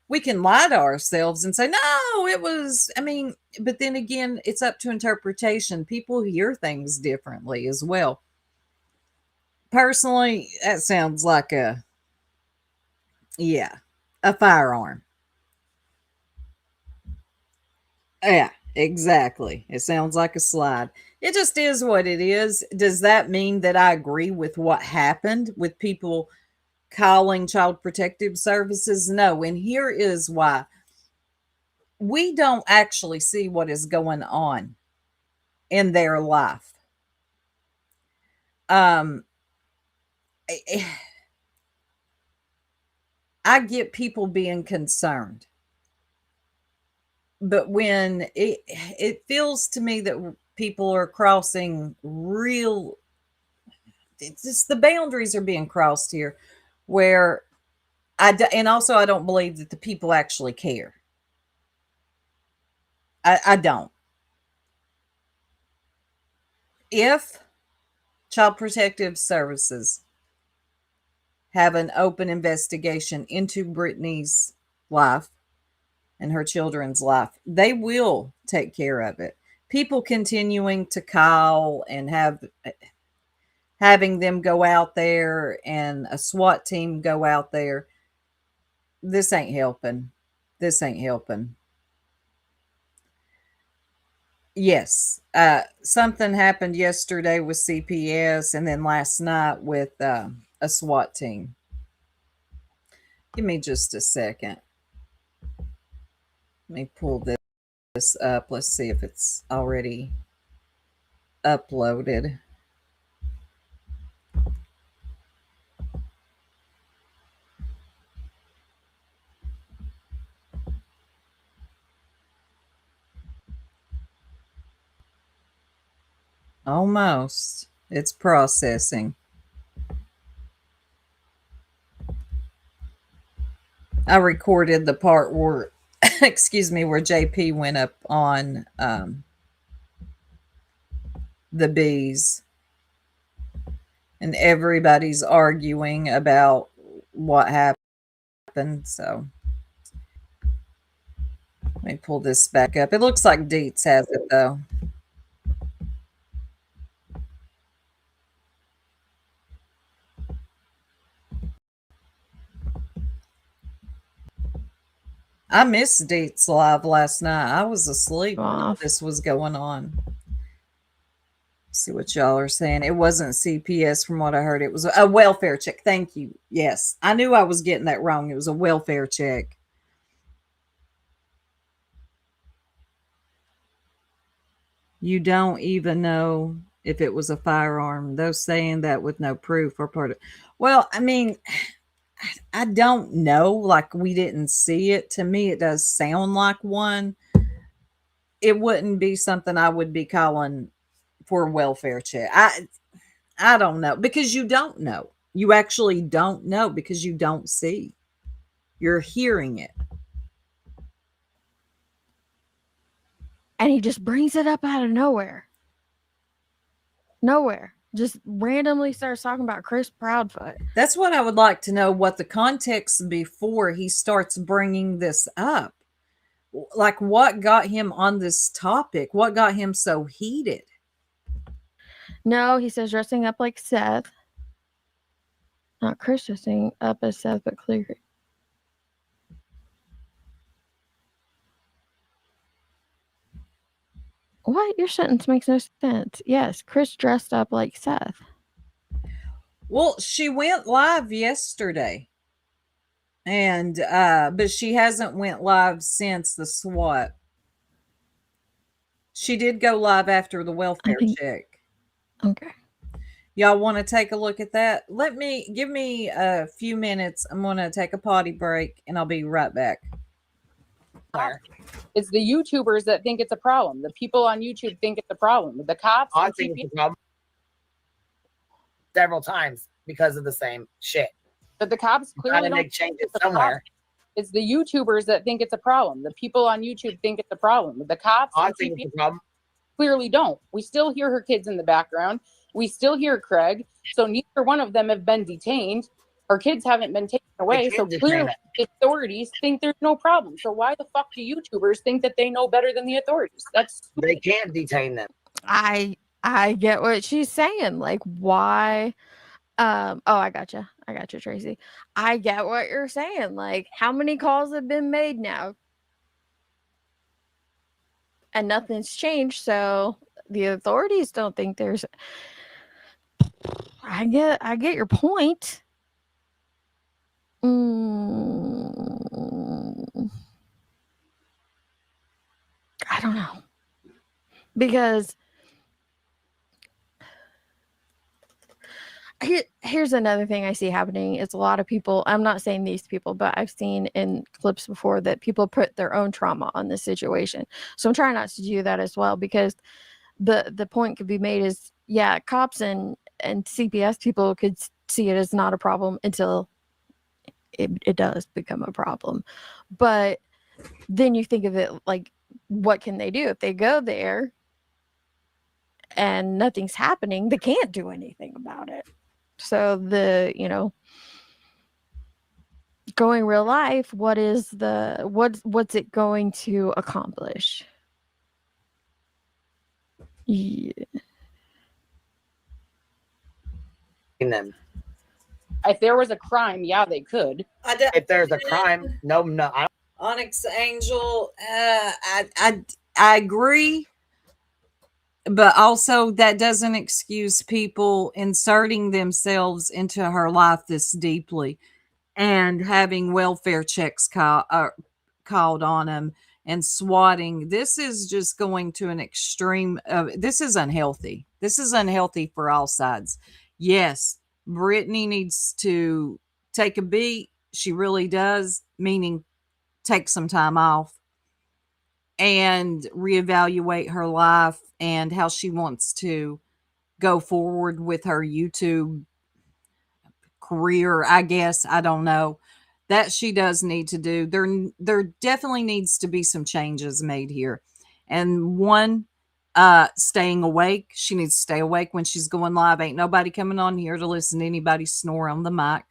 we can lie to ourselves and say, no, it was, I mean, but then again, it's up to interpretation. People hear things differently as well. Personally, that sounds like a firearm. Yeah, exactly. It sounds like a slide. It just is what it is. Does that mean that I agree with what happened with people calling Child Protective Services? No. And here is why. We don't actually see what is going on in their life. I get people being concerned. But when it feels to me that people are crossing it's just the boundaries are being crossed here, where and also I don't believe that the people actually care. I don't. If Child Protective Services have an open investigation into Brittany's life and her children's life, they will take care of it. People continuing to call and having them go out there and a SWAT team go out there, this ain't helping. This ain't helping. Yes, something happened yesterday with CPS, and then last night with a SWAT team. Give me just a second. Let me pull this up. Let's see if it's already uploaded. Almost. It's processing. I recorded the part where, excuse me, where JP went up on the bees. And everybody's arguing about what happened. So let me pull this back up. It looks like Dietz has it, though. I missed Dietz live last night. I was asleep when this was going on. See what y'all are saying. It wasn't CPS from what I heard. It was a welfare check. Thank you. Yes. I knew I was getting that wrong. It was a welfare check. You don't even know if it was a firearm. Those saying that with no proof are part of. Well, I mean, I don't know. Like, we didn't see it. To me, it does sound like one. It wouldn't be something I would be calling for a welfare check. I don't know, because you don't know. You actually don't know because you don't see. You're hearing it.
And he just brings it up out of nowhere. Nowhere. Just randomly starts talking about Chris Proudfoot.
That's what I would like to know, what the context before he starts bringing this up. Like, what got him on this topic? What got him so heated?
No, he says dressing up like Seth. Not Chris dressing up as Seth, but Cleary. What? Your sentence makes no sense. Yes, Chris dressed up like Seth.
Well, she went live yesterday. And but she hasn't went live since the SWAT. She did go live after the welfare check.
Okay.
Y'all want to take a look at that? Give me a few minutes. I'm going to take a potty break and I'll be right back.
It's the YouTubers that think it's a problem. The people on YouTube think it's a problem. The cops.
I think it's a problem several times because of the same shit.
But the cops clearly
Gotta
don't
make changes
think it's a
somewhere.
problem. It's the YouTubers that think it's a problem. The people on YouTube think it's a problem. The cops
I
and
think
TPS
it's a problem.
clearly don't. We still hear her kids in the background. We still hear Craig. So neither one of them have been detained. Her kids haven't been taken away. So clearly the authorities think there's no problem. So why the fuck do YouTubers think that they know better than the authorities?
They can't detain them.
I get what she's saying. Like, why? I gotcha, Tracy. I get what you're saying. Like, how many calls have been made now? And nothing's changed, so the authorities don't think there's. I get your point. I don't know, because here's another thing I see happening. It's a lot of people. I'm not saying these people, but I've seen in clips before that people put their own trauma on this situation. So I'm trying not to do that as well, because the point could be made is, yeah, cops and CPS people could see it as not a problem until it does become a problem. But then you think of it like, what can they do if they go there and nothing's happening? They can't do anything about it. So going real life, what's it going to accomplish? Yeah.
Them.
If there was a crime, yeah, they could.
If there's a crime, no. I don't.
Onyx Angel, I agree, but also that doesn't excuse people inserting themselves into her life this deeply and having welfare checks called on them and swatting. This is just going to an extreme of, this is unhealthy. This is unhealthy for all sides. Yes, Brittany needs to take a beat. She really does, meaning take some time off and reevaluate her life and how she wants to go forward with her YouTube career, I guess. I don't know. That she does need to do. There definitely needs to be some changes made here. And one, staying awake. She needs to stay awake when she's going live. Ain't nobody coming on here to listen to anybody snore on the mic.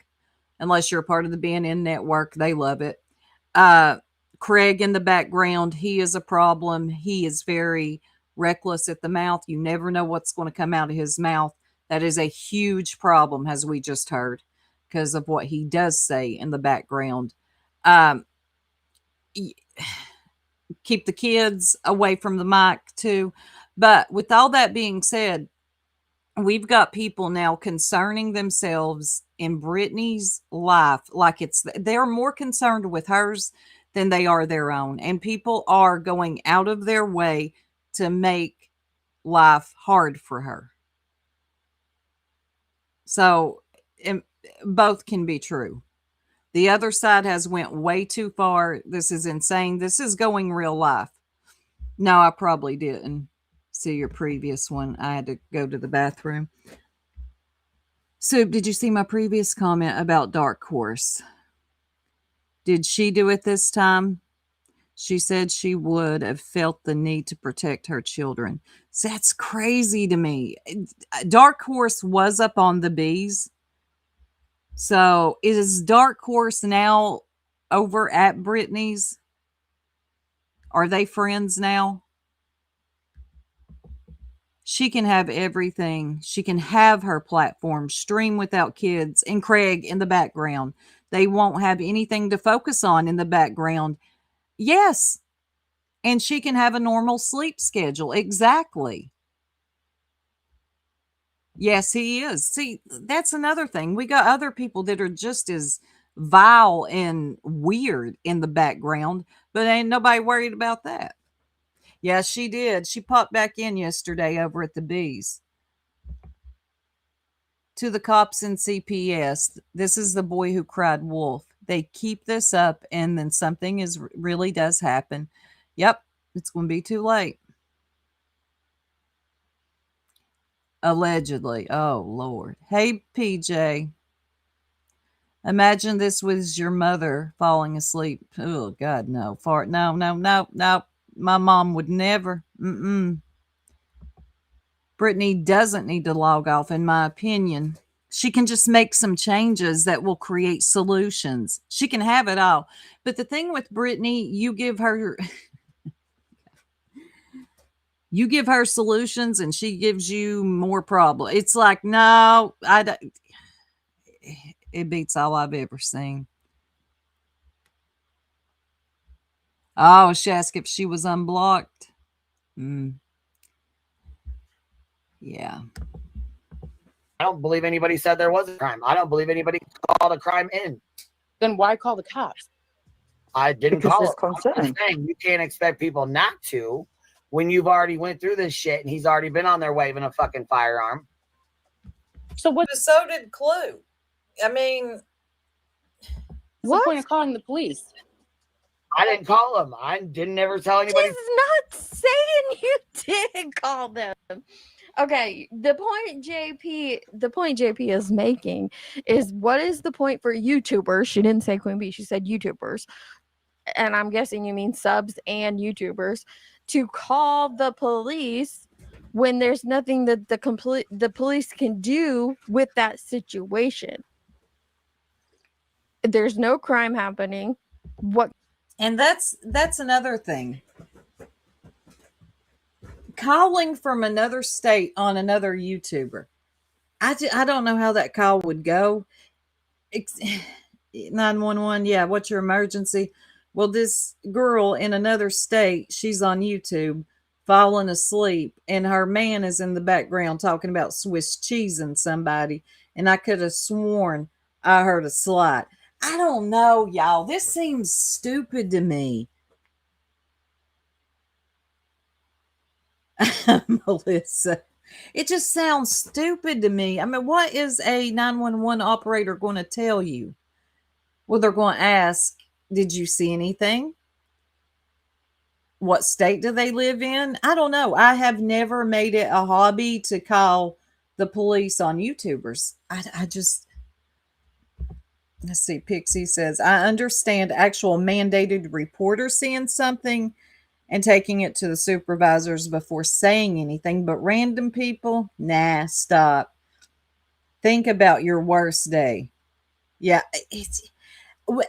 Unless you're a part of the BNN network. They love it. Craig in the background, he is a problem. He is very reckless at the mouth. You never know what's going to come out of his mouth. That is a huge problem, as we just heard, because of what he does say in the background. Keep the kids away from the mic too. But with all that being said, we've got people now concerning themselves in Brittany's life like they're more concerned with hers than they are their own. And people are going out of their way to make life hard for her. So both can be true. The other side has went way too far. This is insane. This is going real life. No, I probably didn't see your previous one. I had to go to the bathroom. Soup, did you see my previous comment about Dark Horse? Did she do it this time? She said she would have felt the need to protect her children. So that's crazy to me. Dark Horse was up on the bees. So is Dark Horse now over at Brittany's? Are they friends now? She can have everything. She can have her platform, stream without kids, and Craig in the background. They won't have anything to focus on in the background. Yes. And she can have a normal sleep schedule. Exactly. Yes, he is. See, that's another thing. We got other people that are just as vile and weird in the background, but ain't nobody worried about that. Yes, she did. She popped back in yesterday over at the Bees. To the cops and CPS, this is the boy who cried wolf. They keep this up and then something really does happen. Yep, it's going to be too late. Allegedly. Oh, Lord. Hey, PJ. Imagine this was your mother falling asleep. Oh, God, no. No. My mom would never. Brittany doesn't need to log off, in my opinion. She can just make some changes that will create solutions. She can have it all. But the thing with Brittany, you give her solutions and she gives you more problems. It's like, no, it beats all I've ever seen. Oh, she asked if she was unblocked. Yeah.
I don't believe anybody said there was a crime. I don't believe anybody called a crime in.
Then why call the cops?
I didn't
Because
call
there's
it. I'm
concern.
just saying, you can't expect people not to when you've already went through this shit and he's already been on there waving a fucking firearm.
So what?
So did Clue. I mean,
what's the point of calling the police?
I didn't call him. I didn't ever tell anybody.
She's not saying you did call them. Okay, the point JP is making is, what is the point for YouTubers? She didn't say Queen Bee, she said YouTubers. And I'm guessing you mean subs and YouTubers to call the police when there's nothing that the police can do with that situation. There's no crime happening.
And that's another thing. Calling from another state on another YouTuber. I don't know how that call would go. 911, yeah, what's your emergency? Well, this girl in another state, she's on YouTube falling asleep, and her man is in the background talking about Swiss cheese and somebody, and I could have sworn I heard a slide. I don't know, y'all. This seems stupid to me. Melissa. It just sounds stupid to me. I mean, what is a 911 operator going to tell you? Well, they're going to ask, did you see anything? What state do they live in? I don't know. I have never made it a hobby to call the police on YouTubers. I just, let's see. Pixie says, I understand actual mandated reporters seeing something and taking it to the supervisors before saying anything, but random people, nah, stop. Think about your worst day. Yeah,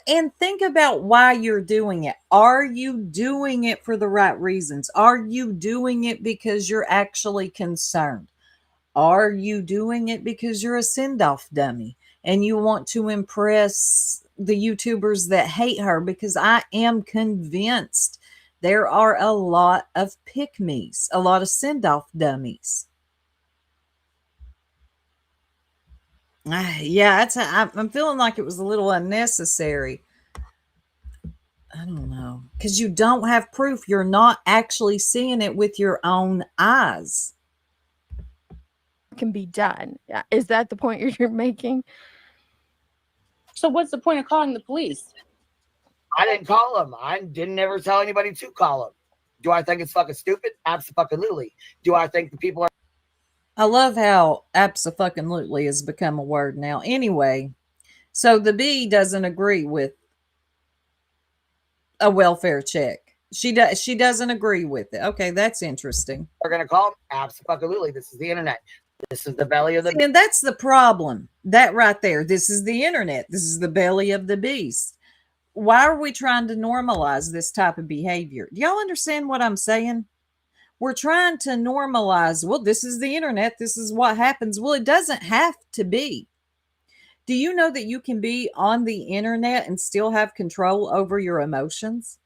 and think about why you're doing it. Are you doing it for the right reasons? Are you doing it because you're actually concerned? Are you doing it because you're a send-off dummy and you want to impress the YouTubers that hate her? Because I am convinced there are a lot of pick-me's, a lot of send-off dummies. Yeah, I'm feeling like it was a little unnecessary. I don't know. Because you don't have proof. You're not actually seeing it with your own eyes.
Can be done. Is that the point you're making?
So what's the point of calling the police?
I didn't call him. I didn't ever tell anybody to call him. Do I think it's fucking stupid? Absolutely. Do I think the people are?
I love how abso-fucking-lutely has become a word now. Anyway, so the B doesn't agree with a welfare check. She doesn't agree with it. Okay, that's interesting.
Are going to call him? Absolutely. This is the internet. This is the belly of the
beast. And that's the problem. That right there. This is the internet. This is the belly of the beast. Why are we trying to normalize this type of behavior? Do y'all understand what I'm saying? We're trying to normalize, well, this is the internet. This is what happens. Well, it doesn't have to be. Do you know that you can be on the internet and still have control over your emotions?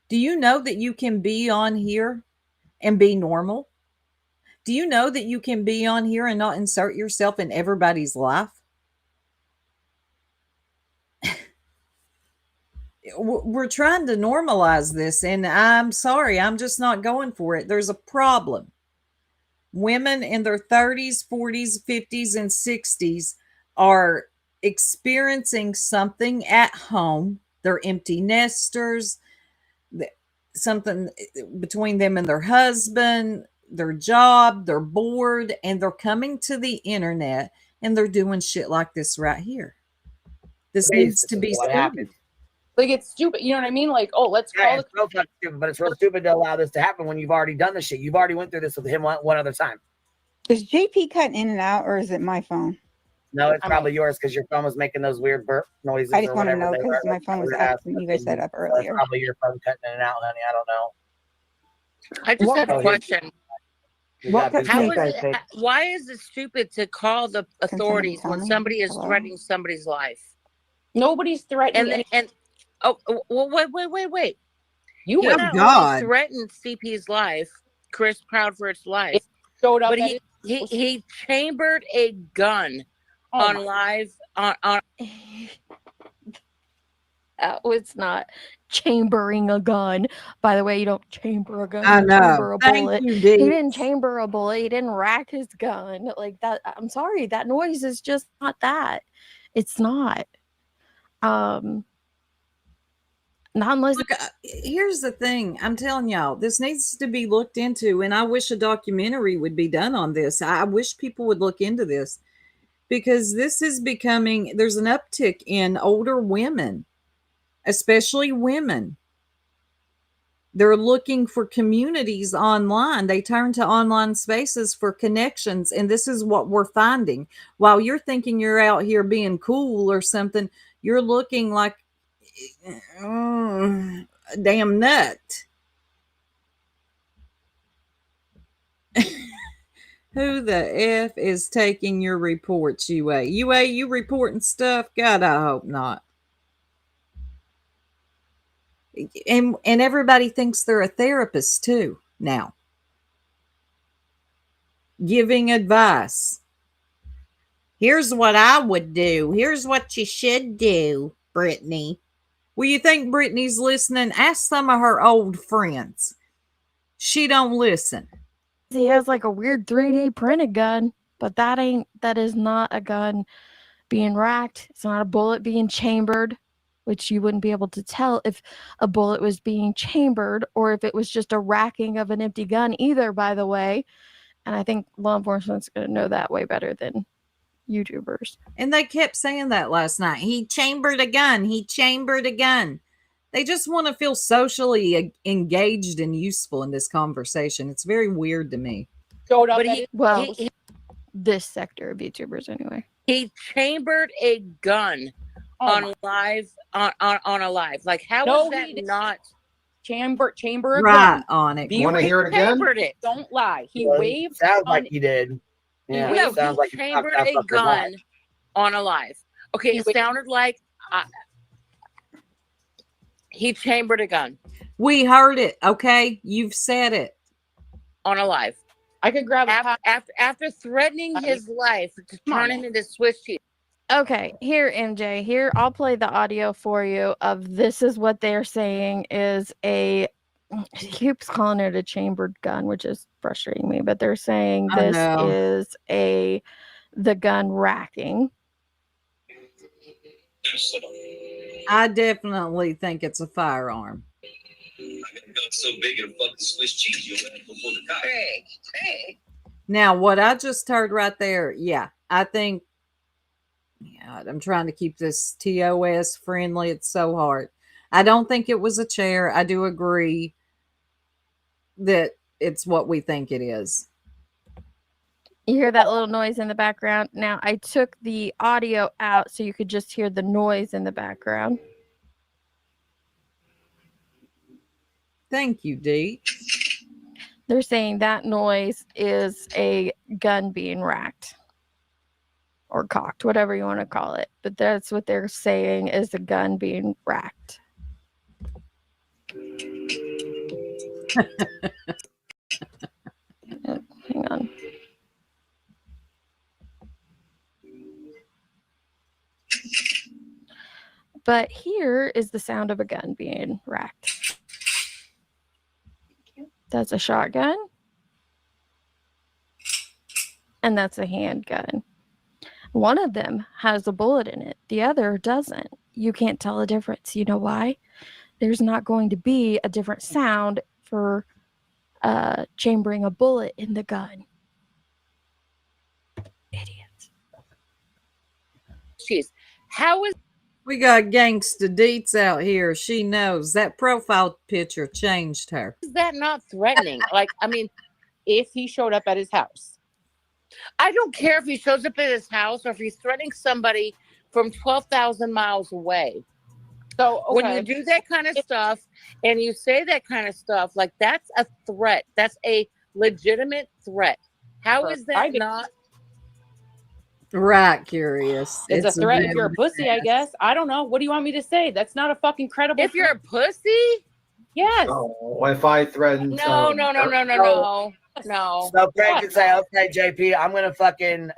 Do you know that you can be on here and be normal? Do you know that you can be on here and not insert yourself in everybody's life? We're trying to normalize this, and I'm sorry, I'm just not going for it. There's a problem. Women in their 30s, 40s, 50s, and 60s are experiencing something at home. They're empty nesters, something between them and their husband, their job, they're bored, and they're coming to the internet and they're doing shit like this right here. This needs to be
happened.
Like, it's stupid. You know what I mean? Like, oh, let's call
it's real fucking stupid, but it's real stupid to allow this to happen when you've already done the shit. You've already went through this with him one other time.
Is JP cutting in and out, or is it my phone?
No, it's probably yours because your phone was making those weird burp noises.
I just want to know because my phone was up when you guys set up earlier.
It's probably your phone cutting in and out, honey. I don't know.
I just have a question.
What
why is it stupid to call the authorities when somebody is threatening somebody's life?
Nobody's threatening.
Oh, well, wait.
You
would
not
only threaten CP's life, Chris Proudfoot's life.
It showed up,
but he chambered a gun on live on.
That was not chambering a gun. By the way, you don't chamber a gun.
I know.
Chamber a bullet.
You,
he didn't chamber a bullet. He didn't rack his gun like that. I'm sorry. That noise is just not that. It's not. Not unless.
Look, here's the thing. I'm telling y'all, this needs to be looked into, and I wish a documentary would be done on this. I wish people would look into this because this is becoming. There's an uptick in older women, especially women. They're looking for communities online. They turn to online spaces for connections, and this is what we're finding. While you're thinking you're out here being cool or something, you're looking like damn nut. Who the F is taking your reports, UA? UA, you reporting stuff? God, I hope not. And everybody thinks they're a therapist too now. Giving advice. Here's what I would do. Here's what you should do, Brittany. Well, you think Brittany's listening? Ask some of her old friends. She don't listen.
He has like a weird 3D printed gun, but that is not a gun being racked. It's not a bullet being chambered, which you wouldn't be able to tell if a bullet was being chambered or if it was just a racking of an empty gun either, by the way. And I think law enforcement's going to know that way better than YouTubers.
And they kept saying that last night. He chambered a gun. He chambered a gun. They just want to feel socially engaged and useful in this conversation. It's very weird to me.
Showed up
But
at
he,
his-
Well,
he,
this sector of YouTubers anyway.
he chambered a gun
Oh
on
my-
live on a live. Like how
No,
is that
he didn't.
not?
chamber a
Right
gun.
on it.
Be
Want to
right-
hear it again?
Chambered it.
Don't lie. He
Well,
waved
sounds
on
like he did. Yeah,
No,
it sounds
he
like
chambered
knocked that
a
fucker's
gun
life.
on a live. Okay, it sounded like he chambered a gun
We heard it. Okay. You've said it.
on a live.
I could grab a
After threatening his life to
Come on
turn
now.
him into Swiss cheese.
Okay, here, MJ. Here, I'll play the audio for you of this is what they're saying is a. He keeps calling it a chambered gun, which is frustrating me. But they're saying
I
this
know.
is the gun racking.
I definitely think it's a firearm.
I got a gun so big it'll fuck the Swiss cheese you'll have before the cops.
Craig.
Now, what I just heard right there, yeah, I think, God, I'm trying to keep this TOS friendly. It's so hard. I don't think it was a chair. I do agree that it's what we think it is.
You hear that little noise in the background. Now, I took the audio out so you could just hear the noise in the background.
Thank you, Dee.
They're saying that noise is a gun being racked or cocked, whatever you want to call it. But that's what they're saying is a gun being racked. Hang on. But here is the sound of a gun being racked. That's a shotgun. And that's a handgun. One of them has a bullet in it. The other doesn't. You can't tell the difference. You know why? There's not going to be a different sound for chambering a bullet in the gun. Idiots.
Jeez. How is
We got Gangsta Deets out here. She knows that profile picture changed her.
that not threatening? Like, I mean,
if he showed up at his house.
I don't care if he shows up at his house or if he's threatening somebody from 12,000 miles away.
So
when you do that kind of stuff and you say that kind of stuff, like that's a threat. That's a legitimate threat. How is that not?
Right, curious.
It's a threat if you're a
very
pussy, I guess. I don't know. What do you want me to say? That's not a fucking credible.
If you're a pussy?
Yes.
Oh, if I threatened.
No.
So Craig could say, okay, JP, I'm gonna fucking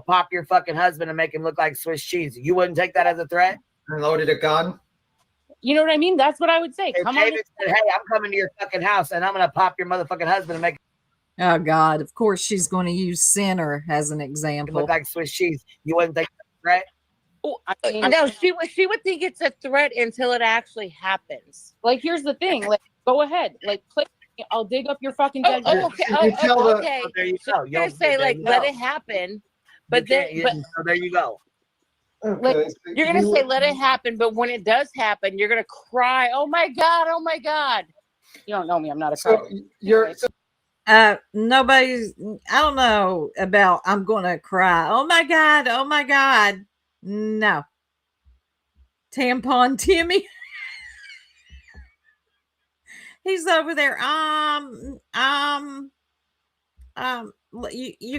pop your fucking husband and make him look like Swiss cheese. You wouldn't take that as a threat?
And loaded a gun.
You know what I mean? That's what I would say.
If
Come
David
on.
said, hey, I'm coming to your fucking house and I'm gonna pop your motherfucking husband and make
Oh God! Of course, she's going to use Sinner as an
him
example.
look like Swiss cheese. You wouldn't think that's a threat?
Oh, I mean,
No, she would think it's a threat until it actually happens.
like, here's the thing. Like, go ahead. Like, click. I'll dig up your fucking dead body.
Okay.
You tell the-
Okay.
Oh, there you
So
go.
you're gonna
You'll-
say
there
like
you
let
go.
it happen,
You
but then
can't- so there you go.
Okay, so
you're gonna
you-
say let it happen, but when it does happen, you're gonna cry. Oh my god! Oh my god!
You don't know me. I'm not a
So
cop.
you're. So
Nobody's. I don't know about. I'm going to cry. Oh my God! Oh my God! No. Tampon Timmy. He's over there. You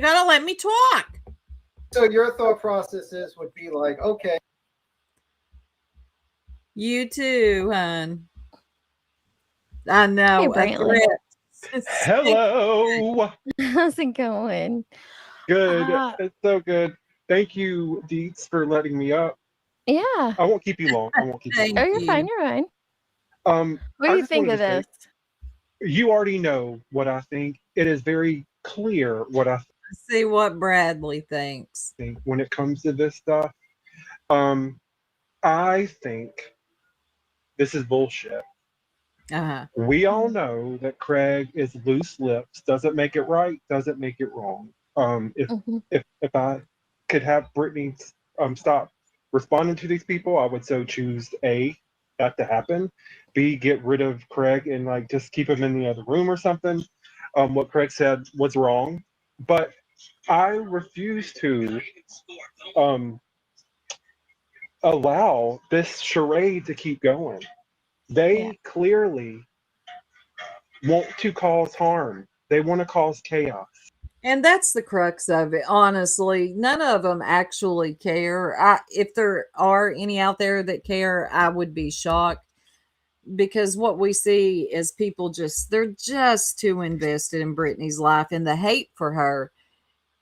gotta let me talk.
So your thought processes would be like, okay,
You too, hon. I know.
Hey,
a
Brantley.
threat.
Hello.
How's it going?
Good.
Ah.
It's so good. Thank you, Deets, for letting me up.
Yeah.
I won't keep you long. I won't keep you
Thank
long.
Oh, you're
you.
fine. You're fine.
Um,
What
I
do you
just
think
wanted
of
to say-
this?
you already know what I think. It is very clear what I
See what Bradley thinks.
think when it comes to this stuff. I think this is bullshit. We all know that Craig is loose lips. Doesn't make it right. Doesn't make it wrong. If I could have Brittany stop responding to these people, I would so choose A, that to happen. B, get rid of Craig and like just keep him in the other room or something. What Craig said was wrong, but I refuse to allow this charade to keep going. They clearly want to cause harm. They want to cause chaos.
And that's the crux of it, honestly. None of them actually care. If there are any out there that care, I would be shocked, because what we see is people they're just too invested in Brittany's life, and the hate for her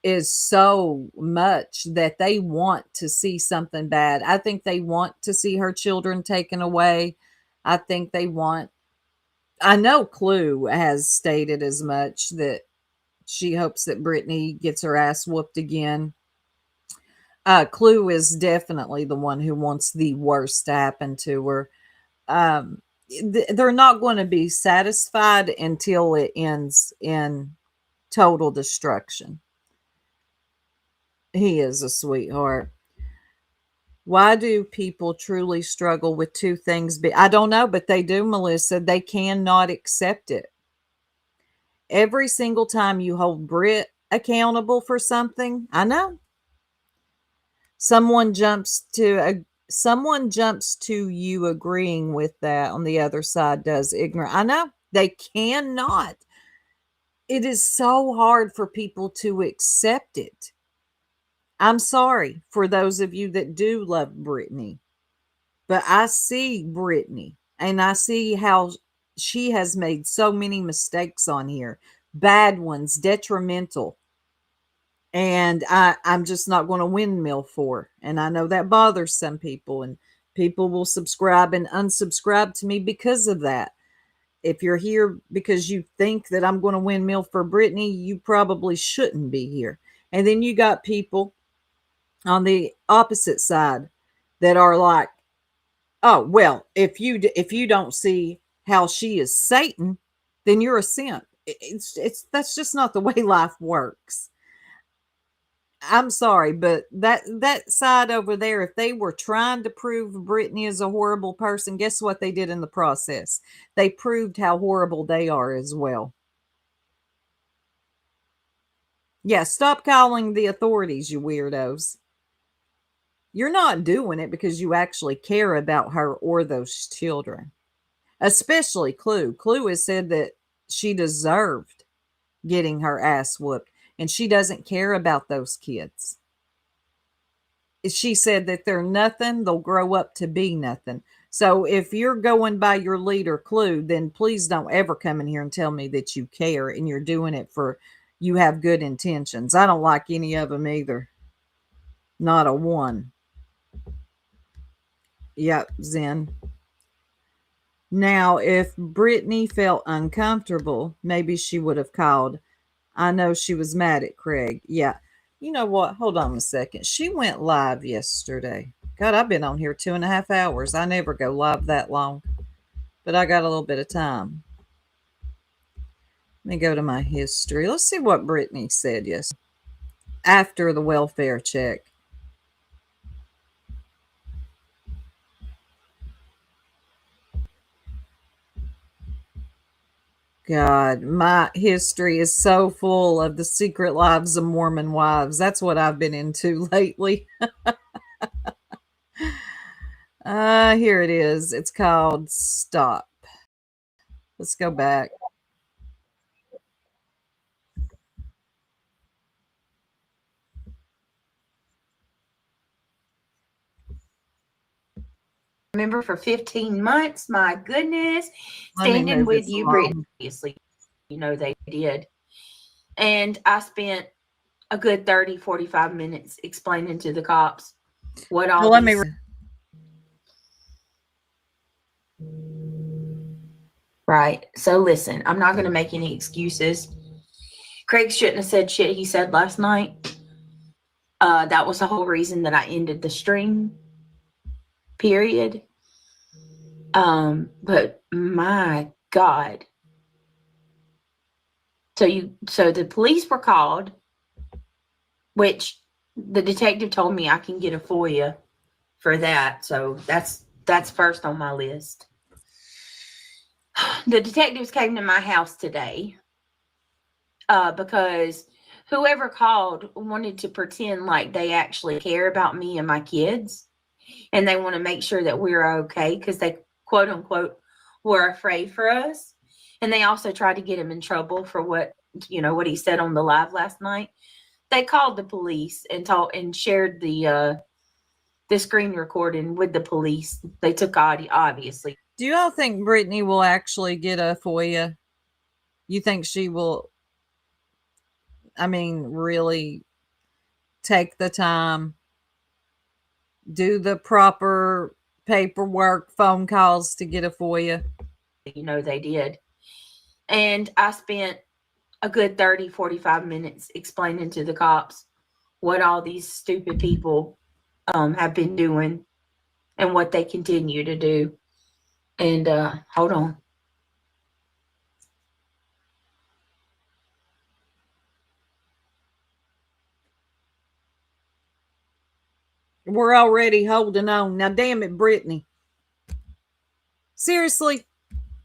is so much that they want to see something bad. I think they want to see her children taken away. I think I know Clue has stated as much, that she hopes that Brittany gets her ass whooped again. Clue is definitely the one who wants the worst to happen to her. They're not going to be satisfied until it ends in total destruction. He is a sweetheart. Why do people truly struggle with two things? I don't know, but they do, Melissa. They cannot accept it. Every single time you hold Britt accountable for something, I know, someone jumps to you agreeing with that on the other side does ignorant. I know they cannot. It is so hard for people to accept it. I'm sorry for those of you that do love Brittany, but I see Brittany and I see how she has made so many mistakes on here, bad ones, detrimental. And I'm just not going to windmill for her. And I know that bothers some people, and people will subscribe and unsubscribe to me because of that. If you're here because you think that I'm going to windmill for Brittany, you probably shouldn't be here. And then you got people on the opposite side that are like, oh, well, if you don't see how she is Satan, then you're a simp. That's just not the way life works. I'm sorry, but that side over there, if they were trying to prove Brittany is a horrible person, guess what they did in the process? They proved how horrible they are as well. Yeah, stop calling the authorities, you weirdos. You're not doing it because you actually care about her or those children. Especially Clue. Clue has said that she deserved getting her ass whooped, and she doesn't care about those kids. She said that they're nothing, they'll grow up to be nothing. So if you're going by your leader, Clue, then please don't ever come in here and tell me that you care and you're doing it for, you have good intentions. I don't like any of them either. Not a one. Yep, Zen. Now, if Brittany felt uncomfortable, maybe she would have called. I know she was mad at Craig. Yeah. You know what? Hold on a second. She went live yesterday. God, I've been on here 2.5 hours. I never go live that long. But I got a little bit of time. Let me go to my history. Let's see what Brittany said yesterday after the welfare check. God, my history is so full of the secret lives of Mormon wives. That's what I've been into lately. Here it is. It's called Stop. Let's go back.
Remember, for 15 months, my goodness,
Let me
standing
move
with
this
you,
along.
Brittany, obviously, you know they did. And I spent a good 30, 45 minutes explaining to the cops what all
Well, let me.
Right. So listen, I'm not going to make any excuses. Craig shouldn't have said shit he said last night. That was the whole reason that I ended the stream. Period. But my God. So the police were called, which the detective told me I can get a FOIA for that. So that's first on my list. The detectives came to my house today because whoever called wanted to pretend like they actually care about me and my kids, and they want to make sure that we're okay because they, quote unquote, were afraid for us. And they also tried to get him in trouble for what he said on the live last night. They called the police and shared the screen recording with the police. They took audio, obviously.
Do you all think Brittany will actually get a FOIA? You think she will, really take the time, do the proper paperwork, phone calls to get a FOIA?
They did. And I spent a good 30, 45 minutes explaining to the cops what all these stupid people have been doing and what they continue to do. And hold on.
We're already holding on. Now, damn it, Brittany. Seriously?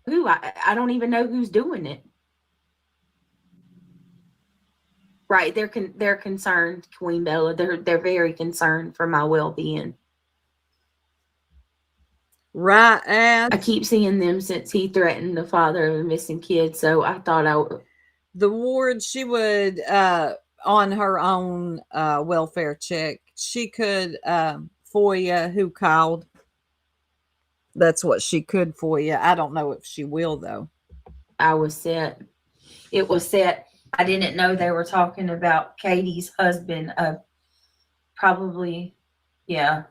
Ooh, I don't even know who's doing it. Right, they're concerned, Queen Bella. They're very concerned for my well-being.
Right.
I keep seeing them since he threatened the father of a missing kid. So I thought
the ward, she would on her own welfare check, she could FOIA who called. That's what she could FOIA. I don't know if she will though.
I was set. It was set. I didn't know they were talking about Katie's husband. Probably, yeah.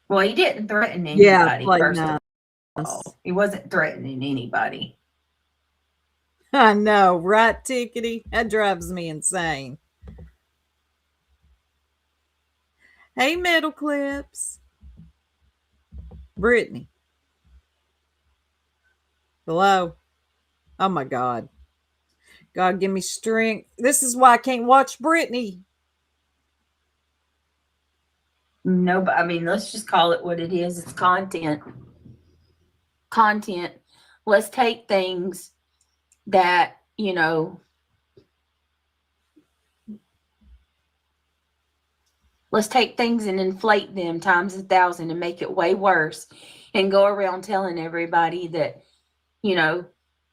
Well, he didn't threaten anybody. First of all, he wasn't threatening anybody.
I know, right, Tickety? That drives me insane. Hey, Metal Clips. Brittany. Hello. Oh my God. God, give me strength. This is why I can't watch Brittany.
No, but let's just call it what it is. It's content. Content. Let's take things that, let's take things and inflate them times 1,000 and make it way worse and go around telling everybody that,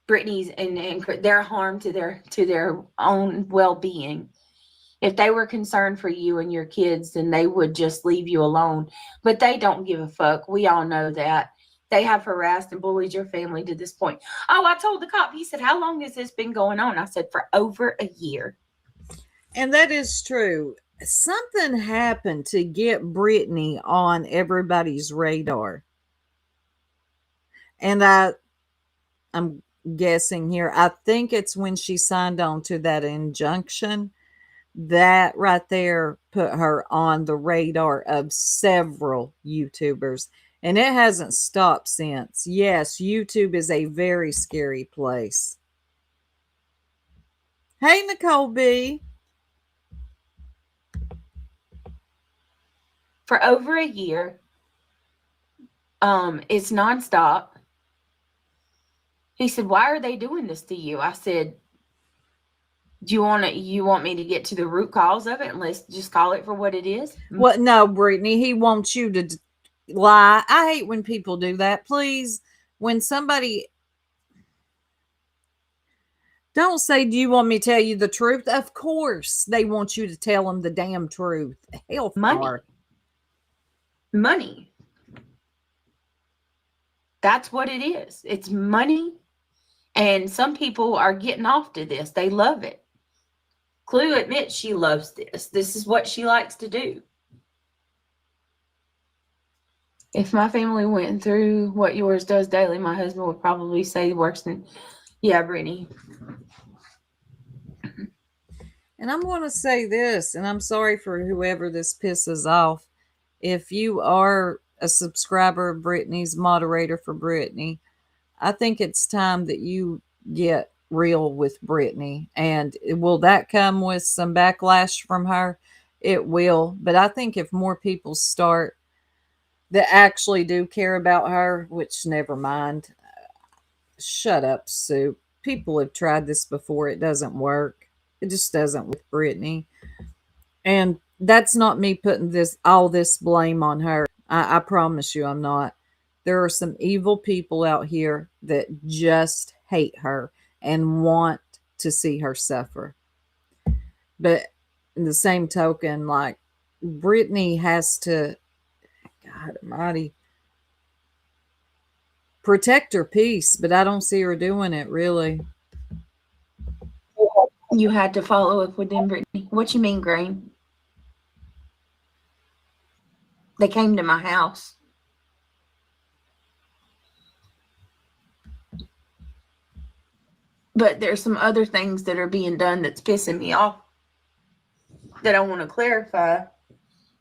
Brittany's and their harm to their own well-being. If they were concerned for you and your kids, then they would just leave you alone. But they don't give a fuck. We all know that. They have harassed and bullied your family to this point. Oh, I told the cop, he said, how long has this been going on? I said, for over a year.
And that is true. Something happened to get Brittany on everybody's radar. And I'm guessing here, I think it's when she signed on to that injunction. That right there put her on the radar of several YouTubers. And it hasn't stopped since. Yes, YouTube is a very scary place. Hey, Nicole B.
For over a year, it's nonstop. He said, why are they doing this to you? I said, do you want me to get to the root cause of it and let's just call it for what it is?
Well, no, Brittany, he wants you to lie. I hate when people do that. Please, when somebody, don't say, do you want me to tell you the truth? Of course, they want you to tell them the damn truth. Hell,
Money. That's what it is. It's money. And some people are getting off to this. They love it. Clue admits she loves this. This is what she likes to do. If my family went through what yours does daily, my husband would probably say worse than, yeah, Brittany.
And I'm going to say this, and I'm sorry for whoever this pisses off. If you are a subscriber of Brittany's, moderator for Brittany, I think it's time that you get real with Brittany. And will that come with some backlash from her? It will. But I think if more people start that actually do care about her, which never mind, shut up, Sue. People have tried this before. It doesn't work. It just doesn't with Brittany. And that's not me putting all this blame on her. I promise you I'm not. There are some evil people out here that just hate her and want to see her suffer. But in the same token, like, Brittany has to, God almighty, protect her peace, but I don't see her doing it, really.
You had to follow up with them, Brittany. What you mean, Green? They came to my house. But there's some other things that are being done that's pissing me off that I want to clarify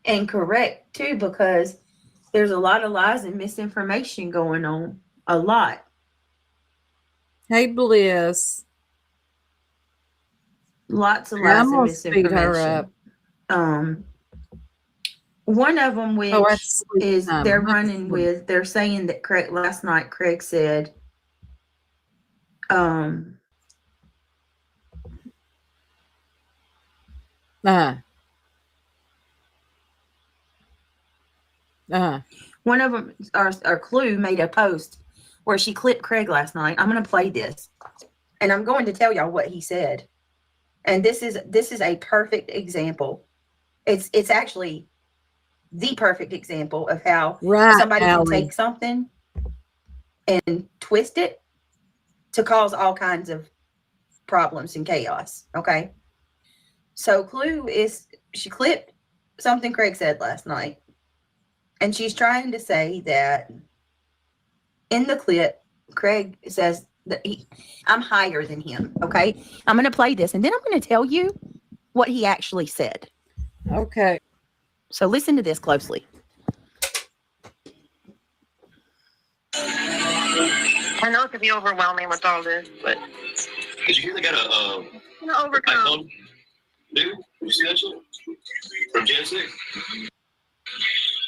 and correct too, because there's a lot of lies and misinformation going on. A lot.
Hey, Bliss.
Lots of
Yeah,
lies
I'm
and
gonna speed her
misinformation.
up.
One of them, which
that's sleep
is
time.
they're
That's
running
sleep.
with, they're saying that Craig last night, Craig said,
Uh-huh. Uh-huh.
one of them, or Clue made a post where she clipped Craig last night. I'm going to play this, and I'm going to tell y'all what he said. And this is a perfect example. It's actually the perfect example of how somebody can
Allie.
take something and twist it to cause all kinds of problems and chaos. Okay. So Clue she clipped something Craig said last night. And she's trying to say that in the clip, Craig says that I'm higher than him. Okay. I'm going to play this and then I'm going to tell you what he actually said.
Okay.
So listen to this closely.
I know it could be overwhelming with all this, but
Did you hear they got a
overcome.
iPhone? Dude, you see that shit? From Gen 6?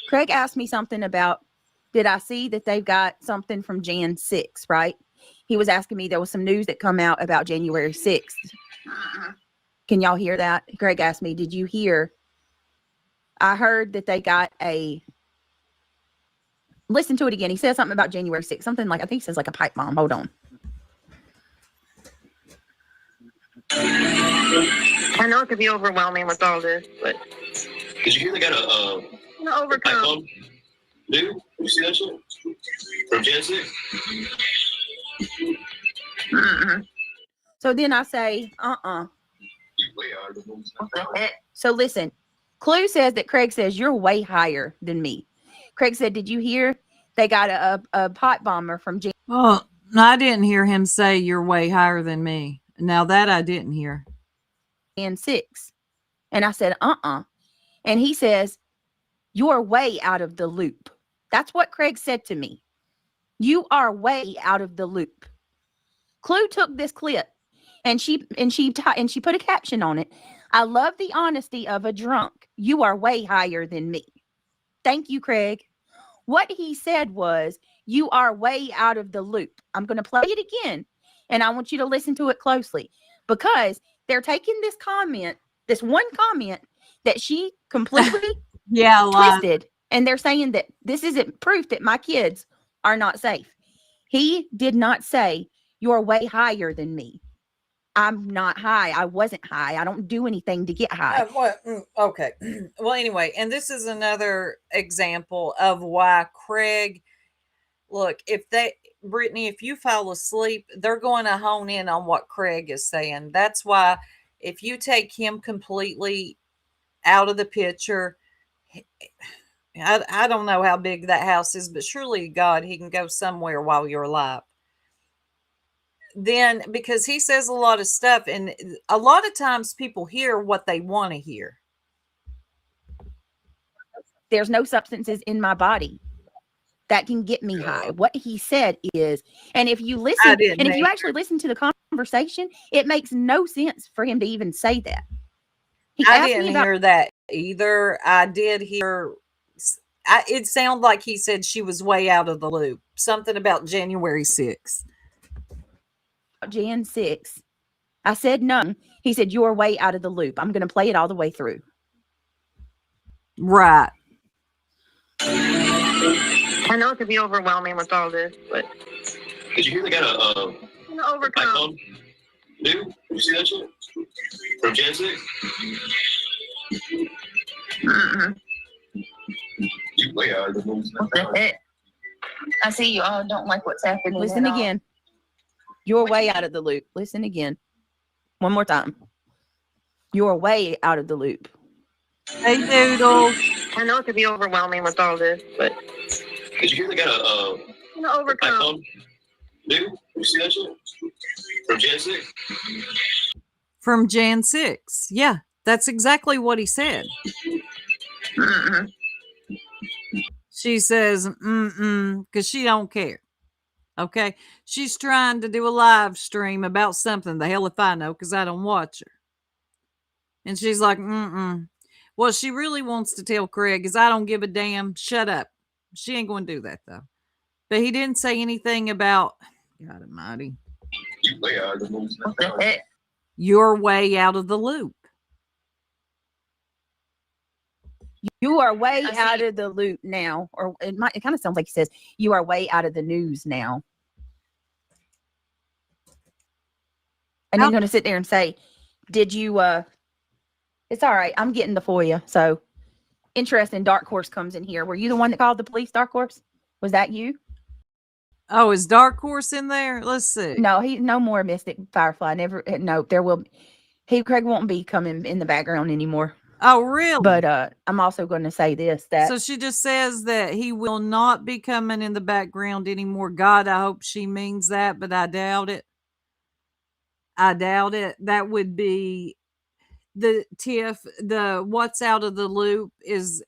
Craig asked me something about, did I see that they've got something from Jan 6, right? He was asking me, there was some news that come out about January 6th. Can y'all hear that? Craig asked me, did you hear? I heard that they got listen to it again. He said something about January 6th, something like, I think he says like a pipe bomb. Hold on.
I know it could be overwhelming with all this, but
Did you hear they got a
overcome.
iPhone? Dude, you see that shit? From Gen 6?
So then I say, So listen, Clue says that Craig says you're way higher than me. Craig said, did you hear they got a pipe bomber from Jan?
Oh, no, I didn't hear him say you're way higher than me. Now that I didn't hear.
And 6. And I said, And he says, you're way out of the loop. That's what Craig said to me. You are way out of the loop. Clue took this clip and she put a caption on it. I love the honesty of a drunk. You are way higher than me. Thank you, Craig. What he said was, you are way out of the loop. I'm going to play it again. And I want you to listen to it closely because they're taking this one comment that she completely twisted. And they're saying that this isn't proof that my kids are not safe. He did not say you're way higher than me. I'm not high. I wasn't high. I don't do anything to get high.
Okay. Well, anyway, and this is another example of why Craig, look, Brittany, if you fall asleep, they're going to hone in on what Craig is saying. That's why if you take him completely out of the picture, I don't know how big that house is, but surely God, he can go somewhere while you're alive. Then, because he says a lot of stuff, and a lot of times people hear what they want to hear.
There's no substances in my body that can get me high. What he said is, and if you listen, and if you actually listen to the conversation, it makes no sense for him to even say that.
I didn't hear that either. I did hear, it sounded like he said she was way out of the loop. Something about January 6th.
Jan 6. I said none. He said, you're way out of the loop. I'm going to play it all the way through.
Right.
I know it could be overwhelming with all this, but
Did you hear they got a
overcome.
iPhone new? Did you see that shit? From Gen 6? You way out of the moves now.
I see you all don't like what's happening.
Listen
at all.
again. You're way out of the loop. Listen again. One more time. You're way out of the loop.
Hey, Doodle.
I know it could be overwhelming with all this, but
Did you hear they got a
overcome.
iPhone new? Did you see that shit? From Gen 6?
From Jan 6. Yeah, that's exactly what he said. She says, because she don't care. Okay. She's trying to do a live stream about something. The hell if I know, because I don't watch her. And she's like, What she really wants to tell Craig is, I don't give a damn. Shut up. She ain't going to do that, though. But he didn't say anything about, God almighty.
You way out of the moves now.
You're way out of the loop.
You are way out of the loop now. Or it kind of sounds like he says, you are way out of the news now. And he's going to sit there and say, did you, it's all right. I'm getting the FOIA. So interesting. Dark Horse comes in here. Were you the one that called the police, Dark Horse? Was that you?
Oh, is Dark Horse in there? Let's see.
No, no more Mystic Firefly. Never. No, there will. Craig won't be coming in the background anymore.
Oh, really?
But I'm also going to say this, that
so she just says that he will not be coming in the background anymore. God, I hope she means that, but I doubt it. I doubt it. That would be the Tiff. The what's out of the loop is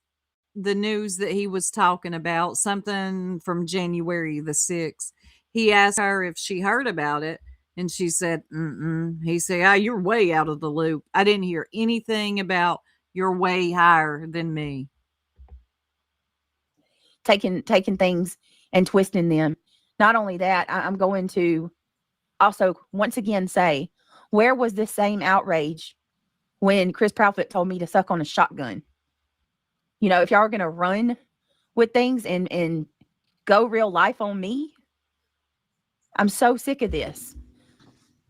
the news that he was talking about, something from January the 6th. He asked her if she heard about it, and she said, He said, you're way out of the loop. I didn't hear anything about you're way higher than me.
taking things and twisting them. Not only that, I'm going to also once again say, where was this same outrage when Chris Proudfoot told me to suck on a shotgun? You know, if y'all are going to run with things and go real life on me, I'm so sick of this.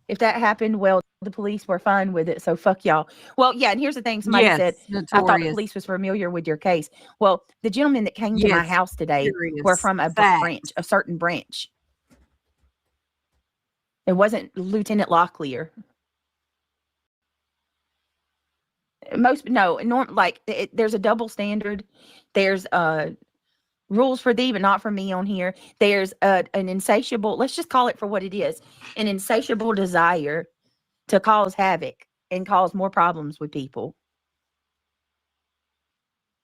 If that happened, well, the police were fine with it, so fuck y'all. Well, yeah, and here's the thing. Somebody said, I thought the police was familiar with your case. Well, the gentlemen that came to my house today were from a branch, a certain branch. It wasn't Lieutenant Locklear. There's a double standard. There's rules for thee, but not for me on here. There's an insatiable, let's just call it for what it is, an insatiable desire to cause havoc and cause more problems with people.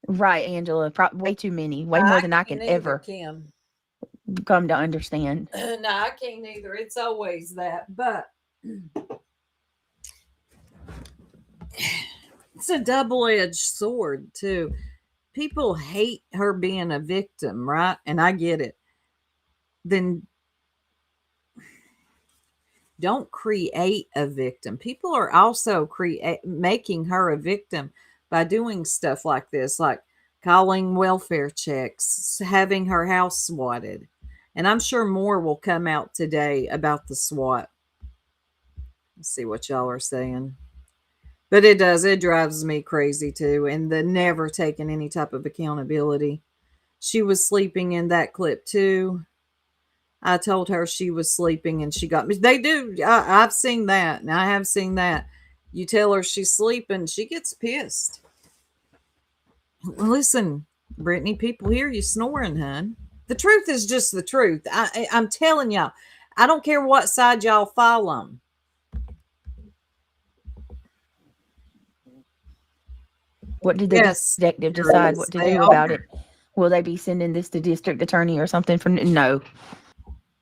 Right, Angela, way too many, way more than I can ever come to understand.
No, I can't either. It's always that, but it's a double-edged sword too. People hate her being a victim, right? And I get it. Then don't create a victim. People are also making her a victim by doing stuff like this, like calling welfare checks, having her house swatted. And I'm sure more will come out today about the SWAT. Let's see what y'all are saying. But it drives me crazy too. And the never taking any type of accountability. She was sleeping in that clip too. I told her she was sleeping and she got me. They do. I've seen that. And I have seen that. You tell her she's sleeping, she gets pissed. Listen, Brittany, people hear you snoring, hun. The truth is just the truth. I'm telling y'all. I don't care what side y'all fall on.
What did the
Yes,
detective decide what to
they
do about
are.
it? Will they be sending this to district attorney or something? For no.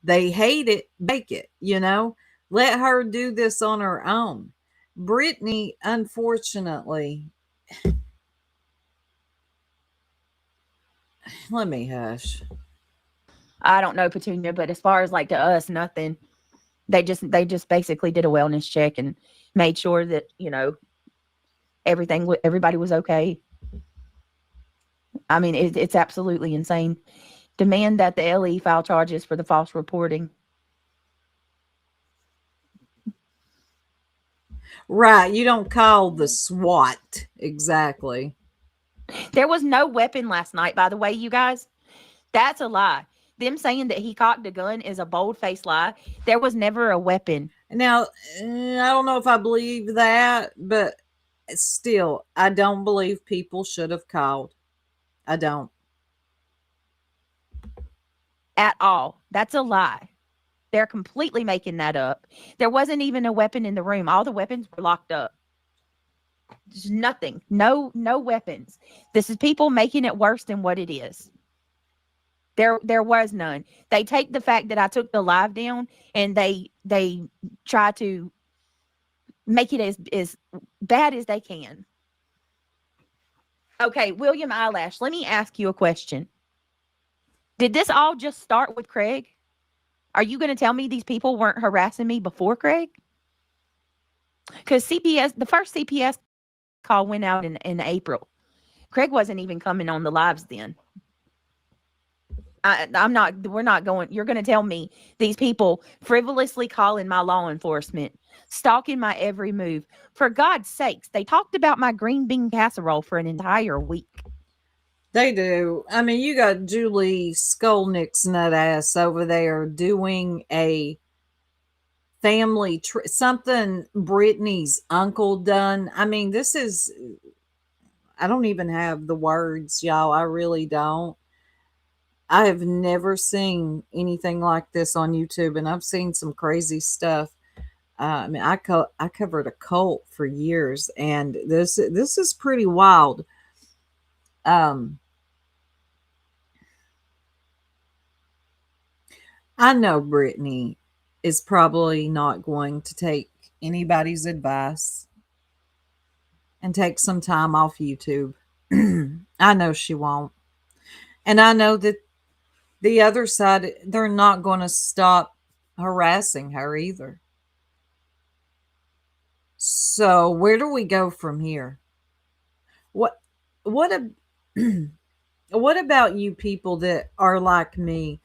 They hate it, make it, you know. Let her do this on her own. Brittany, unfortunately, let me hush.
I don't know, Petunia, but as far as like to us, nothing. They just basically did a wellness check and made sure that, you know, everybody was okay. I mean, it's absolutely insane. Demand that the LE file charges for the false reporting.
Right. You don't call the SWAT. Exactly.
There was no weapon last night, by the way, you guys. That's a lie. Them saying that he cocked a gun is a bold-faced lie. There was never a weapon.
Now, I don't know if I believe that, but still, I don't believe people should have called. I don't.
At all. That's a lie. They're completely making that up. There wasn't even a weapon in the room. All the weapons were locked up. There's nothing. No weapons. This is people making it worse than what it is. There was none. They take the fact that I took the live down and they try to make it as bad as they can. Okay, William Eyelash, let me ask you a question. Did this all just start with Craig? Are you going to tell me these people weren't harassing me before Craig? Because the first CPS call went out in April. Craig wasn't even coming on the lives then. We're not going, you're going to tell me these people frivolously calling my law enforcement, stalking my every move. For God's sakes, they talked about my green bean casserole for an entire week.
They do. I mean, you got Julie Skolnick's nut ass over there doing a family something Brittany's uncle done. I mean, this is, I don't even have the words, y'all. I really don't. I have never seen anything like this on YouTube, and I've seen some crazy stuff. I mean, I covered a cult for years, and this is pretty wild. I know Brittany is probably not going to take anybody's advice and take some time off YouTube. I know she won't. And I know that the other side, they're not going to stop harassing her either. So where do we go from here? What about you people that are like me?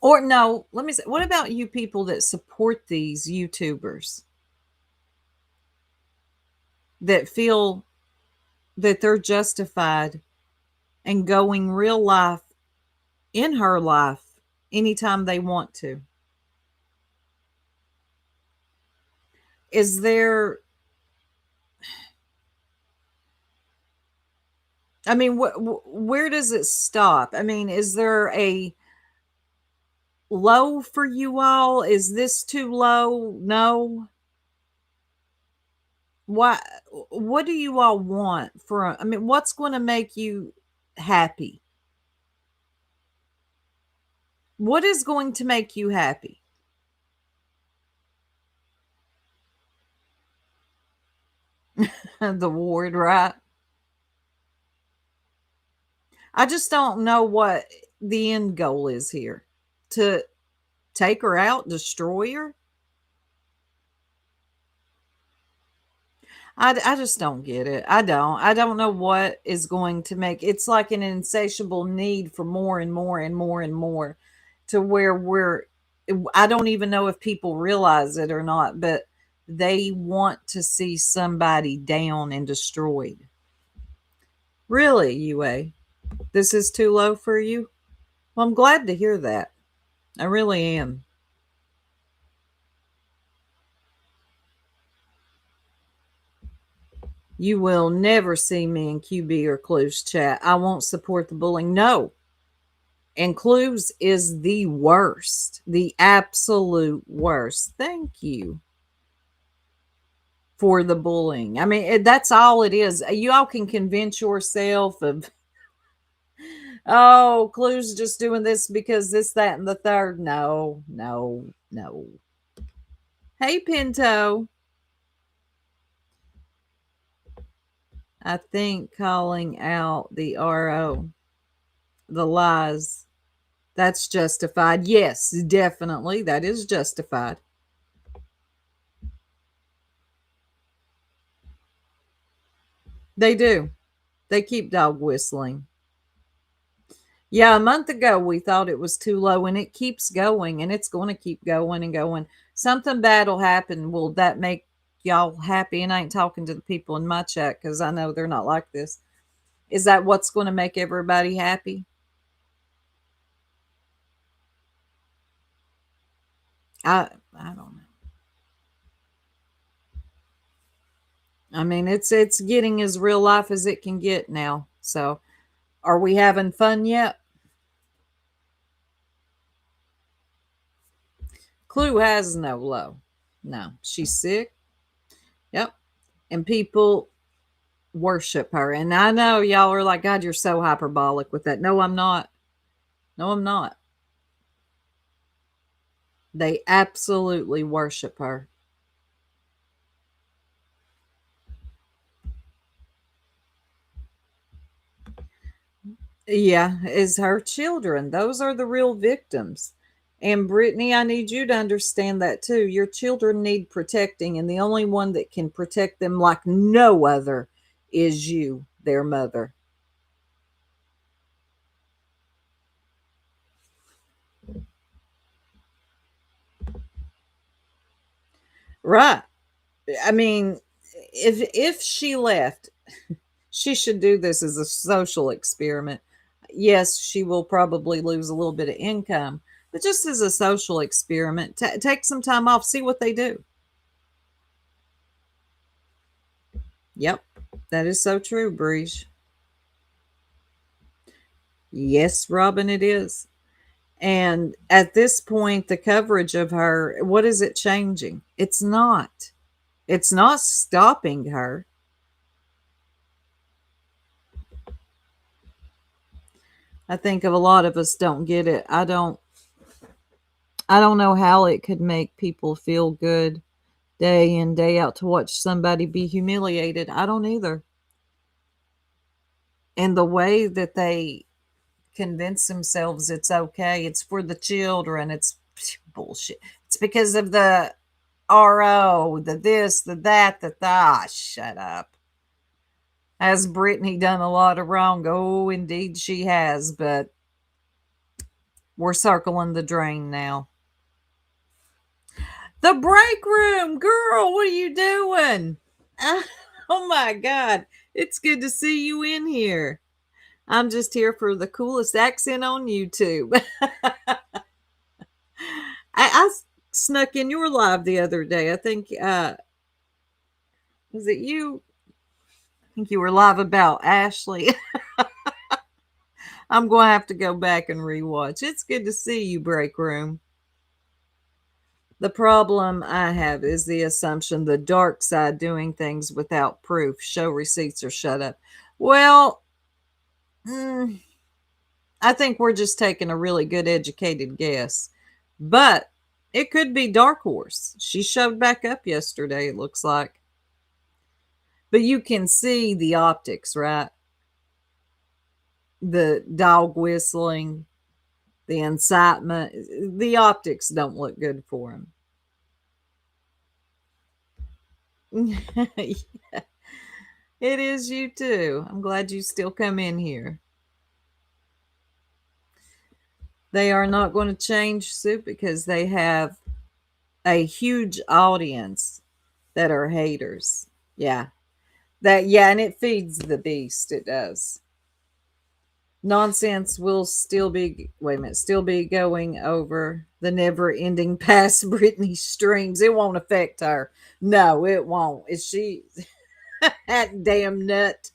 Or no, let me say, what about you people that support these YouTubers that feel that they're justified and going real life in her life anytime they want to? Is there, I mean, where does it stop? I mean, is there a low for you all? Is this too low? No. What do you all want I mean, what's going to make you happy? What is going to make you happy? The ward, right? I just don't know what the end goal is here. To take her out, destroy her? I just don't get it. I don't know what is going to make it's like an insatiable need for more and more and more and more, to where I don't even know if people realize it or not, but they want to see somebody down and destroyed. Really, UA? This is too low for you? Well, I'm glad to hear that. I really am. You will never see me in QB or Clues chat. I won't support the bullying. No. And Clues is the worst, the absolute worst. Thank you for the bullying. I mean, that's all it is. You all can convince yourself of, oh, Clues just doing this because this, that, and the third. No, no, no. Hey, Pinto. I think calling out the RO, the lies, that's justified. Yes, definitely. That is justified. They do. They keep dog whistling. Yeah, a month ago we thought it was too low, and it keeps going, and it's going to keep going and going. Something bad will happen. Will that make y'all happy? And I ain't talking to the people in my chat because I know they're not like this. Is that what's going to make everybody happy? I don't know. I mean, it's getting as real life as it can get now. So, are we having fun yet? Clue has no low. No, she's sick. Yep. And people worship her. And I know y'all are like, God, you're so hyperbolic with that. No, I'm not. No, I'm not. They absolutely worship her. Yeah, is her children. Those are the real victims. And Brittany, I need you to understand that too. Your children need protecting, and the only one that can protect them like no other is you, their mother. Right. I mean, if she left, she should do this as a social experiment. Yes, she will probably lose a little bit of income, but just as a social experiment, take some time off, see what they do. Yep, that is so true, Breege. Yes, Robin, it is. And at this point, the coverage of her, what is it changing? It's not. It's not stopping her. I think of a lot of us don't get it. I don't know how it could make people feel good day in, day out to watch somebody be humiliated. I don't either. And the way that they convince themselves it's okay, it's for the children, it's bullshit. It's because of the RO, the this, the that, shut up. Has Brittany done a lot of wrong? Oh, indeed she has, but we're circling the drain now. The break room, girl, what are you doing? Oh my God, it's good to see you in here. I'm just here for the coolest accent on YouTube. I snuck in your live the other day. I think, was it you? I think you were live about Ashley. I'm going to have to go back and rewatch. It's good to see you, break room. The problem I have is the assumption, the dark side, doing things without proof, show receipts or shut up. Well, I think we're just taking a really good educated guess, but it could be Dark Horse. She showed back up yesterday, it looks like. But you can see the optics, right? The dog whistling, the incitement, the optics don't look good for him. Yeah, it is you too. I'm glad you still come in here. They are not going to change Soup because they have a huge audience that are haters. Yeah. And it feeds the beast. It does. Nonsense will still be going over the never-ending past Britney streams. It won't affect her. No, it won't. That damn nut.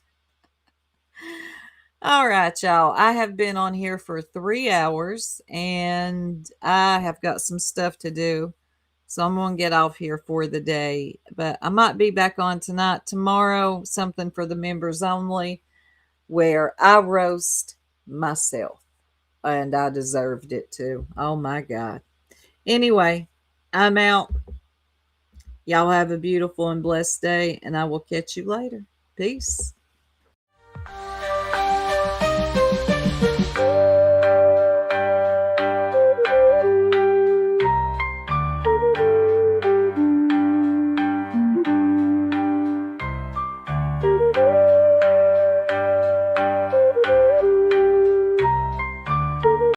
All right, y'all. I have been on here for 3 hours and I have got some stuff to do. So I'm going to get off here for the day. But I might be back on tonight, tomorrow, something for the members only, where I roast myself. And I deserved it too. Oh my God. Anyway, I'm out. Y'all have a beautiful and blessed day, and I will catch you later. Peace.